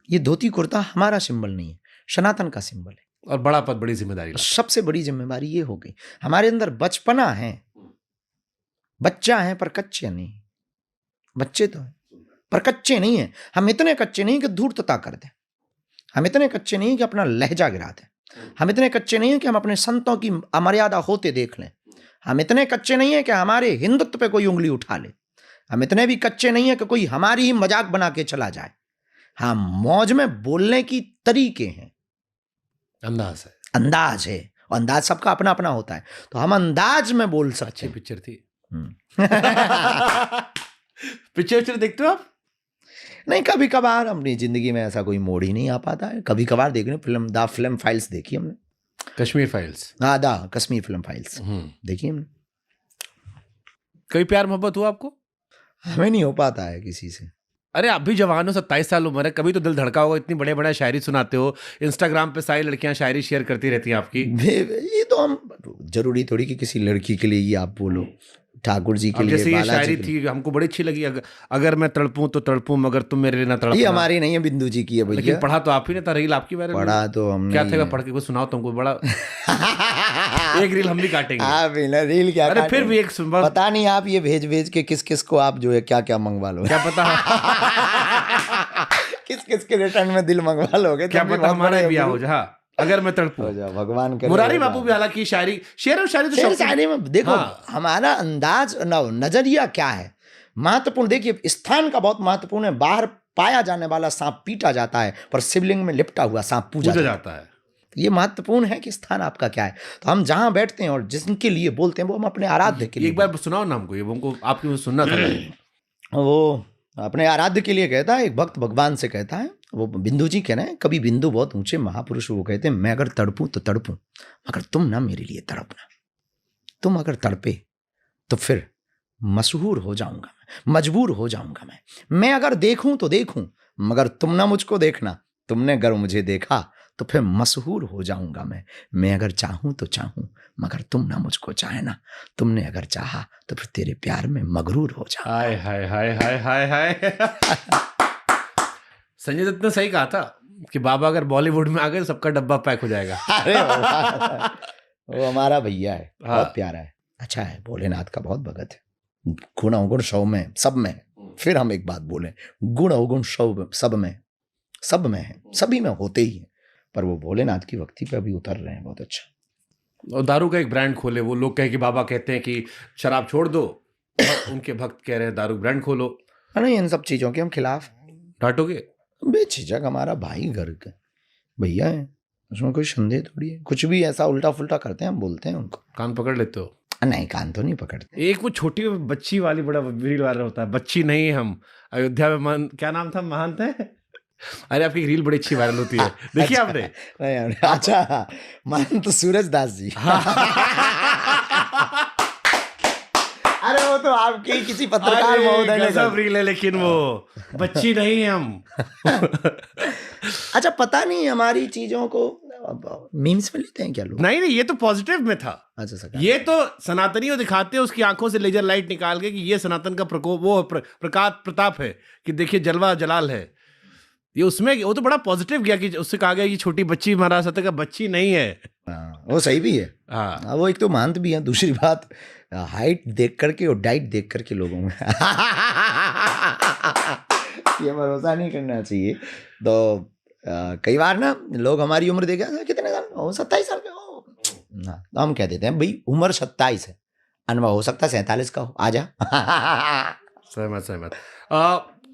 ये धोती कुर्ता हमारा सिंबल नहीं है, सनातन का सिंबल है। और बड़ा पद, बड़ी जिम्मेदारी। सबसे बड़ी जिम्मेदारी ये हो गई, हमारे अंदर बचपना है, बच्चा है पर कच्चे नहीं, बच्चे तो हैं पर कच्चे नहीं है। हम इतने कच्चे नहीं कि धूर्तता कर दें, हम इतने कच्चे नहीं कि अपना लहजा गिरा दें, हम इतने कच्चे नहीं है कि हम अपने संतों की अमर्यादा होते देख लें, हम इतने कच्चे नहीं है कि हमारे हिंदुत्व पे कोई उंगली उठा ले, हम इतने भी कच्चे नहीं है कि कोई हमारी ही मजाक बना के चला जाए। हाँ, मौज में बोलने की तरीके हैं, अंदाज है, और अंदाज सबका अपना अपना होता है, तो हम अंदाज में बोल सकते। अच्छी पिक्चर थी। पिक्चर देखते हो आप? नहीं, कभी कभार अपनी जिंदगी में ऐसा कोई मोड़ ही नहीं आ पाता है। कभी कभार देखने द फिल्म फाइल्स देखी हमने, कश्मीर फाइल्स। हाँ, द कश्मीर फिल्म फाइल्स देखी हमने। कभी प्यार मोहब्बत हुआ आपको? हमें नहीं हो पाता है किसी से। अरे आप भी जवान हो, 27 साल उम्र है, कभी तो दिल धड़का होगा। इतनी बड़े बड़े शायरी सुनाते हो, इंस्टाग्राम पे सारी लड़कियां शायरी शेयर करती रहती हैं आपकी। ये तो हम जरूरी थोड़ी कि किसी लड़की के लिए ही आप बोलो, ठाकुर जी के लिए। जैसे ये शायरी थी, हमको बड़ी अच्छी लगी, अगर मैं तड़पूं तो तड़पूं मगर तुम मेरे लिए ना तड़पना। ये हमारी नहीं है, बिंदु जी की है भैया। लेकिन पढ़ा तो आप ही ने था, रील आपकी वायरल। पढ़ा तो हमने। क्या था, पढ़ के कुछ सुनाओ तुमको, बड़ा एक रील हम भी काटेंगे। आप रील क्या? अरे फिर भी एक पता नहीं, आप ये भेज के किस किस को आप जो है क्या क्या मंगवा लो, क्या पता किस किस के रिटर्न में दिल मंगवा लोगे, क्या पता हमारा भी हो। जहाँ अगर मैं तड़पूं। भगवान करे। मुरारी बापू भी हालांकि शायरी, शेर और शायरी तो शेर शौकीन- शायरी में देखो हाँ। हमारा अंदाज नजरिया क्या है महत्वपूर्ण। देखिए स्थान का बहुत महत्वपूर्ण है। बाहर पाया जाने वाला सांप पीटा जाता है, पर शिवलिंग में लिपटा हुआ सांप पूजा पूजा जाता है। जाता है। ये महत्वपूर्ण है कि स्थान आपका क्या है। तो हम जहां बैठते हैं और जिसके लिए बोलते हैं वो हम अपने आराध्य के लिए एक बार सुनाओ ना हमको, ये हमको आपकी वो सुनना था। वो अपने आराध्य के लिए कहता है। एक भक्त भगवान से कहता है, वो बिंदु जी कह रहे हैं, कभी बिंदु बहुत ऊंचे महापुरुष, वो कहते हैं मैं अगर तड़पूं तो तड़पूं, मगर तुम ना मेरे लिए तड़पना। तुम अगर तड़पे तो फिर मशहूर हो जाऊंगा मैं, मजबूर हो जाऊंगा मैं अगर देखूं तो देखूं, मगर तुम ना मुझको देखना। तुमने अगर मुझे देखा तो फिर मशहूर हो जाऊंगा मैं अगर चाहूं तो चाहूं, मगर तुम ना मुझको चाहे ना। तुमने अगर चाहा तो फिर तेरे प्यार में मगरूर हो जाऊं। हाय हाय हाय हाय हाय हाय। संजय दत्त ने सही कहा था कि बाबा अगर बॉलीवुड में आ गए तो सबका डब्बा पैक हो जाएगा। अरे वो हमारा भैया है, हाँ। बहुत प्यारा है, अच्छा है, भोलेनाथ का बहुत भगत है। गुण अवगुण सब में, सब में। फिर हम एक बात बोलें, गुण अवगुण सब में, सब में है, सभी में होते ही हैं, पर वो भोलेनाथ की भक्ति पे अभी उतर रहे हैं बहुत। अच्छा। और दारू का एक ब्रांड खोले, वो लोग कहे कि बाबा कहते हैं कि शराब छोड़ दो, उनके भक्त कह रहे हैं दारू ब्रांड खोलो। नहीं, इन सब चीजों के हम खिलाफ। डांटोगे? बेझिझक हमारा भाई घर का भैया है, उसमें कोई संदेह थोड़ी है। कुछ भी ऐसा उल्टा फुल्टा करते हैं हम बोलते हैं उनको। कान पकड़ लेते हो? नहीं, कान तो नहीं पकड़ते। एक वो छोटी बच्ची वाली बड़ा रील वायरल होता है, बच्ची नहीं हम अयोध्या में क्या नाम था, महंत है। अरे आपकी रील बड़ी अच्छी वायरल होती है, देखिए आपने? अच्छा, महंत सूरज दास जी। अरे वो तो आपके किसी पत्रकार महोदय ने गजब रील है, लेकिन वो बच्ची नहीं हम। अच्छा, पता नहीं हमारी चीजों को मीम्स में लेते हैं क्या लोग? नहीं, ये तो पॉजिटिव में था। अच्छा सर, ये तो सनातनी को दिखाते हैं उसकी आंखों से लेजर लाइट निकाल के कि ये सनातन का प्रकोप, वो प्रकाश प्रताप है कि देखिए जलवा जलाल है। ये उसमें वो तो बड़ा पॉजिटिव गया कि उससे कहा गया कि छोटी बच्ची महाराज सत्य का बच्ची नहीं है। वो सही भी है। हाँ, वो एक तो महंत भी है, दूसरी बात हाइट देख करके और डाइट देख करके लोगों में ये भरोसा नहीं करना चाहिए। तो कई बार ना लोग हमारी उम्र देखे, कितने साल हो, 27 साल के हो ना, तो हम कह देते हैं भाई उम्र 27 है, अनुभव हो सकता है 47 का हो, आजा। सहमत।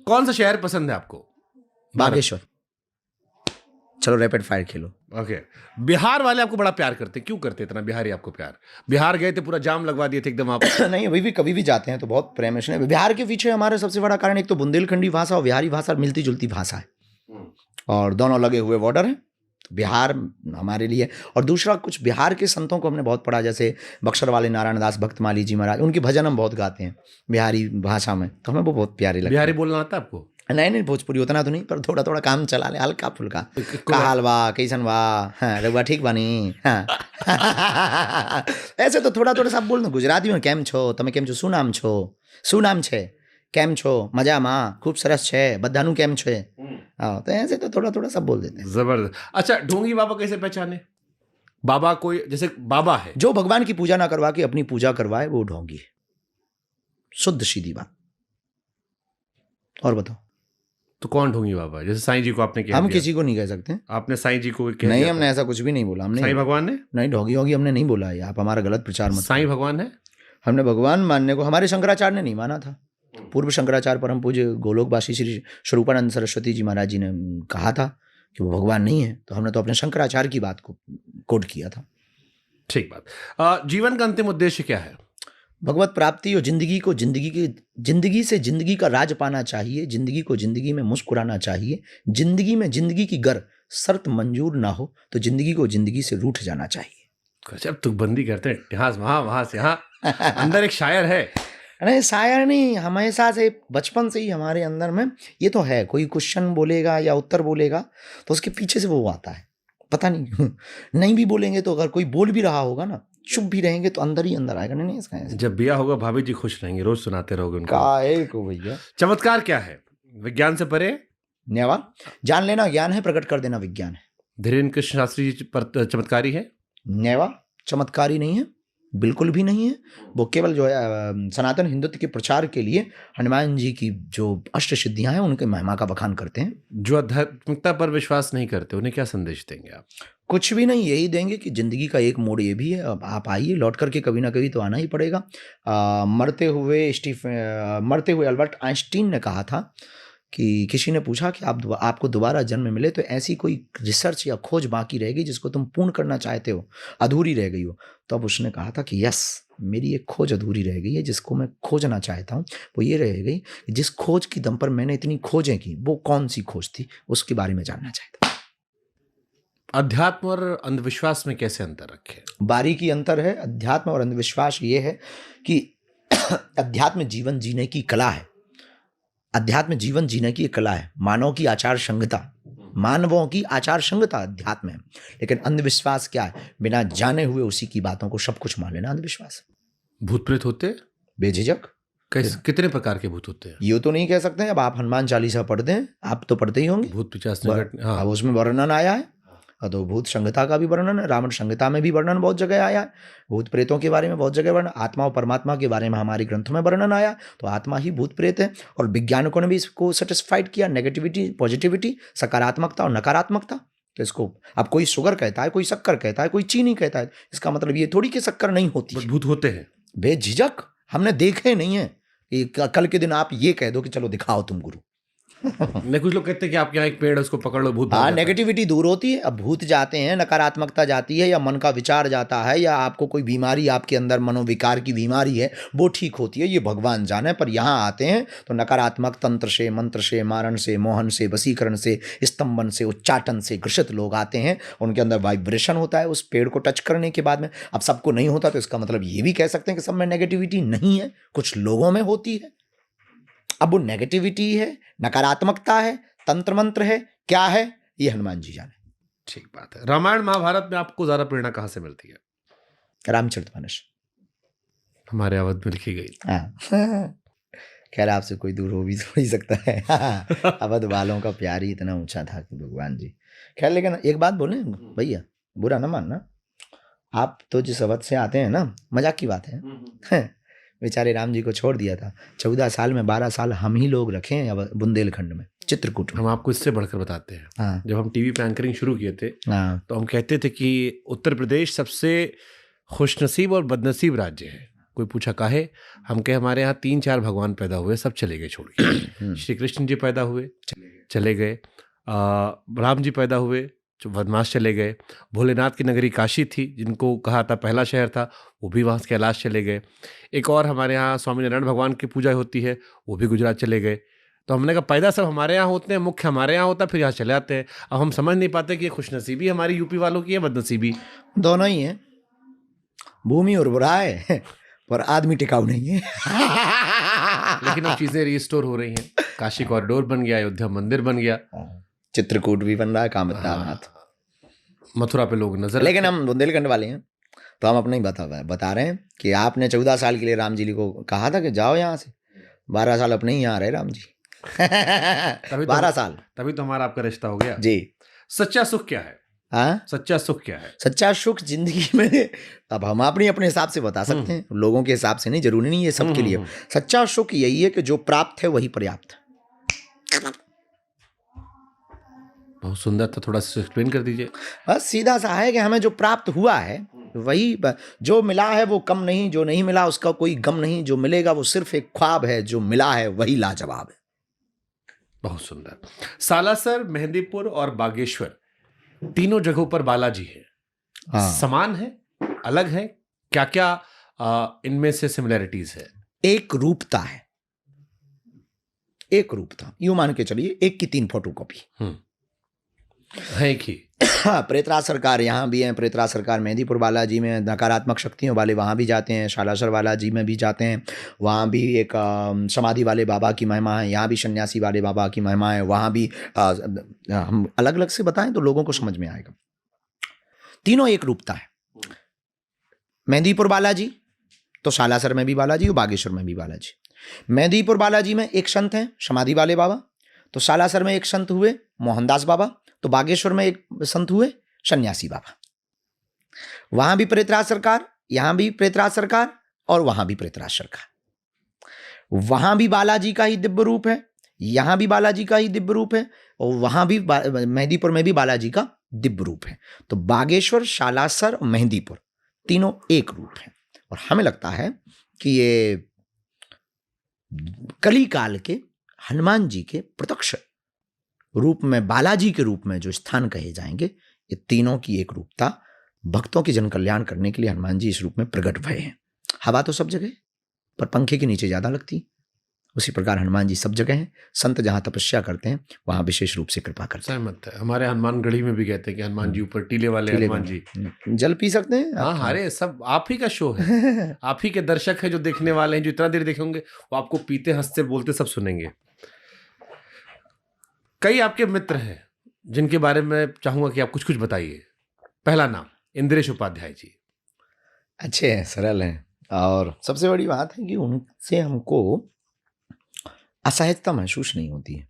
कौन सा शहर पसंद है आपको? बागेश्वर। चलो रैपिड फायर खेलो। ओके। बिहार वाले आपको बड़ा प्यार करते, क्यों करते इतना बिहारी आपको प्यार? बिहार गए थे, पूरा जाम लगवा दिए थे एकदम आप। नहीं, अभी भी कभी भी जाते हैं तो बहुत प्रेम है। बिहार के पीछे हमारा सबसे बड़ा कारण एक तो बुंदेलखंडी भाषा और बिहारी भाषा मिलती जुलती भाषा है, और दोनों लगे हुए बॉर्डर हैं, तो बिहार हमारे लिए। और दूसरा, कुछ बिहार के संतों को हमने बहुत पढ़ा, जैसे बक्सर वाले नारायण दास भक्तमाली जी महाराज, उनके भजन हम बहुत गाते हैं बिहारी भाषा में, तो हमें वो बहुत प्यारे लगते हैं। बिहारी बोलना आता है आपको? नहीं, भोजपुरी उतना तो नहीं, पर थोड़ा थोड़ा काम चला ले, हल्का फुल्का। का हाल बा, कैसन बा, हाँ रघुआ ठीक बानी, हाँ। ऐसे तो थोड़ा थोड़ा सब बोल दो। गुजराती में केम छो તમે, કેમ છો, શું નામ છો, શું નામ છે, કેમ છો, મજામાં, खूब सरस છે, બધાનું કેમ છે। हाँ, तो ऐसे तो थोड़ा थोड़ा सब बोल देते हैं। जबरदस्त। अच्छा, ढोंगी बाबा कैसे पहचाने? बाबा कोई जैसे बाबा है, जो भगवान की पूजा ना करवा के अपनी पूजा करवाए वो ढोंगी है, शुद्ध सीधी बात। और बताओ, तो कौन ढोंगी बाबा है? जैसे साईं जी को आपने कह हम दिया। किसी को नहीं कह सकते। आपने साईं जी को कह नहीं, दिया हमने था। ऐसा कुछ भी नहीं बोला। हमने साईं भगवान ने? नहीं, ढोंगी होगी हमने नहीं बोला है। आप हमारा गलत प्रचार मत। साईं भगवान है? हमने भगवान मानने को, हमारे शंकराचार्य ने नहीं माना था। पूर्व शंकराचार्य परम पूज्य गोलोकवासी श्री स्वरूपानंद सरस्वती जी महाराज जी ने कहा था कि वो भगवान नहीं है, तो हमने तो अपने शंकराचार्य की बात को कोट किया था। ठीक बात। जीवन का अंतिम उद्देश्य क्या है? भगवत प्राप्ति और जिंदगी से जिंदगी का राज पाना चाहिए। जिंदगी को जिंदगी में मुस्कुराना चाहिए। जिंदगी में जिंदगी की गर शर्त मंजूर ना हो तो जिंदगी को जिंदगी से रूठ जाना चाहिए। जब तुकबंदी करते हैं, इतिहास वहां से यहाँ अंदर एक शायर है। नहीं, शायर नहीं, हमेशा से बचपन से ही हमारे अंदर में ये तो है। कोई क्वेश्चन बोलेगा या उत्तर बोलेगा तो उसके पीछे से वो आता है, पता नहीं। नहीं भी बोलेंगे तो अगर कोई बोल भी रहा होगा ना, चुप भी रहेंगे तो अंदर ही अंदर आएगा। नहीं, इसका ऐसा जब बिया होगा भाभी जी खुश रहेंगे, रोज सुनाते रहोगे उनको। काहे को भैया। चमत्कार क्या है? विज्ञान से परे? न्यावा, जान लेना ज्ञान है, प्रकट कर देना विज्ञान है। धीरेन्द्र कृष्ण शास्त्री जी पर चमत्कारी है? न्यावा, चमत्कारी नहीं है, बिल्कुल भी नहीं है। वो केवल जो है सनातन हिंदुत्व के प्रचार के लिए हनुमान जी की जो अष्ट सिद्धियां हैं उनके महिमा का बखान करते हैं। जो आध्यात्मिकता पर विश्वास नहीं करते उन्हें क्या संदेश देंगे आप? कुछ भी नहीं, यही देंगे कि जिंदगी का एक मोड़ ये भी है, अब आप आइए, लौट करके कभी ना कभी तो आना ही पड़ेगा। मरते हुए अल्बर्ट आइंस्टीन ने कहा था कि किसी ने पूछा कि आपको दोबारा जन्म मिले तो ऐसी कोई रिसर्च या खोज बाकी रहेगी जिसको तुम पूर्ण करना चाहते हो, अधूरी रह गई हो। तो अब उसने कहा था कि यस, मेरी एक खोज अधूरी रह गई है जिसको मैं खोजना चाहता हूँ। वो ये रह गई कि जिस खोज की दम पर मैंने इतनी खोजें की वो कौन सी खोज थी, उसके बारे में जानना चाहता हूँ। अध्यात्म और अंधविश्वास में कैसे अंतर रखे? बारीकी अंतर है। अध्यात्म और अंधविश्वास ये है कि अध्यात्म जीवन जीने की कला है। अध्यात्म जीवन जीने की एक कला है, मानव की आचार संहिता, मानवों की आचार संहिता अध्यात्म है। लेकिन अंधविश्वास क्या है? बिना जाने हुए उसी की बातों को सब कुछ मान लेना अंधविश्वास। भूत प्रेत होते बेझिझक। कितने प्रकार के भूत होते हैं? ये तो नहीं कह सकते हैं। अब आप हनुमान चालीसा पढ़ते हैं, आप तो पढ़ते ही होंगे। भूत पिशाच हाँ। अब उसमें वर्णन आया है, तो भूत संहिता का भी वर्णन है, रावण संहिता में भी वर्णन बहुत जगह आया है, भूत प्रेतों के बारे में बहुत जगह वर्णन, आत्मा और परमात्मा के बारे में हमारे ग्रंथों में वर्णन आया। तो आत्मा ही भूत प्रेत है। और वैज्ञानिकों ने भी इसको सेटिस्फाइड किया, नेगेटिविटी, पॉजिटिविटी, सकारात्मकता और नकारात्मकता। तो इसको अब कोई शुगर कहता है, कोई शक्कर कहता है, कोई चीनी कहता है, इसका मतलब ये थोड़ी कि शक्कर नहीं होती है। भूत होते हैं बेझिझक, हमने देखे नहीं है। कल के दिन आप ये कह दो कि चलो दिखाओ तुम गुरु। नहीं, कुछ लोग कहते हैं कि आपके यहाँ एक पेड़ है उसको पकड़ लो, भूत भाग हाँ, जाता है। नेगेटिविटी दूर होती है। अब भूत जाते हैं, नकारात्मकता जाती है, या मन का विचार जाता है, या आपको कोई बीमारी, आपके अंदर मनोविकार की बीमारी है, वो ठीक होती है, ये भगवान जाने। पर यहाँ आते हैं तो नकारात्मक तंत्र से, मंत्र से, मारण से, मोहन से, वशीकरण से, स्तंभन से, उच्चाटन से ग्रसित लोग आते हैं। उनके अंदर वाइब्रेशन होता है उस पेड़ को टच करने के बाद में। अब सबको नहीं होता तो इसका मतलब ये भी कह सकते हैं कि सब में नेगेटिविटी नहीं है, कुछ लोगों में होती है। अब वो नेगेटिविटी है, नकारात्मकता है, तंत्र मंत्र है, क्या है, ये हनुमान जी जाने। ठीक बात है। रामायण महाभारत में आपको ज्यादा प्रेरणा कहाँ से मिलती है? रामचरितमानस हमारे अवध में लिखी गई। हाँ। खैर आपसे कोई दूर हो भी तो नहीं सकता है। अवध वालों का प्यार ही इतना ऊंचा था कि भगवान जी। खैर लेकिन एक बात बोले भैया, बुरा ना मानना, आप तो जिस अवध से आते हैं ना, मजाक की बात है, बेचारे राम जी को छोड़ दिया था। 14 साल में 12 साल हम ही लोग रखे हैं बुंदेलखंड में, चित्रकूट में। हम आपको इससे बढ़कर बताते हैं। हाँ। जब हम टीवी पे एंकरिंग शुरू किए थे, हाँ। तो हम कहते थे कि उत्तर प्रदेश सबसे खुशनसीब और बदनसीब राज्य है। कोई पूछा काहे, हम कहे हमारे यहाँ 3-4 भगवान पैदा हुए, सब चले गए छोड़ के। श्री कृष्ण जी पैदा हुए, चले गए। राम जी पैदा हुए, जो वनवास चले गए। भोलेनाथ की नगरी काशी थी, जिनको कहा था पहला शहर था, वो भी वहाँ कैलाश चले गए। एक और हमारे यहाँ स्वामीनारायण भगवान की पूजा होती है, वो भी गुजरात चले गए। तो हमने कहा पैदा सब हमारे यहाँ होते हैं, मुख्य हमारे यहाँ होता है, फिर यहाँ चले आते हैं। अब हम समझ नहीं पाते कि ये खुशनसीबी हमारी यूपी वालों की है, बदनसीबी। दोनों ही है। भूमि उर्वरा है पर आदमी टिकाऊ नहीं है। लेकिन अब चीजें रिस्टोर हो रही हैं। काशी कॉरिडोर बन गया, अयोध्या मंदिर बन गया, चित्रकूट भी बन रहा है, कामतनाथ, मथुरा पे लोग नजर। लेकिन हम बुंदेलखंड वाले हैं तो हम अपना ही बता रहे हैं कि आपने 14 साल के लिए राम जी को कहा था कि जाओ यहाँ से, 12 साल अपने ही यहाँ रहे राम जी। 12 साल, तभी तो हमारा आपका रिश्ता हो गया जी। सच्चा सुख क्या है? हाँ, सच्चा सुख क्या है? सच्चा सुख जिंदगी में अब हम अपने हिसाब से बता सकते हैं, लोगों के हिसाब से नहीं, जरूरी नहीं है सबके लिए। सच्चा सुख यही है कि जो प्राप्त है वही पर्याप्त है। बहुत सुंदर था, थोड़ा सा एक्सप्लेन कर दीजिए। बस सीधा सा है कि हमें जो प्राप्त हुआ है वही, जो मिला है वो कम नहीं, जो नहीं मिला उसका कोई गम नहीं, जो मिलेगा वो सिर्फ एक ख्वाब है, जो मिला है वही लाजवाब है। बहुत सुंदर। सालासर, मेहंदीपुर और बागेश्वर, तीनों जगहों पर बालाजी है। हाँ। समान है, अलग है, क्या क्या इनमें से सिमिलैरिटीज है? एक रूपता है, एक रूपता, यूं मान के चलिए एक की 3 फोटोकॉपी है एक ही। प्रेतराज सरकार यहाँ भी हैं, प्रेतराज सरकार मेहंदीपुर बालाजी में, नकारात्मक शक्तियों वाले वहाँ भी जाते हैं, शालासर बालाजी में भी जाते हैं, वहाँ भी एक समाधि वाले बाबा की महिमा है, यहाँ भी सन्यासी वाले बाबा की महिमा है, वहाँ भी हम अलग अलग से बताएं तो लोगों को समझ में आएगा। तीनों एक रूपता है। मेहंदीपुर बालाजी तो शालासर में भी बालाजी और बागेश्वर में भी बालाजी। मेहंदीपुर बालाजी में एक संत हैं समाधि वाले बाबा, तो शालासर में एक संत हुए मोहनदास बाबा, तो बागेश्वर में एक संत हुए सन्यासी बाबा। वहां भी प्रेतराज सरकार, यहाँ भी प्रेतराज सरकार और वहां भी प्रेतराज सरकार। वहां भी बालाजी का ही दिव्य रूप है, यहां भी बालाजी का ही दिव्य रूप है, और वहां भी मेहंदीपुर में भी बालाजी का दिव्य रूप है। तो बागेश्वर, शालासर और मेहंदीपुर तीनों एक रूप है। और हमें लगता है कि ये कली काल के हनुमान जी के प्रत्यक्ष रूप में, बालाजी के रूप में जो स्थान कहे जाएंगे, ये तीनों की एक रूपता, भक्तों की जन कल्याण करने के लिए हनुमान जी इस रूप में प्रकट भये हैं। हवा तो सब जगह पर पंखे के नीचे ज्यादा लगती, उसी प्रकार हनुमान जी सब जगह हैं। संत जहां तपस्या करते हैं वहां विशेष रूप से कृपा करते हैं। सहमत है। हमारे हनुमानगढ़ी में भी कहते हैं कि हनुमान जी ऊपर, टीले वाले हनुमान जी। जल पी सकते हैं हाँ, अरे सब आप ही का शो है। आप ही के दर्शक है जो देखने वाले हैं, जो इतना देर देखेंगे वो आपको पीते, हंसते, बोलते सब सुनेंगे। कई आपके मित्र हैं जिनके बारे में चाहूंगा कि आप कुछ कुछ बताइए। पहला नाम इंद्रेश उपाध्याय जी। अच्छे हैं, सरल हैं, और सबसे बड़ी बात है कि उनसे हमको असहजता महसूस नहीं होती है।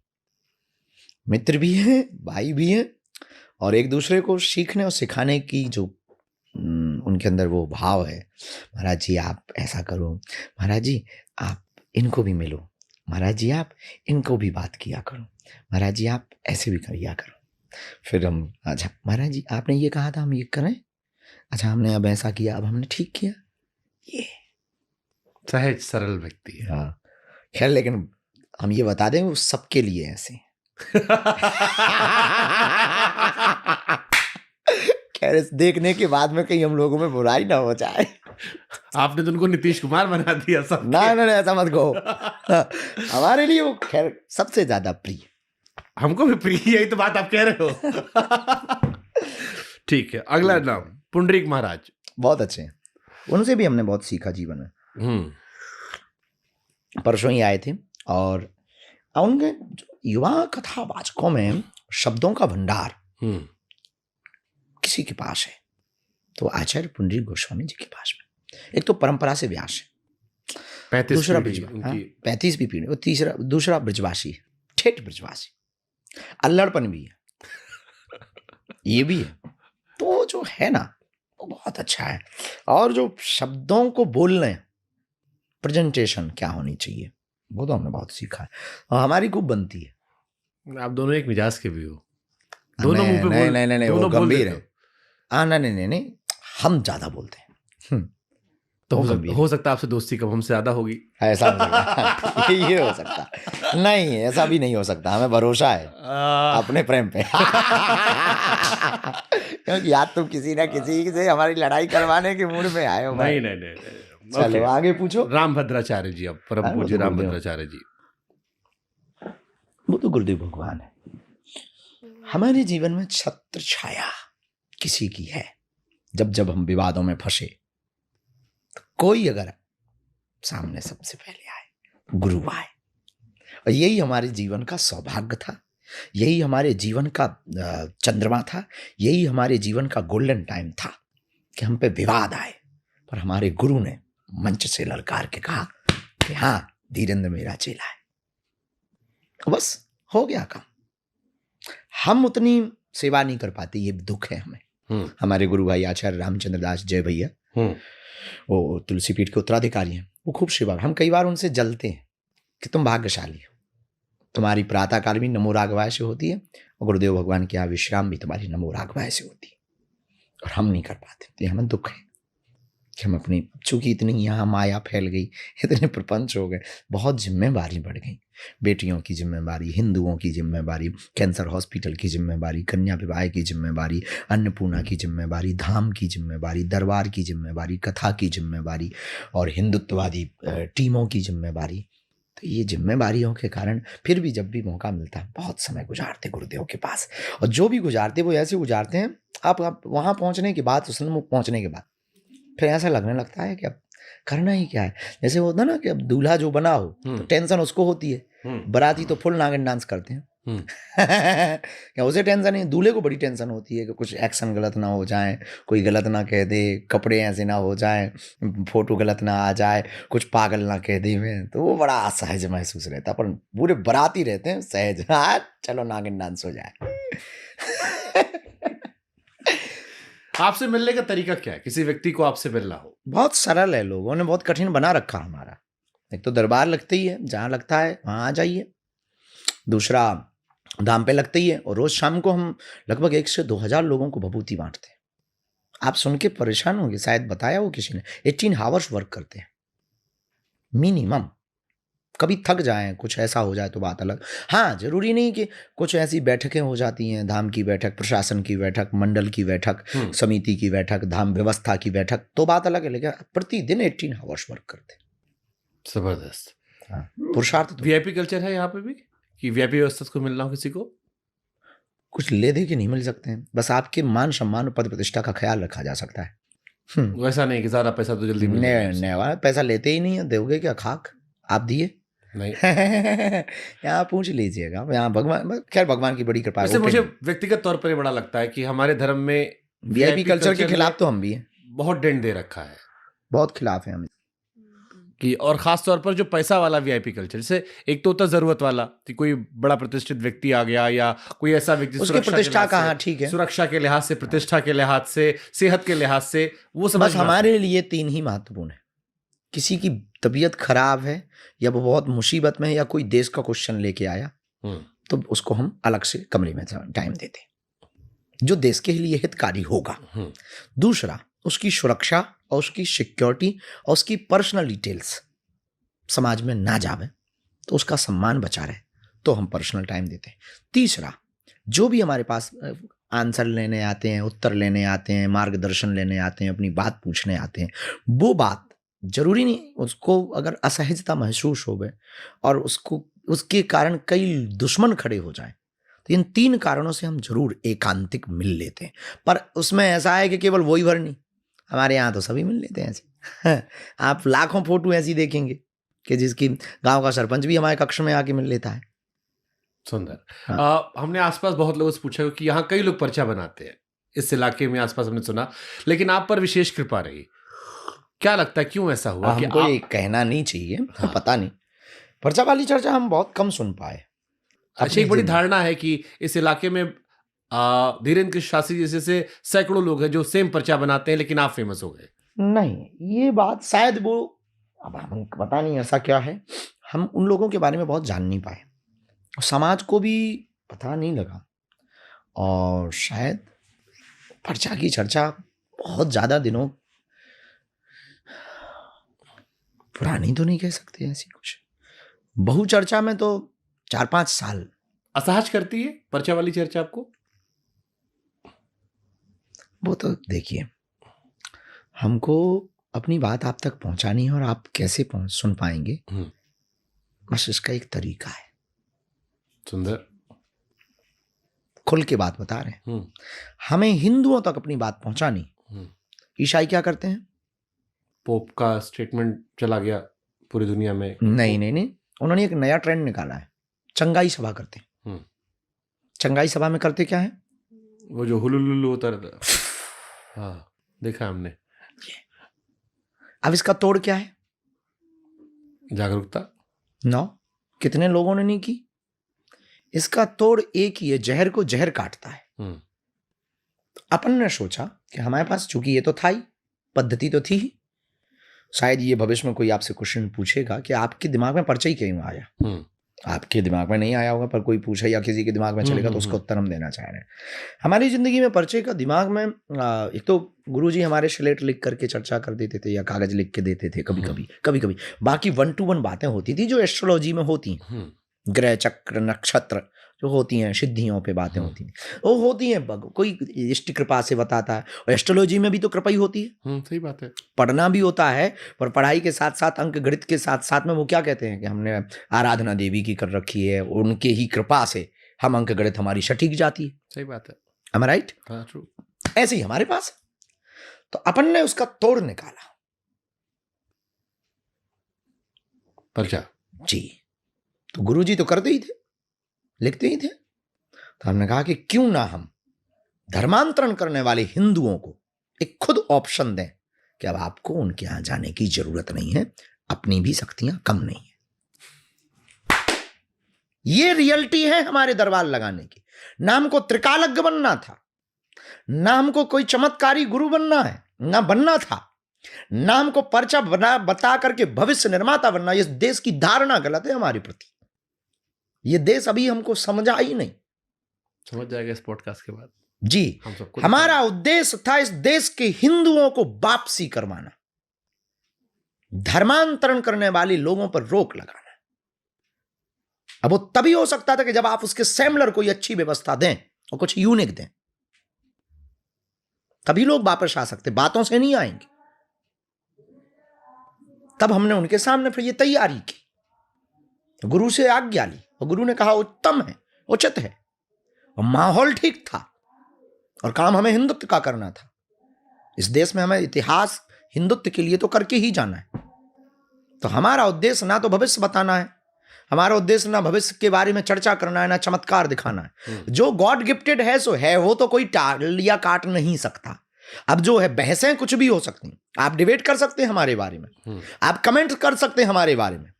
मित्र भी हैं, भाई भी हैं, और एक दूसरे को सीखने और सिखाने की जो उनके अंदर वो भाव है, महाराज जी आप ऐसा करो, महाराज जी आप इनको भी मिलो, महाराज जी आप इनको भी बात किया करो, महाराज जी आप ऐसे भी किया करो। फिर हम, अच्छा महाराज जी आपने ये कहा था हम ये करें, अच्छा हमने अब ऐसा किया, अब हमने ठीक किया। ये सहज सरल व्यक्ति है। हाँ, खैर लेकिन हम ये बता दें वो सबके लिए ऐसे खैर इस देखने के बाद में कहीं हम लोगों में बुराई ना हो जाए। आपने तो उनको नीतीश कुमार बना दिया सब। ना ऐसा मत कहो। हमारे लिए वो खैर सबसे ज्यादा प्रिय। हमको भी प्रिय, यही तो बात आप कह रहे हो। ठीक है, अगला नाम पुंडरीक महाराज। बहुत अच्छे हैं, उनसे भी हमने बहुत सीखा जीवन में। परसों ही आए थे, और उनके युवा कथावाचकों में शब्दों का भंडार किसी के पास है तो आचार्य पुंडरीक गोस्वामी जी के पास में। एक तो परंपरा से व्यास है, 35 दूसरा पीढ़ी ब्रजवासी, उनकी। 35वीं पीढ़ी, और दूसरा ब्रजवासी है, ठेठ ब्रजवासी, अल्लड़पन भी है, ये भी है। तो जो है ना वो बहुत अच्छा है, और जो शब्दों को बोलने, प्रेजेंटेशन क्या होनी चाहिए, वो तो हमने बहुत सीखा है, और हमारी खूब बनती है। आप दोनों एक मिजाज के भी हो, दोनों मुंह पे बोल, नहीं, वो दोनों बोल गंभीर देते है। हो। नहीं, हम ज्यादा बोलते हैं। तो वो गंभीर हो सकता है आपसे दोस्ती कम हमसे ज्यादा होगी। ऐसा हो सकता है। ये हो सकता है। नहीं, ऐसा भी नहीं हो सकता, हमें भरोसा है अपने प्रेम पे। क्योंकि याद तुम किसी ना किसी से हमारी लड़ाई करवाने के मूड में आए हो भाई। नहीं। चलो Okay. आगे पूछो। राम भद्राचार्य जी, अब परम हाँ, वो पूज्य तो राम गुरुदेव। भद्राचार्य जी। वो तो गुरुदेव भगवान है। हमारे जीवन में छत्र छाया किसी की है, जब हम विवादों में फंसे तो कोई अगर सामने सबसे पहले आए, गुरु आए, और यही हमारे जीवन का सौभाग्य था, यही हमारे जीवन का चंद्रमा था, यही हमारे जीवन का गोल्डन टाइम था कि हम पे विवाद आए, पर हमारे गुरु ने मंच से ललकार के कहा कि हाँ धीरेन्द्र मेरा चेला है। बस हो गया काम। हम उतनी सेवा नहीं कर पाते, ये दुख है हमें। हमारे गुरु भाई आचार्य रामचंद्र दास जय भैया, वो तुलसी पीठ के उत्तराधिकारी हैं, वो खूब सेवा, हम कई बार उनसे जलते हैं कि तुम भाग्यशाली हो, तुम्हारी प्रातःकाल भी नमो राघवाय से होती है, और गुरुदेव भगवान की यहाँ विश्राम भी तुम्हारी नमो राघवाय से होती है, और हम नहीं कर पाते। तो हमें दुख है कि हम अपनी, चूंकि इतनी यहाँ माया फैल गई, इतने प्रपंच हो गए, बहुत जिम्मेवारी बढ़ गई, बेटियों की जिम्मेवारी, हिंदुओं की जिम्मेवारी, कैंसर हॉस्पिटल की जिम्मेवारी, कन्या विवाह की जिम्मेवारी, अन्नपूर्णा की जिम्मेवारी, धाम की जिम्मेवारी, दरबार की जिम्मेवारी, कथा की जिम्मेवारी, और हिंदुत्ववादी टीमों की जिम्मेवारी। तो ये जिम्मेवारियों के कारण फिर भी जब भी मौका मिलता है बहुत समय गुजारते गुरुदेव के पास, और जो भी गुजारते वो ऐसे गुजारते हैं, आप वहाँ पहुँचने के बाद, उसमें पहुँचने के बाद फिर ऐसा लगने लगता है कि अब करना ही क्या है। जैसे वो होता ना कि अब दूल्हा जो बना हो तो टेंशन उसको होती है, बराती तो फुल नागिन डांस करते हैं। क्या उसे टेंशन नहीं, दूल्हे को बड़ी टेंशन होती है कि कुछ एक्शन गलत ना हो जाए, कोई गलत ना कह दे, कपड़े ऐसे ना हो जाए, फोटो गलत ना आ जाए, कुछ पागल ना कह दे में, तो वो बड़ा असहज महसूस रहता है। पर पूरे बराती रहते हैं सहज, हाँ चलो नागिन डांस हो जाए। आपसे मिलने का तरीका क्या है, किसी व्यक्ति को आपसे मिलना हो? बहुत सरल है, लोगों ने बहुत कठिन बना रखा हमारा। एक तो दरबार लगते ही है, जहाँ लगता है वहाँ आ जाइए। दूसरा दाम पे लगते ही है, और रोज शाम को हम लगभग 1 से 2 हजार लोगों को भभूति बांटते हैं। आप सुन के परेशान होंगे, शायद बताया हो किसी ने, 18 आवर्स वर्क करते हैं मिनिमम। कभी थक जाएं, कुछ ऐसा हो जाए तो बात अलग। हाँ, जरूरी नहीं कि कुछ ऐसी बैठकें हो जाती हैं, धाम की बैठक, प्रशासन की बैठक, मंडल की बैठक, समिति की बैठक, धाम व्यवस्था की बैठक, तो बात अलग है। लेकिन प्रतिदिन 18 आवर्स वर्क करते हैं। जबरदस्त। हाँ, पुरुषार्थ तो वीआईपी कल्चर है यहाँ पे भी, कि वीआईपी व्यवस्था को मिलना हो किसी को? कुछ ले दे के नहीं मिल सकते हैं, बस आपके मान सम्मान और पद प्रतिष्ठा का ख्याल रखा जा सकता है। वैसा नहीं कि सारा पैसा तो जल्दी मिल जाएगा। नहीं, पैसा लेते ही नहीं है, दोगे क्या खाक? आप दिए? नहीं। यहाँ पूछ लीजिएगा, यहाँ भगवान, खैर भगवान की बड़ी कृपा वैसे है। मुझे व्यक्तिगत तौर पर ये बड़ा लगता है कि हमारे धर्म में वीआईपी कल्चर के खिलाफ तो हम भी हैं, बहुत डेंट दे रखा है, बहुत खिलाफ है हम कि और खास तौर पर जो पैसा वाला वीआईपी कल्चर, जैसे एक तो होता जरूरत वाला कि कोई बड़ा प्रतिष्ठित व्यक्ति आ गया, या कोई ऐसा व्यक्ति उसकी प्रतिष्ठा का, हाँ ठीक है, सुरक्षा के लिहाज से, प्रतिष्ठा के लिहाज से, सेहत के लिहाज से, वो समझ बस हमारे लिए 3 ही महत्वपूर्ण है। किसी की तबीयत खराब है, या वो बहुत मुसीबत में है, या कोई देश का क्वेश्चन लेके आया, तो उसको हम अलग से कमरे में टाइम देते हैं, जो देश के लिए हितकारी होगा। दूसरा, उसकी सुरक्षा और उसकी सिक्योरिटी और उसकी पर्सनल डिटेल्स समाज में ना जावे, तो उसका सम्मान बचा रहे, तो हम पर्सनल टाइम देते हैं। तीसरा, जो भी हमारे पास आंसर लेने आते हैं, उत्तर लेने आते हैं, मार्गदर्शन लेने आते हैं, अपनी बात पूछने आते हैं, वो बात जरूरी नहीं उसको अगर असहजता महसूस हो गए और उसको उसके कारण कई दुश्मन खड़े हो जाएं, तो इन 3 कारणों से हम जरूर एकांतिक मिल लेते हैं। पर उसमें ऐसा है कि केवल वही भर नहीं, हमारे यहाँ तो सभी मिल लेते हैं ऐसे। आप लाखों फोटो ऐसी देखेंगे कि जिसकी गांव का सरपंच भी हमारे कक्ष में आके मिल लेता है। सुंदर। हमने आसपास बहुत लोगों से पूछा कि यहाँ कई लोग पर्चा बनाते हैं, इस इलाके में आसपास हमने सुना, लेकिन आप पर विशेष कृपा रही। क्या लगता है क्यों ऐसा हुआ? हमको ये कहना नहीं चाहिए, हाँ। पता नहीं, पर्चा वाली चर्चा हम बहुत कम सुन पाए। अच्छा, एक बड़ी धारणा है कि इस इलाके में धीरेन्द्र शास्त्री जैसे सैकड़ों लोग हैं जो सेम पर्चा बनाते हैं, लेकिन आप फेमस हो गए। नहीं, ये बात शायद वो, अब हम पता नहीं ऐसा क्या है, हम उन लोगों के बारे में बहुत जान नहीं पाए, समाज को भी पता नहीं लगा, और शायद पर्चा की चर्चा बहुत ज़्यादा दिनों पुरानी तो नहीं कह सकते, ऐसी कुछ बहु चर्चा में तो 4-5 साल। असहज करती है पर्चा वाली चर्चा आपको? वो तो देखिए, हमको अपनी बात आप तक पहुंचानी है, और आप कैसे सुन पाएंगे, बस इसका एक तरीका है। सुंदर। खुल के बात बता रहे हैं। हमें हिंदुओं तक अपनी बात पहुंचानी। ईसाई क्या करते हैं? पोप का स्टेटमेंट चला गया पूरी दुनिया में। नहीं, उन्होंने एक नया ट्रेंड निकाला है, चंगाई सभा करते हैं। चंगाई सभा में करते क्या है? वो जो हुलुलुलु होता रहता, हाँ देखा हमने। अब इसका तोड़ क्या है? जागरूकता। नो, कितने लोगों ने नहीं की। इसका तोड़ एक ही है, जहर को जहर काटता है। अपन ने सोचा कि हमारे पास, चूंकि ये तो था ही, पद्धति तो थी ही, शायद ये भविष्य में कोई आपसे क्वेश्चन पूछेगा कि आपके दिमाग में पर्चा ही क्यों आया। आपके दिमाग में नहीं आया होगा, पर कोई पूछे या किसी के दिमाग में चलेगा तो उसका उत्तर हम देना चाह रहे हैं। हमारी जिंदगी में पर्चे का दिमाग में, एक तो गुरुजी हमारे स्लेट लिख करके चर्चा कर देते थे, या कागज लिख के देते थे कभी कभी। बाकी 1 to 1 बातें होती थी जो एस्ट्रोलॉजी में होती हैं, ग्रह चक्र नक्षत्र जो होती हैं, सिद्धियों पे बातें होती हैं, वो होती हैं, कोई इष्ट कृपा से बताता है। और एस्ट्रोलॉजी में भी तो कृपा ही होती है। सही बात है। पढ़ना भी होता है, पर पढ़ाई के साथ साथ, अंक गणित के साथ साथ में वो क्या कहते हैं कि हमने आराधना देवी की कर रखी है, उनके ही कृपा से हम अंक गणित हमारी सटीक जाती है। सही बात है। am I right? हाँ, ट्रू। ऐसे ही हमारे पास, तो अपन ने उसका तोड़ निकाला। पर्चा जी, तो गुरुजी तो करते ही थे, लिखते ही थे, तो हमने कहा कि क्यों ना हम धर्मांतरण करने वाले हिंदुओं को एक खुद ऑप्शन दें कि अब आपको उनके यहां जाने की जरूरत नहीं है, अपनी भी शक्तियां कम नहीं है। ये रियलिटी है हमारे दरबार लगाने की। नाम को त्रिकालज्ञ बनना था, ना हमको कोई चमत्कारी गुरु बनना है, ना बनना था, ना हमको पर्चा बता करके भविष्य निर्माता बनना। इस देश की धारणा गलत है हमारे प्रति। ये देश अभी हमको समझा ही नहीं। समझ जाएगा इस पॉडकास्ट के बाद जी। हम सबको। हमारा उद्देश्य था इस देश के हिंदुओं को वापसी करवाना, धर्मांतरण करने वाले लोगों पर रोक लगाना। अब वो तभी हो सकता था कि जब आप उसके सेमलर कोई अच्छी व्यवस्था दें और कुछ यूनिक दें, तभी लोग वापस आ सकते, बातों से नहीं आएंगे। तब हमने उनके सामने फिर ये तैयारी की, गुरु से आज्ञा ली और गुरु ने कहा उत्तम है, उचित है, और माहौल ठीक था और काम हमें हिंदुत्व का करना था। इस देश में हमें इतिहास हिंदुत्व के लिए तो करके ही जाना है। तो हमारा उद्देश्य ना तो भविष्य बताना है, हमारा उद्देश्य ना भविष्य के बारे में चर्चा करना है, ना चमत्कार दिखाना है। जो गॉड गिफ्टेड है सो है, वो तो कोई टाल या काट नहीं सकता। अब जो है बहसें कुछ भी हो सकती हैं, आप डिबेट कर सकते हैं हमारे बारे में, आप कमेंट कर सकते हैं हमारे बारे में,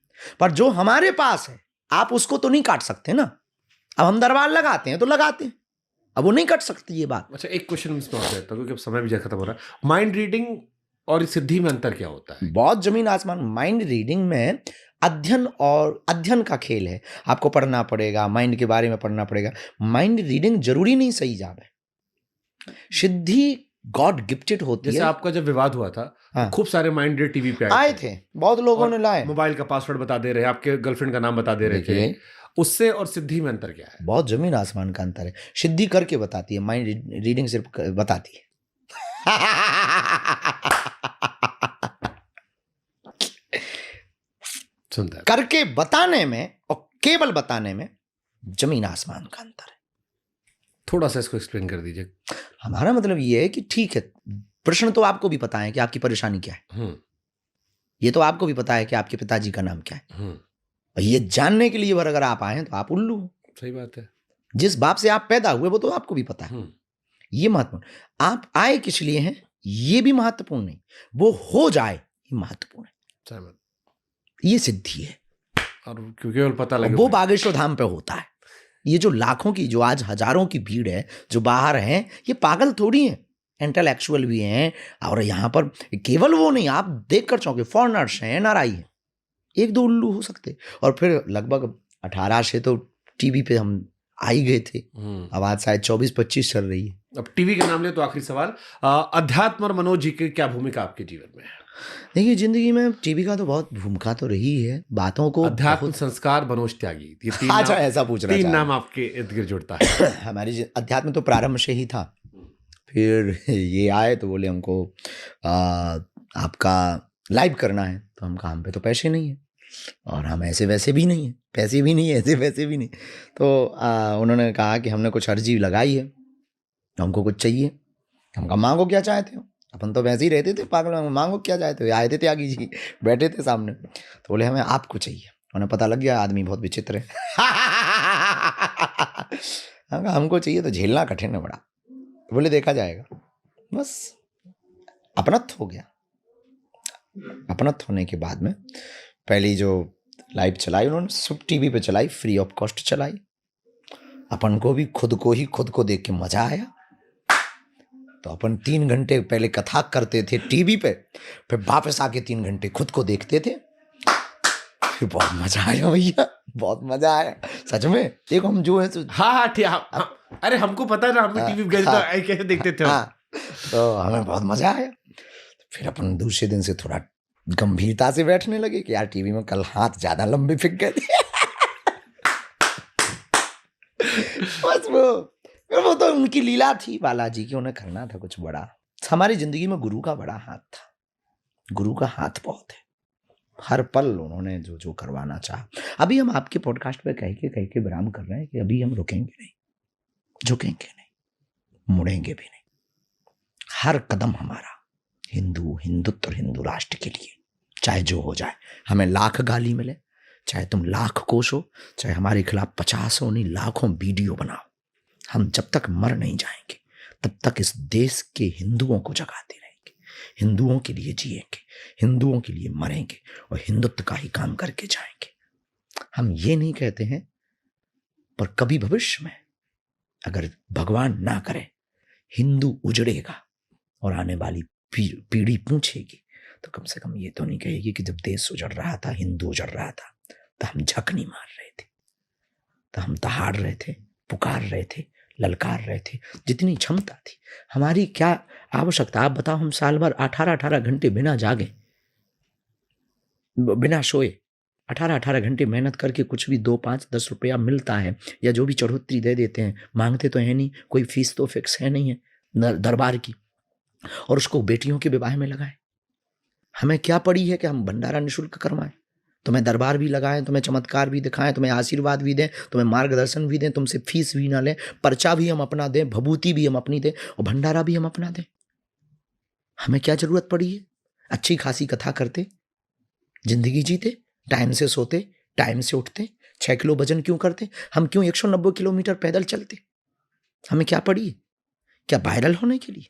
पर जो हमारे पास है आप उसको तो नहीं काट सकते ना। अब हम दरबार लगाते हैं तो लगाते हैं, अब वो नहीं कट सकती ये बात। अच्छा, एक क्वेश्चन इसमें और रहता है क्योंकि अब समय भी खत्म हो रहा है। माइंड रीडिंग और सिद्धि में अंतर क्या होता है? बहुत जमीन आसमान। माइंड रीडिंग में अध्ययन और अध्ययन का खेल है, आपको पढ़ना पड़ेगा, माइंड के बारे में पढ़ना पड़ेगा। माइंड रीडिंग जरूरी नहीं सही जाब है। सिद्धि गॉड गिफ्टेड होती है। जैसे आपका जब विवाद हुआ था, हाँ। खूब सारे माइंड रीड टीवी पे आए थे, बहुत लोगों ने लाए। मोबाइल का पासवर्ड बता दे रहे हैं, आपके गर्लफ्रेंड का नाम बता दे रहे थे। उससे और सिद्धि में अंतर क्या है? बहुत जमीन आसमान का अंतर है। सिद्धि करके बताती है, माइंड रीडिंग सिर्फ बताती है। सुंदर। करके बताने में और केवल बताने में जमीन आसमान का अंतर है। थोड़ा सा इसको एक्सप्लेन कर दीजिए। हमारा मतलब ये है कि ठीक है, प्रश्न तो आपको भी पता है कि आपकी परेशानी क्या है, ये तो आपको भी पता है कि आपके पिताजी का नाम क्या है, और ये जानने के लिए अगर आप आए तो आप उल्लू हो। सही बात है। जिस बाप से आप पैदा हुए वो तो आपको भी पता है। ये महत्वपूर्ण, आप आए किस लिए हैं ये भी महत्वपूर्ण नहीं, वो हो जाए ये महत्वपूर्ण है। ये सिद्धि है, और क्योंकि केवल पता लगे वो बागेश्वर धाम पे होता है। ये जो लाखों की, जो आज हजारों की भीड़ है जो बाहर हैं, ये पागल थोड़ी हैं, इंटेलेक्चुअल भी हैं। और यहाँ पर केवल वो नहीं, आप देख कर चौंके, फॉरेनर्स हैं, एनआरआई हैं, एक दो उल्लू हो सकते। और फिर लगभग 18 से तो टीवी पे हम आ ही गए थे। अब आज शायद 24-25 चल रही है। अब टीवी के नाम ले तो आखिरी सवाल, अध्यात्म और मनोज जी की क्या भूमिका आपके जीवन में है? देखिए, जिंदगी में टीवी का तो बहुत भूमिका तो रही है, बातों को। अध्यात्म, संस्कार, मनोज त्यागी, ये तीन अच्छा, नाम, ऐसा पूछ रहा तीन नाम आपके इर्द गिर्द जुड़ता है। हमारी अध्यात्म तो प्रारंभ से ही था। फिर ये आए तो बोले हमको आपका लाइव करना है, तो हम काम पे तो पैसे नहीं है और हम ऐसे वैसे भी नहीं है, पैसे भी नहीं है, ऐसे वैसे भी नहीं। तो उन्होंने कहा कि हमने कुछ अर्जी लगाई है, हमको कुछ चाहिए। हम कहा मांगो क्या चाहते हो, अपन तो वैसे ही रहते थे पागल, मांगो क्या चाहते हो। आए थे त्यागी जी, बैठे थे सामने, तो बोले हमें आपको चाहिए। उन्हें पता लग गया आदमी बहुत विचित्र है। हमको चाहिए तो झेलना कठिन है बड़ा। बोले देखा जाएगा। बस अपनत्व हो गया। अपनत्व होने के बाद में पहली जो लाइव चलाई उन्होंने सब टीवी पे चलाई, फ्री ऑफ कॉस्ट चलाई। अपन को भी खुद को देख के मजा आया। तो अपन 3 घंटे पहले कथा करते थे टीवी पे, फिर वापस आके 3 घंटे खुद को देखते थे। फिर बहुत मजा आया भैया, बहुत मजा आया सच में। देखो हम जो है तो हाँ ठीक, अरे हमको पता है ना, हम टीवी गए तो कैसे देखते थे। तो हमें बहुत मजा आया। फिर अपन दूसरे दिन से थोड़ा गंभीरता से बैठने लगे कि यार टीवी में कल हाथ ज्यादा लंबे फिक गए थे। बस वो तो उनकी लीला थी बालाजी की, उन्हें करना था कुछ बड़ा। हमारी जिंदगी में गुरु का बड़ा हाथ था, गुरु का हाथ बहुत है। हर पल उन्होंने जो जो करवाना चाहा। अभी हम आपके पॉडकास्ट पे कह के विराम कर रहे हैं कि अभी हम रुकेंगे नहीं, झुकेंगे नहीं, मुड़ेंगे भी नहीं। हर कदम हमारा हिंदुत्व और हिंदू राष्ट्र के लिए, चाहे जो हो जाए। हमें लाख गाली मिले, चाहे तुम लाख कोसो, चाहे हमारे खिलाफ 50 नहीं लाखों वीडियो बनाओ, हम जब तक मर नहीं जाएंगे तब तक इस देश के हिंदुओं को जगाते रहेंगे, हिंदुओं के लिए जिएंगे, हिंदुओं के लिए मरेंगे और हिंदुत्व का ही काम करके जाएंगे। हम ये नहीं कहते हैं, पर कभी भविष्य में अगर भगवान ना करे हिंदू उजड़ेगा और आने वाली पीढ़ी पूछेगी तो कम से कम ये तो नहीं कहेगी कि जब देश उजड़ रहा था, हिंदू उजड़ रहा था, तो हम झक नहीं मार रहे थे, तो हम दहाड़ रहे थे, पुकार रहे थे, ललकार रहे थे। जितनी क्षमता थी हमारी, क्या आवश्यकता। आप बताओ, हम साल भर 18-18 घंटे बिना जागे, बिना सोए 18-18 घंटे मेहनत करके कुछ भी 2, 5, 10 रुपया मिलता है या जो भी चढ़ोतरी दे देते हैं, मांगते तो है नहीं, कोई फीस तो फिक्स है नहीं है दरबार की, और उसको बेटियों के विवाह में लगाएं। हमें क्या पड़ी है कि हम भंडारा निःशुल्क करवाएं, तुम्हें दरबार भी लगाएं, तुम्हें चमत्कार भी दिखाएं, तुम्हें आशीर्वाद भी दें, तुम्हें मार्गदर्शन भी दें, तुमसे फीस भी ना लें, पर्चा भी हम अपना दें, भभूति भी हम अपनी दें और भंडारा भी हम अपना दें। हमें क्या जरूरत पड़ी है? अच्छी खासी कथा करते, जिंदगी जीते, टाइम से सोते, टाइम से उठते, 6 किलो वजन क्यों करते? हम क्यों 190 किलोमीटर पैदल चलते? हमें क्या पड़ी है? क्या वायरल होने के लिए?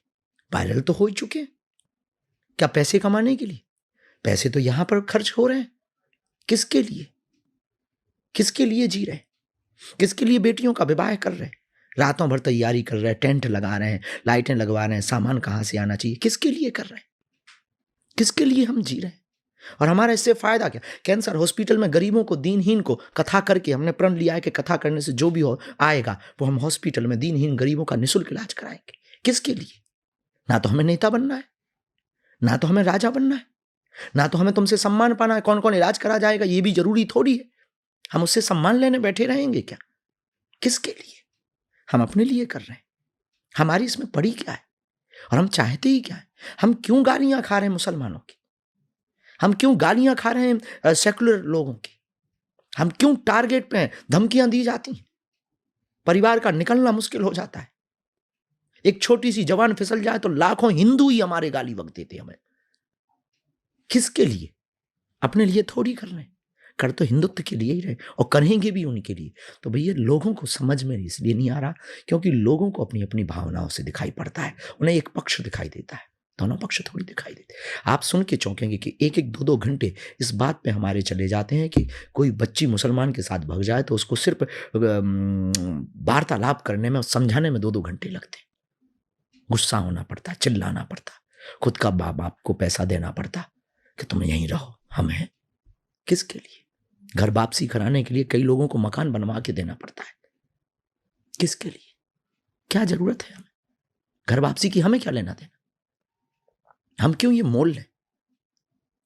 वायरल तो हो ही चुके हैं। क्या पैसे कमाने के लिए? पैसे तो यहां पर खर्च हो रहे हैं। किसके लिए? किसके लिए जी रहे हैं? किसके लिए बेटियों का विवाह कर रहे हैं? रातों भर तैयारी कर रहे हैं, टेंट लगा रहे हैं, लाइटें लगवा रहे हैं, सामान कहां से आना चाहिए, किसके लिए कर रहे हैं? किसके लिए हम जी रहे हैं? और हमारा इससे फायदा क्या? कैंसर हॉस्पिटल में गरीबों को, दीनहीन को कथा करके हमने प्रण लिया है कि कथा करने से जो भी हो आएगा वो हम हॉस्पिटल में दीनहीन गरीबों का निःशुल्क इलाज कराएंगे। किसके लिए? ना तो हमें नेता बनना है, ना तो हमें राजा बनना है, ना तो हमें तुमसे सम्मान पाना है। कौन कौन इलाज करा जाएगा ये भी जरूरी थोड़ी है। हम उससे सम्मान लेने बैठे रहेंगे क्या? किसके लिए? हम अपने लिए कर रहे हैं। हमारी इसमें पड़ी क्या है और हम चाहते ही क्या है? हम क्यों गालियां खा रहे हैं मुसलमानों की? हम क्यों गालियां खा रहे हैं सेकुलर लोगों की? हम क्यों टारगेट पे हैं? धमकियां दी जाती हैं, परिवार का निकलना मुश्किल हो जाता है। एक छोटी सी जवान फिसल जाए तो लाखों हिंदू ही हमारे गाली बक देते हमें। किसके लिए? अपने लिए थोड़ी कर रहे हैं। कर तो हिंदुत्व के लिए ही रहे और करेंगे भी उनके लिए। तो भैया लोगों को समझ में इसलिए नहीं आ रहा क्योंकि लोगों को अपनी अपनी भावनाओं से दिखाई पड़ता है। उन्हें एक पक्ष दिखाई देता है, दोनों पक्ष थोड़ी दिखाई देते। आप सुन के चौंकेंगे कि 1-1, 2-2 घंटे इस बात पे हमारे चले जाते हैं कि कोई बच्ची मुसलमान के साथ भग जाए तो उसको सिर्फ वार्तालाप करने में, समझाने में 2-2 घंटे लगते हैं। गुस्सा होना पड़ता, चिल्लाना पड़ता, खुद का बाप को पैसा देना पड़ता कि तुम यहीं रहो, हम हैं। किसके लिए? घर वापसी कराने के लिए कई लोगों को मकान बनवा के देना पड़ता है। किसके लिए? क्या जरूरत है हमें घर वापसी की? हमें क्या लेना देना? हम क्यों ये मोल लें?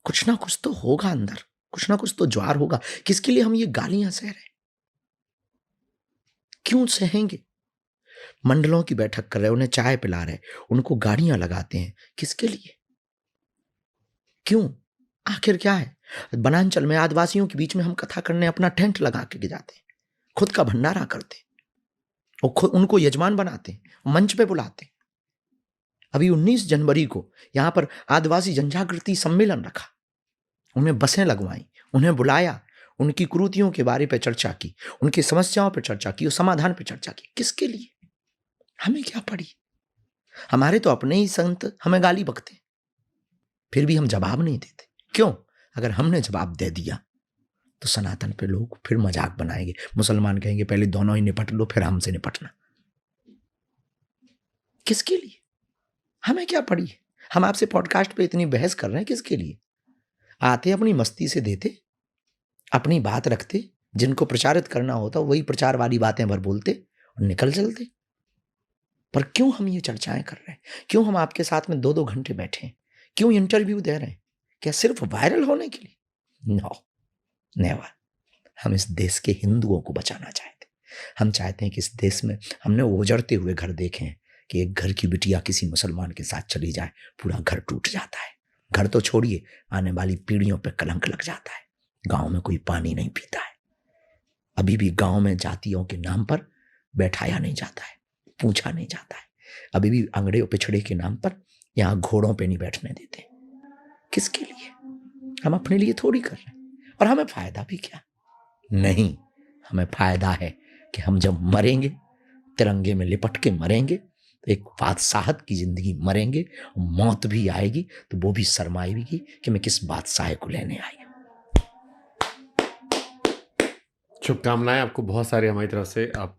कुछ ना कुछ तो होगा अंदर, कुछ ना कुछ तो ज्वार होगा। किसके लिए हम ये गालियां सह रहे हैं? क्यों सहेंगे? मंडलों की बैठक कर रहे, उन्हें चाय पिला रहे, उनको गाड़ियां लगाते हैं। किसके लिए? क्यों? आखिर क्या है? बनांचल में आदिवासियों के बीच में हम कथा करने अपना टेंट लगा के जाते हैं, खुद का भंडारा करते और खुद उनको यजमान बनाते हैं, मंच पे बुलाते हैं। अभी 19 जनवरी को यहां पर आदिवासी जनजागृति सम्मेलन रखा, उन्हें बसें लगवाई, उन्हें बुलाया, उनकी कुरीतियों के बारे पर चर्चा की, उनकी समस्याओं पर चर्चा की और समाधान पर चर्चा की। किसके लिए? हमें क्या पड़ी? हमारे तो अपने ही संत हमें गाली बकते, फिर भी हम जवाब नहीं देते। क्यों? अगर हमने जवाब दे दिया तो सनातन पे लोग फिर मजाक बनाएंगे। मुसलमान कहेंगे पहले दोनों ही निपट लो, फिर हमसे निपटना। किसके लिए? हमें क्या पड़ी है? हम आपसे पॉडकास्ट पे इतनी बहस कर रहे हैं, किसके लिए? आते अपनी मस्ती से देते, अपनी बात रखते, जिनको प्रचारित करना होता वही प्रचार वाली बातें भर बोलते और निकल चलते। पर क्यों हम ये चर्चाएं कर रहे हैं? क्यों हम आपके साथ में 2-2 घंटे बैठे हैं? क्यों इंटरव्यू दे रहे हैं? क्या सिर्फ वायरल होने के लिए? No, never. हम इस देश के हिंदुओं को बचाना चाहते। हम चाहते हैं कि इस देश में हमने उजड़ते हुए घर देखे हैं कि एक घर की बिटिया किसी मुसलमान के साथ चली जाए, पूरा घर टूट जाता है। घर तो छोड़िए, आने वाली पीढ़ियों पर कलंक लग जाता है। गांव में कोई पानी नहीं पीता है। अभी भी गांव में जातियों के नाम पर बैठाया नहीं जाता है, पूछा नहीं जाता है। अभी भी अंगड़े पिछड़े के नाम पर यहां घोड़ों पे नहीं बैठने देते। किसके लिए? हम अपने लिए थोड़ी कर रहे हैं। और हमें फायदा भी क्या? नहीं, हमें फायदा है कि हम जब मरेंगे, तिरंगे में लिपट के मरेंगे, तो एक बादशाहत की जिंदगी मरेंगे। मौत भी आएगी तो वो भी शर्माएगी कि मैं किस बादशाह को लेने आई हूं। शुभकामनाएं आपको बहुत सारी हमारी तरफ से। आप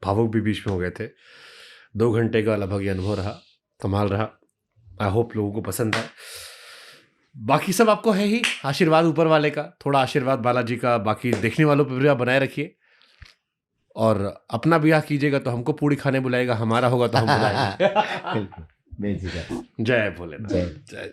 भावुक भी बीच में हो गए थे। 2 घंटे का लगभग ये अनुभव रहा, कमाल रहा। आई होप लोगों को पसंद आए। बाकी सब आपको है ही आशीर्वाद ऊपर वाले का, थोड़ा आशीर्वाद बालाजी का, बाकी देखने वालों पर भी आप बनाए रखिए। और अपना ब्याह कीजिएगा तो हमको पूड़ी खाने बुलाएगा, हमारा होगा तो हम बुलाएंगे। बेझिझक। जय भोलेनाथ। जय। जय